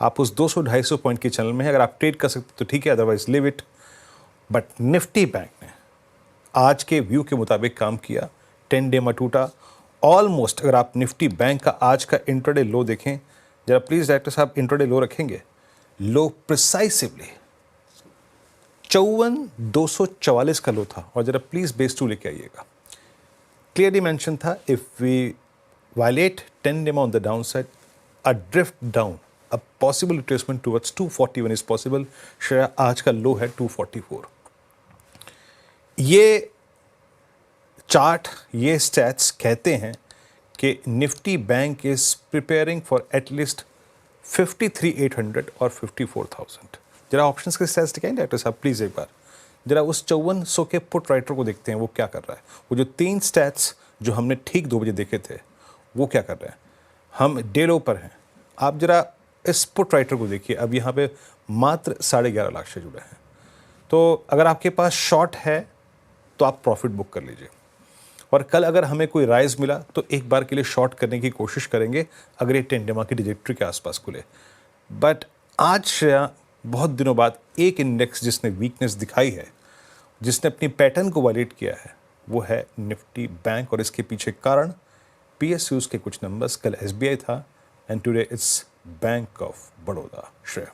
आप उस 200-250 पॉइंट के चैनल में है, अगर आप ट्रेड कर सकते तो ठीक है, otherwise live it. But Nifty bank ने आज के व्यू के मुताबिक काम किया, 10 डे में टूटा ऑलमोस्ट। अगर आप निफ्टी बैंक का आज का इंट्राडे लो देखें जरा प्लीज, डायरेक्टर साहब इंट्राडे लो रखेंगे, लो प्रिसाइसिवली 54,244 का लो था, और जरा प्लीज बेस 2 लेके आइएगा। क्लियरली मेंशन था if we violate 10 day on the down side, a drift down, a possible retracement towards 241 is possible. शायद आज का लो है 244। ये चार्ट, ये स्टैट्स कहते हैं कि Nifty bank is preparing for at least 53,800 और 54,000। जरा ऑप्शंस के स्टैट्स दिखाएं डायरेक्टर साहब प्लीज एक बार, जरा उस 5400 के पुट राइटर को देखते हैं वो क्या कर रहा है। वो जो 3 स्टैट्स जो हमने ठीक 2 बजे देखे थे वो क्या कर रहे हैं। हम डे लो पर हैं, आप जरा इस पुट राइटर को देखिए, अब यहाँ पे मात्र 11.5 लाख से जुड़े हैं। तो अगर आपके पास शॉर्ट है तो आप प्रॉफिट बुक कर लीजिए, और कल अगर हमें कोई राइज मिला तो एक बार के लिए शॉर्ट करने की कोशिश करेंगे अगर ये 10 डे की डिजिट्री के आसपास खुले। बट आज बहुत दिनों बाद एक इंडेक्स जिसने वीकनेस दिखाई है, जिसने अपनी पैटर्न को वायलेट किया है, वो है निफ्टी बैंक। और इसके पीछे कारण PSUs के कुछ नंबर्स, कल SBI था and today it's bank of Baroda. Shreya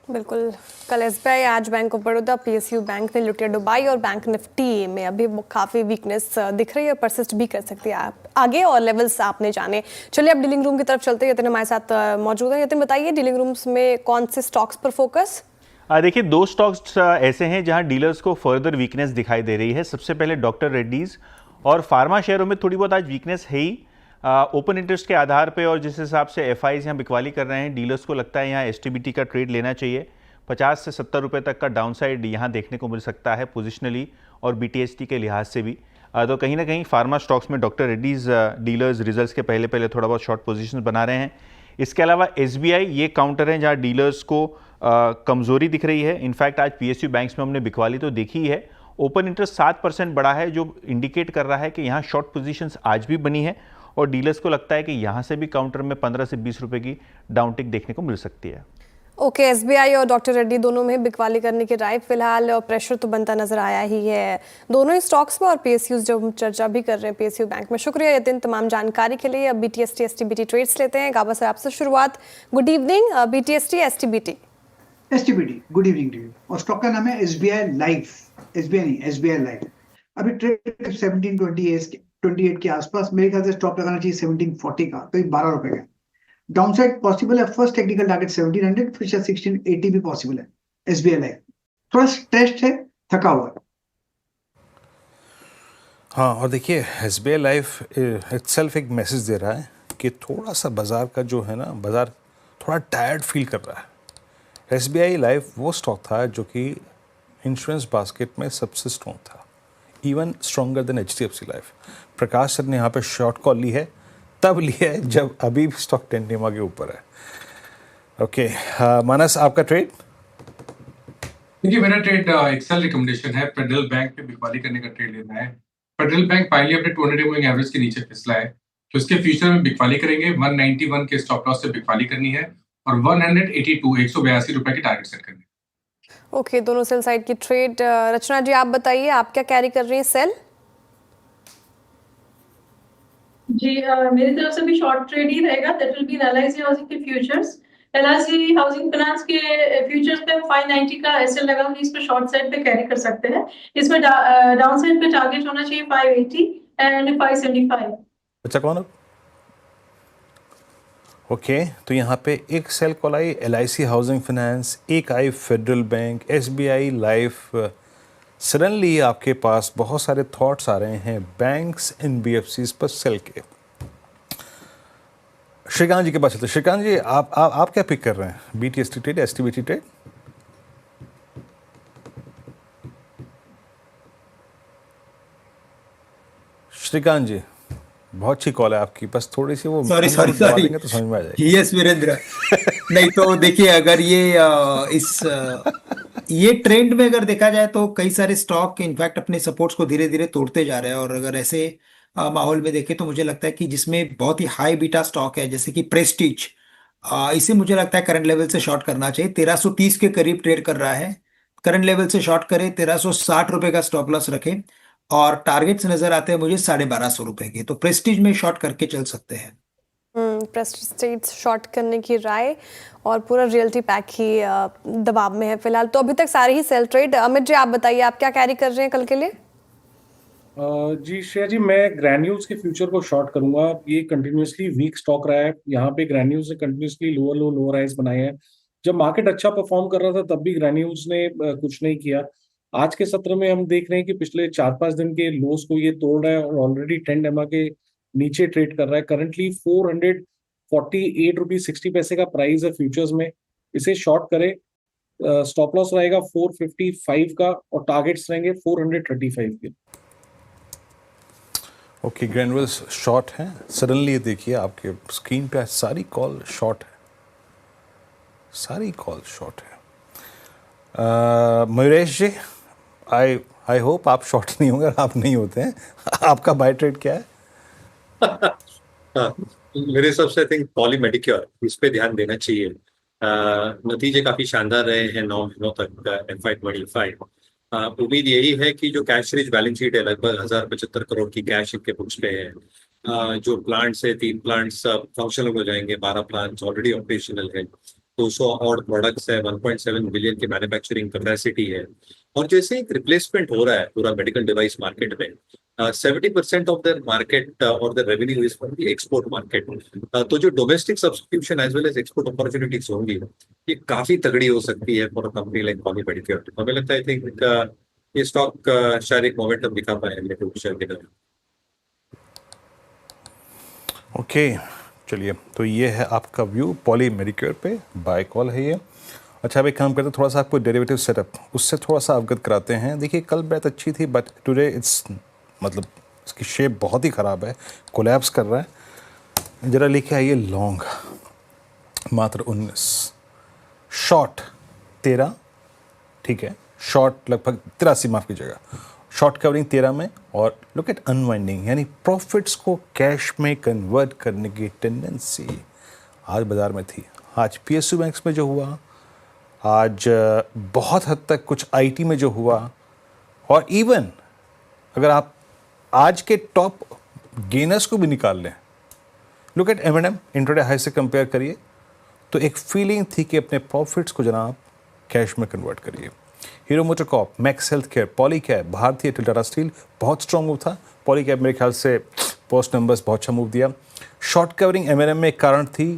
बिल्कुल, कल SBI, आज bank of Baroda, PSU bank ने लुटिया डुबाई, और बैंक निफ्टी में अभी काफ़ी वीकनेस दिख रही है, परसिस्ट भी कर सकती है आप आगे, और लेवल्स आपने जाने। चलिए अब डीलिंग रूम की तरफ चलते हैं। यतिन हमारे साथ मौजूद है। यतिन बताइए डीलिंग रूम्स में कौन से स्टॉक्स पर फोकस? देखिए 2 स्टॉक्स ऐसे हैं जहां डीलर्स को फर्दर वीकनेस दिखाई दे रही है। सबसे पहले डॉक्टर रेड्डीज और फार्मा शेयरों में थोड़ी बहुत आज वीकनेस है ही। ओपन इंटरेस्ट के आधार पे और जिस हिसाब से FIs यहाँ बिकवाली कर रहे हैं, डीलर्स को लगता है यहाँ STBT का ट्रेड लेना चाहिए। 50 से 70 रुपये तक का डाउनसाइड यहाँ देखने को मिल सकता है पोजिशनली और BTST के लिहाज से भी। तो कहीं ना कहीं फार्मा स्टॉक्स में डॉक्टर रेड्डीज डीलर्स रिजल्ट्स के पहले थोड़ा बहुत शॉर्ट पोजीशन बना रहे हैं। इसके अलावा SBI ये काउंटर है जहाँ डीलर्स को कमज़ोरी दिख रही है। इनफैक्ट आज PSU बैंक्स में हमने बिकवाली तो देखी है। ओपन इंटरेस्ट 7% बढ़ा है, जो इंडिकेट कर रहा है कि यहाँ शॉर्ट पोजीशंस आज भी बनी है, और डीलर्स को लगता है कि यहाँ से भी काउंटर में 15 से 20 रुपये की डाउनटिक देखने को मिल सकती है। ओके, SBI और डॉक्टर रेड्डी दोनों में बिकवाली करने की राय फिलहाल, और प्रेशर तो बनता नजर आया ही है दोनों ही स्टॉक्स में, और PSUs जो हम चर्चा भी कर रहे हैं PSU बैंक में। शुक्रिया यतिन तमाम जानकारी के लिए। अब BTST STBT ट्रेड्स लेते हैं। गाबा सर आपसे शुरुआत। Good evening. BTST STBT। Good evening to you. और स्टॉक का नाम है SBI लाइफ। SBI नहीं, SBI लाइफ अभी ट्रेड 1728 के आसपास, मेरे ख्याल से स्टॉप लगाना चाहिए 1740 का, तो 12 रुपए का डाउनसाइड पॉसिबल है। फर्स्ट टेक्निकल टारगेट 1700, फिर 1680 भी पॉसिबल है। SBI लाइफ थोड़ा टेस्ट है, थका हुआ है। हाँ, और देखिए SBI लाइफ इटसेल्फ एक मैसेज दे रहा है कि थोड़ा सा बाजार का जो है ना, बाजार थोड़ा टायर्ड फील कर रहा है। SBI लाइफ वो स्टॉक था जो कि इंश्योरेंस बास्केट में सबसे स्ट्रॉन्ग था, even stronger than HDFC life. Prakash sir ने यहाँ पे शॉर्ट कॉल ली है, तब ली है जब अभी भी स्टॉक 10 टेमा के ऊपर है। ओके, मानस आपका ट्रेड? देखिए मेरा ट्रेड एक्सेल रिकमेंडेशन है, फेडरल बैंक पे बिकवाली करने का ट्रेड लेना है। फेडरल बैंक फाइनली अपने 200 मूविंग एवरेज के नीचे फिसला है, तो इसके फ्यूचर में बिकवाली करेंगे। 191 के स्टॉप लॉस से बिकवाली करनी है और 182 रुपए की टारगेट सेट करनी है। ओके, दोनों सेल साइड की ट्रेड। रचना जी आप बताइए, आप क्या कैरी कर रही हैं सेल? जी मेरी तरफ से भी शॉर्ट ट्रेड ही रहेगा, that will be LIC housing के फ्यूचर्स। LIC हाउसिंग फाइनेंस के फ्यूचर्स पे 590 का एसएल लगाऊंगी, इस पे शॉर्ट साइड पे कैरी कर सकते हैं। इसमें डाउन साइड पे टारगेट होना चाहिए 580 एंड 575। अच्छा, कौन? ओके, तो यहाँ पे एक सेल कॉल आई LIC हाउसिंग फाइनेंस, एक आई Federal bank, SBI life. Suddenly आपके पास बहुत सारे थॉट्स आ रहे हैं बैंक्स NBFCs पर सेल के। श्रीकांत जी के पास चलते। श्रीकांत जी आप क्या पिक कर रहे हैं? BTST trade, STBT trade? Shrikant ji बहुत अच्छी कॉल है आपकी, बस थोड़ी सी वो सॉरी तो समझ में आ जाएगी। यस वीरेंद्र। नहीं तो देखिए, अगर ये ट्रेंड में अगर देखा जाए तो कई सारे स्टॉक इनफैक्ट अपने सपोर्ट्स को धीरे धीरे तोड़ते जा रहे हैं। और अगर ऐसे माहौल में देखें तो मुझे लगता है कि जिसमें बहुत ही हाई बीटा स्टॉक है जैसे कि प्रेस्टीज, इसे मुझे लगता है करंट लेवल से शॉर्ट करना चाहिए। 1330 के करीब ट्रेड कर रहा है, करंट लेवल से शॉर्ट करें। 1360 रुपए का स्टॉप लॉस रखें और टारगेट्स नजर आते हैं मुझे 1250 रुपए के, तो प्रेस्टीज में शॉर्ट करके चल सकते हैं। प्रेस्टीज शॉर्ट करने की राय, और पूरा रियल्टी पैक ही दबाव में है फिलहाल। तो अभी तक सारे ही सेल ट्रेड। अमित जी आप बताइए, आप क्या कैरी कर रहे हैं कल के लिए? जी श्रेया जी, मैं ग्रैन्यूल्स के फ्यूचर को शॉर्ट करूंगा। ये कंटिन्यूसली वीक स्टॉक रहा है, यहाँ पे ग्रैन्यूल्स ने continuously lower low lower highs बनाए हैं। जब मार्केट अच्छा परफॉर्म कर रहा था तब भी ग्रैन्यूल्स ने कुछ नहीं किया। आज के सत्र में हम देख रहे हैं कि पिछले 4-5 दिन के लोस को ये तोड़ रहा है और ऑलरेडी 10 टेमा के नीचे ट्रेड कर रहा है। करंटली 448 रुपीज 60 पैसे का प्राइस है फ्यूचर्स में, इसे शॉर्ट करें। स्टॉप लॉस रहेगा 455 का और टारगेट्स रहेंगे 435 के। ओके, ग्रैन्यूल्स शॉर्ट हैं। सडनली देखिए आपके स्क्रीन पे सारी कॉल शॉर्ट है, सारी कॉल शॉर्ट है। मयूरेश जी, आई होप आप शॉर्ट नहीं होंगे, आप नहीं होते हैं। आपका बाय ट्रेड क्या है? मेरे हिसाब से आई थिंक पॉली मेडिक्योर, इस पे ध्यान देना चाहिए। नतीजे काफी शानदार रहे हैं 9 महीनों तक FY25। उम्मीद यही है कि जो कैश रिच बैलेंस शीट है, लगभग 1075 करोड़ की कैश इनके बुक्स पे है। जो प्लांट्स है, 3 प्लांट्स फंक्शनल हो जाएंगे, 12 प्लांट्स ऑलरेडी ऑपरेशनल है, 200 और प्रोडक्ट्स है, 1.7 बिलियन की मैन्युफैक्चरिंग कैपेसिटी है। और जैसे एक रिप्लेसमेंट हो रहा है पूरा मेडिकल डिवाइस मार्केट में, 70% ऑफ द मार्केट और the revenue is from the export market. तो जो domestic subscription as well as export opportunities होंगी, ये काफी तगड़ी हो सकती है for a company like Poly Medicure. हमें लगता है आई थिंक ये स्टॉक शायद एक मोमेंटम दिखा पाएंगे फ्यूचर के दौरान। ओके, चलिए, तो ये है आपका व्यू पॉली मेडिक्योर पे, बाय कॉल है ये। अच्छा, अब एक काम करते हैं, थोड़ा सा आपको डेरिवेटिव सेटअप उससे थोड़ा सा अवगत कराते हैं। देखिए कल बैत अच्छी थी, बट टुडे इट्स मतलब इसकी शेप बहुत ही ख़राब है, कोलैप्स कर रहा है। ज़रा लेके आइए लॉन्ग, मात्र 19, शॉर्ट 13, ठीक है, शॉर्ट लगभग 83, माफ़ कीजिएगा, शॉर्ट कवरिंग 13 में। और लुक एट अनवाइंडिंग, यानी प्रॉफिट्स को कैश में कन्वर्ट करने की टेंडेंसी आज बाज़ार में थी। आज PSU बैंक्स में जो हुआ, आज बहुत हद तक कुछ IT में जो हुआ, और इवन अगर आप आज के टॉप गेनर्स को भी निकाल लें, look at M&M intraday high से कंपेयर करिए, तो एक फीलिंग थी कि अपने प्रॉफिट्स को जनाब कैश में कन्वर्ट करिए। Hero MotoCorp, max health care, Polycab, भारतीय एयरटेल, टाटा स्टील बहुत स्ट्रॉन्ग मूव था। पॉलीकैब मेरे ख्याल से पोस्ट नंबर्स बहुत अच्छा मूव दिया। शॉर्ट कवरिंग एमएनएम में एक कारण थी,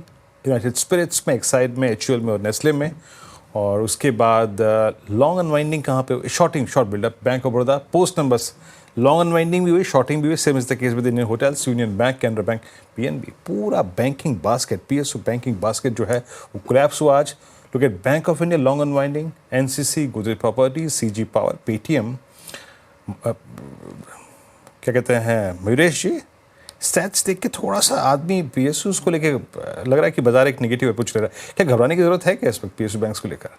यूनाइटेड स्पिरिट्स में, एक्साइड में, एचयूएल में और नेस्ले में। और उसके बाद लॉन्ग अनवाइंडिंग कहाँ पे, short buildup, bank of Baroda, post numbers long unwinding भी हुई, शॉर्टिंग भी हुई। Same is the case with Indian hotels, union bank, Canara bank, PNB. पूरा banking basket, PSU banking basket जो है वो कोलैप्स हुआ आज। Look at bank of India long unwinding, NCC, Gujarat properties, CG power, Paytm. क्या कहते हैं मयूरेश जी, स्टैट्स देख के थोड़ा सा आदमी पीएसयूज को लेके लग रहा है कि बाजार एक नेगेटिव अप्रोच ले रहा है। क्या घबराने की जरूरत है क्या इस वक्त पीएसयू बैंक्स को लेकर?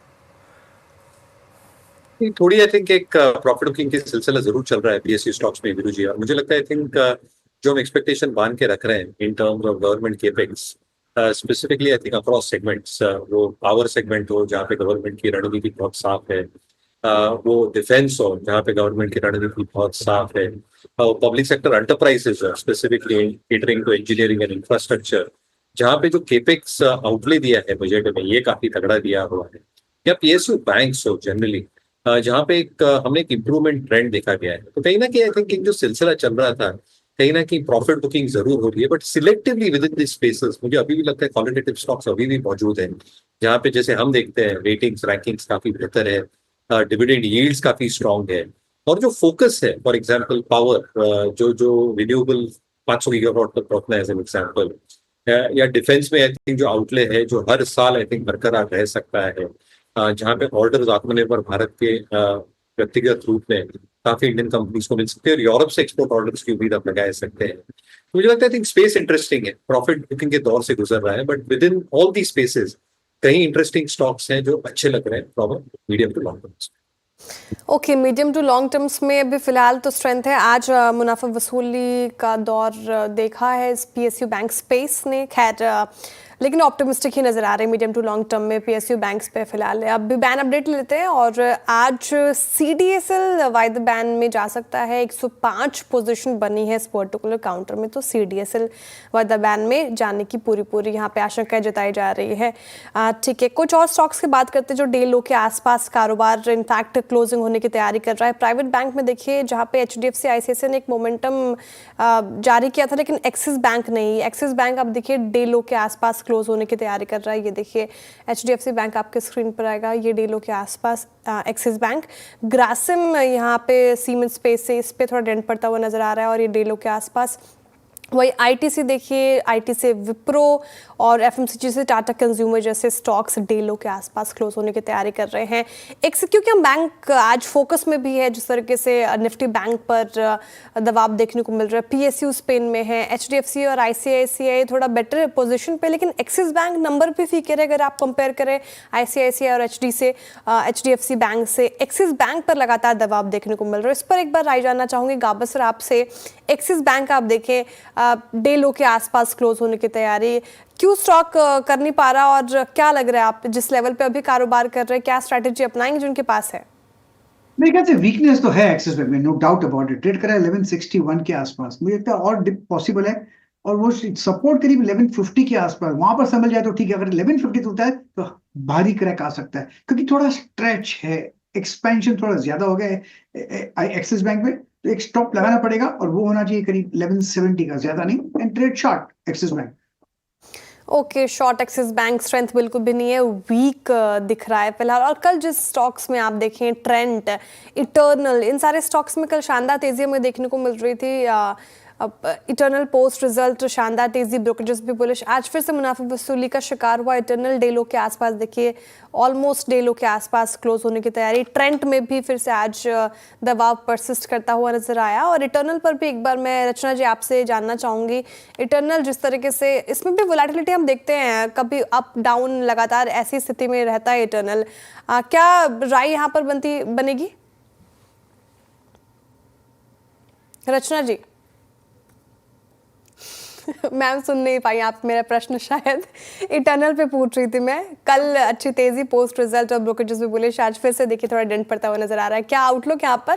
थोड़ी आई थिंक एक प्रॉफिट बुकिंग के सिलसिला जरूर चल रहा है पीएसयू स्टॉक्स में विरू जी, और मुझे लगता है आई थिंक जो हम एक्सपेक्टेशन बांध के रख रहे हैं in terms of government capex, specifically I think across segments, वो पावर सेगमेंट हो जहाँ पे गवर्नमेंट की रणनीति बहुत साफ है, वो डिफेंस हो जहाँ पे गवर्नमेंट की रणनीति बहुत साफ है, public sector enterprises specifically catering to engineering and infrastructure जहाँ पे जो केपेक्स आउटले दिया है बजट में ये काफी तगड़ा दिया हुआ है, या पीएसयू बैंक्स हो जनरली जहाँ पे हमने एक इम्प्रूवमेंट ट्रेंड देखा गया है। तो कहीं ना कहीं आई थिंक एक जो सिलसिला चल रहा था कहीं ना कहीं प्रॉफिट बुकिंग जरूर हो रही है, but selectively with in this spaces मुझे अभी भी लगता है क्वालिटेटिव स्टॉक्स अभी भी मौजूद हैं जहाँ पे जैसे हम देखते हैं रेटिंग्स रैंकिंग्स काफी बेहतर है, डिविडेंड यील्ड्स काफी स्ट्रांग है, और जो फोकस है फॉर एग्जांपल पावर जो रिन्यूएबल 500 गीगावाट तक पहुंचना है एज एन एग्जांपल, या डिफेंस में आई थिंक जो आउटले है जो हर साल आई थिंक बरकरार रह सकता है, जहाँ पे ऑर्डर्स आत्मनिर्भर भारत के व्यक्तिगत रूप में काफी इंडियन कंपनीज को मिल सकते हैं, और यूरोप से एक्सपोर्ट ऑर्डर्स की उम्मीद आप लगाए सकते हैं। तो मुझे लगता है स्पेस इंटरेस्टिंग है, प्रॉफिट बुकिंग के दौर से गुजर रहा है, but within all the spaces कई इंटरेस्टिंग स्टॉक्स हैं जो अच्छे लग रहे हैं from medium to long term. Okay, medium to long terms में अभी फिलहाल तो स्ट्रेंथ है। आज मुनाफा वसूली का दौर देखा है इस पीएसयू बैंक स्पेस ने, खैर लेकिन ऑप्टिमिस्टिक ही नजर आ रहे हैं मीडियम टू लॉन्ग टर्म में पीएसयू बैंक्स पे फिलहाल। अब भी बैन अपडेट लेते हैं, और आज सीडीएसएल वायदा बैन में जा सकता है। 105 पोजीशन बनी है इस पर्टिकुलर काउंटर में, तो सीडीएसएल वायदा बैन में जाने की पूरी यहाँ पे आशंका जताई जा रही है। ठीक है, कुछ और स्टॉक्स की बात करते हैं जो डे लो के आसपास कारोबार इनफैक्ट क्लोजिंग होने की तैयारी कर रहा है। प्राइवेट बैंक में देखिए जहाँ पे एचडीएफसी आईसीआईसीआई ने एक मोमेंटम जारी किया था, लेकिन एक्सिस बैंक नहीं। एक्सिस बैंक अब देखिए डे लो के आसपास क्लोज होने की तैयारी कर रहा है। ये देखिए एचडीएफसी बैंक आपके स्क्रीन पर आएगा, ये डे लो के आसपास एक्सिस बैंक। ग्रासिम यहाँ पे सीमेंट स्पेस से इस पे थोड़ा डेंट पड़ता हुआ नजर आ रहा है, और ये डे लो के आसपास। वही आईटीसी देखिए, आईटी से विप्रो और एफएमसीजी से टाटा कंज्यूमर जैसे स्टॉक्स डे लो के आसपास क्लोज होने की तैयारी कर रहे हैं। क्योंकि हम बैंक आज फोकस में भी है, जिस तरीके से निफ्टी बैंक पर दबाव देखने को मिल रहा है, पीएसयू स्पेन में है, एचडीएफसी और आईसीआईसीआई थोड़ा बेटर पोजीशन पे, लेकिन एक्सिस बैंक नंबर भी फीके है। अगर आप कंपेयर करें आईसीआईसीआई और एचडीएफसी बैंक से, एक्सिस बैंक पर लगातार दबाव देखने को मिल रहा है। इस पर एक बार राय जानना चाहूँगी गाबा सर आपसे। एक्सिस बैंक आप देखें डे लो के आसपास क्लोज होने की तैयारी, क्यों स्टॉक कर नहीं पा रहा, और क्या लग रहा है आप जिस लेवल पे अभी कारोबार कर रहे हैं, क्या स्ट्रैटेजी अपनाएंगे जो उनके पास है? मेरे ख्याल से वीकनेस तो है एक्सिस बैंक में, no doubt about it. Trade करा है 1161 के आसपास, मुझे लगता है और डिप पॉसिबल है, और वो सपोर्ट करीब 1150 के आसपास, वहां पर संभल जाए तो ठीक है। अगर 1150 होता है तो भारी क्रैक आ सकता है, क्योंकि थोड़ा स्ट्रेच है, एक्सपेंशन थोड़ा ज्यादा हो गया है एक्सिस बैंक में, तो एक स्टॉप लगाना पड़ेगा, और वो होना चाहिए करीब 1170 का, ज्यादा नहीं, and trade short axis bank. Okay, short axis bank strength बिल्कुल भी नहीं है, वीक दिख रहा है फिलहाल। और कल जिस स्टॉक्स में आप देखें, ट्रेंट, इटर्नल, इन सारे स्टॉक्स में कल शानदार तेजी हमें देखने को मिल रही थी। अब इटर्नल पोस्ट रिजल्ट शानदार तेजी, ब्रोकरेजेस भी बुलिश। आज फिर से मुनाफा वसूली का शिकार हुआ। इटर्नल डे लो के आसपास देखिए, ऑलमोस्ट डे लो के आसपास क्लोज होने की तैयारी। ट्रेंट में भी फिर से आज दबाव परसिस्ट करता हुआ नजर आया, और इटर्नल पर भी एक बार मैं रचना जी आपसे जानना चाहूँगी। इटर्नल जिस तरीके से, इसमें भी वोलेटिलिटी हम देखते हैं, कभी अप डाउन लगातार ऐसी स्थिति में रहता है इटर्नल। क्या राय यहाँ पर बनेगी रचना जी? मैम सुन नहीं पाई आप मेरा प्रश्न, शायद इटर्नल पे पूछ रही थी मैं। कल अच्छी तेजी पोस्ट रिजल्ट और ब्रोकरेजेस भी बोले, आज फिर से देखिए थोड़ा डेंट पड़ता हुआ नजर आ रहा है। क्या आउटलुक यहाँ पर?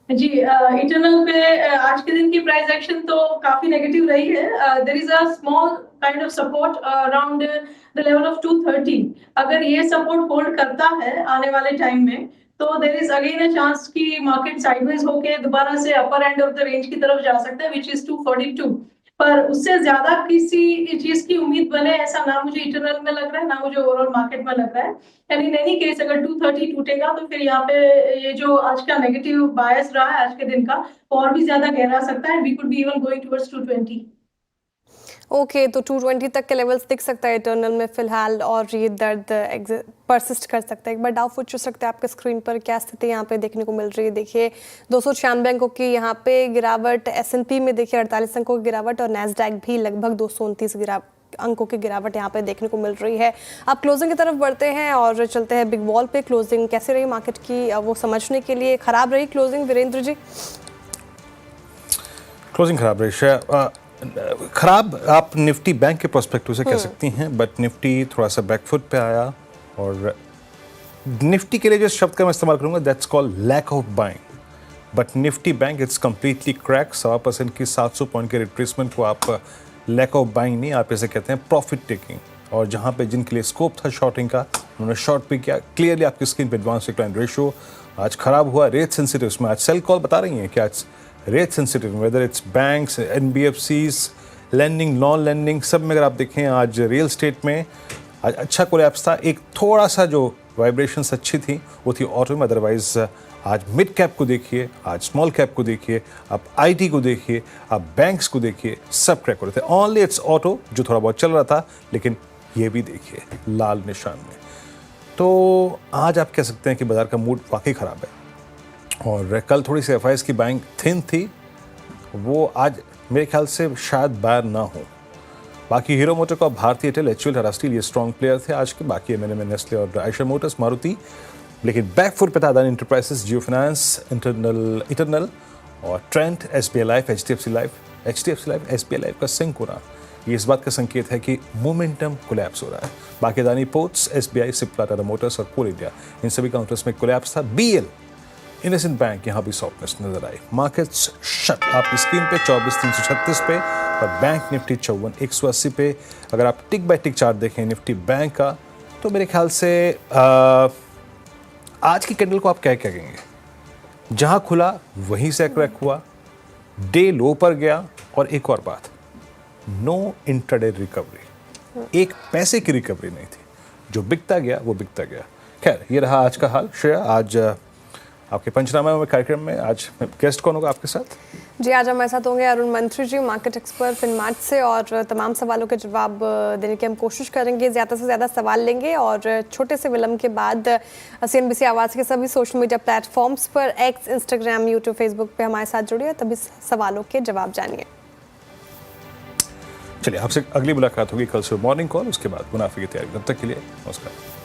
जी, इटर्नल पे आज के दिन की प्राइस एक्शन तो काफी नेगेटिव रही है। There is a small kind of support around the level of 230। अगर ये सपोर्ट होल्ड करता है आने वाले टाइम में, तो there is again a chance कि मार्केट साइडवेज होके दोबारा से upper end of the range की तरफ जा सकता है विच इज 242, पर उससे ज्यादा किसी चीज की उम्मीद बने ऐसा ना मुझे इंटरनल में लग रहा है ना मुझे ओवरऑल मार्केट में लग रहा है। एंड इन एनी केस अगर 230 टूटेगा तो फिर यहाँ पे ये जो आज का नेगेटिव बायस रहा है आज के दिन का और भी ज्यादा गहरा सकता है, we could be even going towards 220। Okay, तो 220 तक के लेवल्स दिख सकता है इंटरनल में फिलहाल और ये दर्द परसिस्ट कर सकता है। एक बार डाउ फुट चुस सकते हैं आपके स्क्रीन पर क्या स्थिति यहाँ पे देखने को मिल रही है। देखिए 296 अंकों की यहाँ पे गिरावट, S&P में देखिए 48 अंकों की गिरावट और नैस्डैक भी लगभग 229 अंकों की गिरावट यहाँ पे देखने को मिल रही है। अब क्लोजिंग की तरफ बढ़ते हैं और चलते हैं बिग वॉल पे। क्लोजिंग कैसे रही मार्केट की वो समझने के लिए, खराब रही क्लोजिंग वीरेंद्र जी? क्लोजिंग खराब रही खराब आप निफ्टी बैंक के प्रोस्पेक्टिव से कह सकती हैं, बट निफ्टी थोड़ा सा बैकफुट पे आया और निफ्टी के लिए जो शब्द का मैं इस्तेमाल करूंगा that's called lack of buying, but Nifty bank it's completely crack. 1.25% की 700 पॉइंट के रिट्रेसमेंट को आप लैक ऑफ बाइंग नहीं, आप इसे कहते हैं प्रॉफिट टेकिंग। और जहां पे जिनके लिए स्कोप था शॉर्टिंग का उन्होंने शॉर्ट भी किया। क्लियरली आपकी स्क्रीन पे एडवांस डिक्लाइन रेशियो आज खराब हुआ। रेट सेंसिटिव में आज सेल कॉल बता रही हैं कि आज rate sensitive whether it's banks, NBFCs, lending, non lending, सब में अगर आप देखें आज रियल स्टेट में आज अच्छा कोलैप्स था। एक थोड़ा सा जो वाइब्रेशंस अच्छी थी वो थी ऑटो में, अदरवाइज आज मिड कैप को देखिए, आज स्मॉल कैप को देखिए, आप IT को देखिए, आप बैंक्स को देखिए, सब क्रैक हो रहे थे। ओनली इट्स ऑटो जो थोड़ा बहुत चल रहा था, लेकिन ये भी देखिए लाल निशान में। तो आज आप कह सकते हैं कि बाजार का मूड वाकई ख़राब है। और कल थोड़ी सी FIs की बाइंग थिन थी, वो आज मेरे ख्याल से शायद बायर ना हो। बाकी हीरो मोटर का, भारतीय एयरटेल, HUL, टाटा स्टील ये स्ट्रॉन्ग प्लेयर थे आज के। बाकी MNM, नेस्ले और आयशर मोटर्स, मारुति, लेकिन बैकफुट पे था अदानी एंटरप्राइजेस, जियो फाइनेंस, इटरनल और Trent, SBI life, HDFC life, SBI life का सिंक होना ये इस बात का संकेत है कि मोमेंटम कोलैप्स हो रहा है। बाकी Adani ports, SBI, Cipla, Tata Motors और कोल इंडिया इन सभी काउंटर्स में कोलैप्स था। BL, इंडसइंड बैंक यहाँ भी सॉफ्टनेस नजर आई। मार्केट्स शट आपकी स्क्रीन पे 24,336 पे और बैंक निफ्टी 54,180 पे। अगर आप टिक बाय टिक चार्ट देखें निफ्टी बैंक का तो मेरे ख्याल से आज की कैंडल को आप क्या कहेंगे? जहां खुला वहीं से क्रैक हुआ, डे लो पर गया। और एक और बात, नो इंट्राडे रिकवरी, एक पैसे की रिकवरी नहीं थी। जो बिकता गया वो बिकता गया। खैर ये रहा आज का हाल। श्रेया, आज आपके पंचनामा में कार्यक्रम में आज गेस्ट कौन होगा आपके साथ? जी, आज हमारे साथ होंगे अरुण मंत्री जी, मार्केट एक्सपर्ट फिनमार्ट से, और तमाम सवालों के जवाब देने की हम कोशिश करेंगे। ज़्यादा से ज़्यादा सवाल लेंगे और छोटे से विलंब के बाद CNBC आवाज़ के सभी सोशल मीडिया प्लेटफॉर्म्स पर, X, Instagram, YouTube, Facebook पे हमारे साथ जुड़िए, तभी सवालों के जवाब जानिए। चलिए, आपसे अगली मुलाकात होगी कल सुबह मॉर्निंग कॉल, उसके बाद मुनाफे की तैयारी। तब तक के लिए नमस्कार।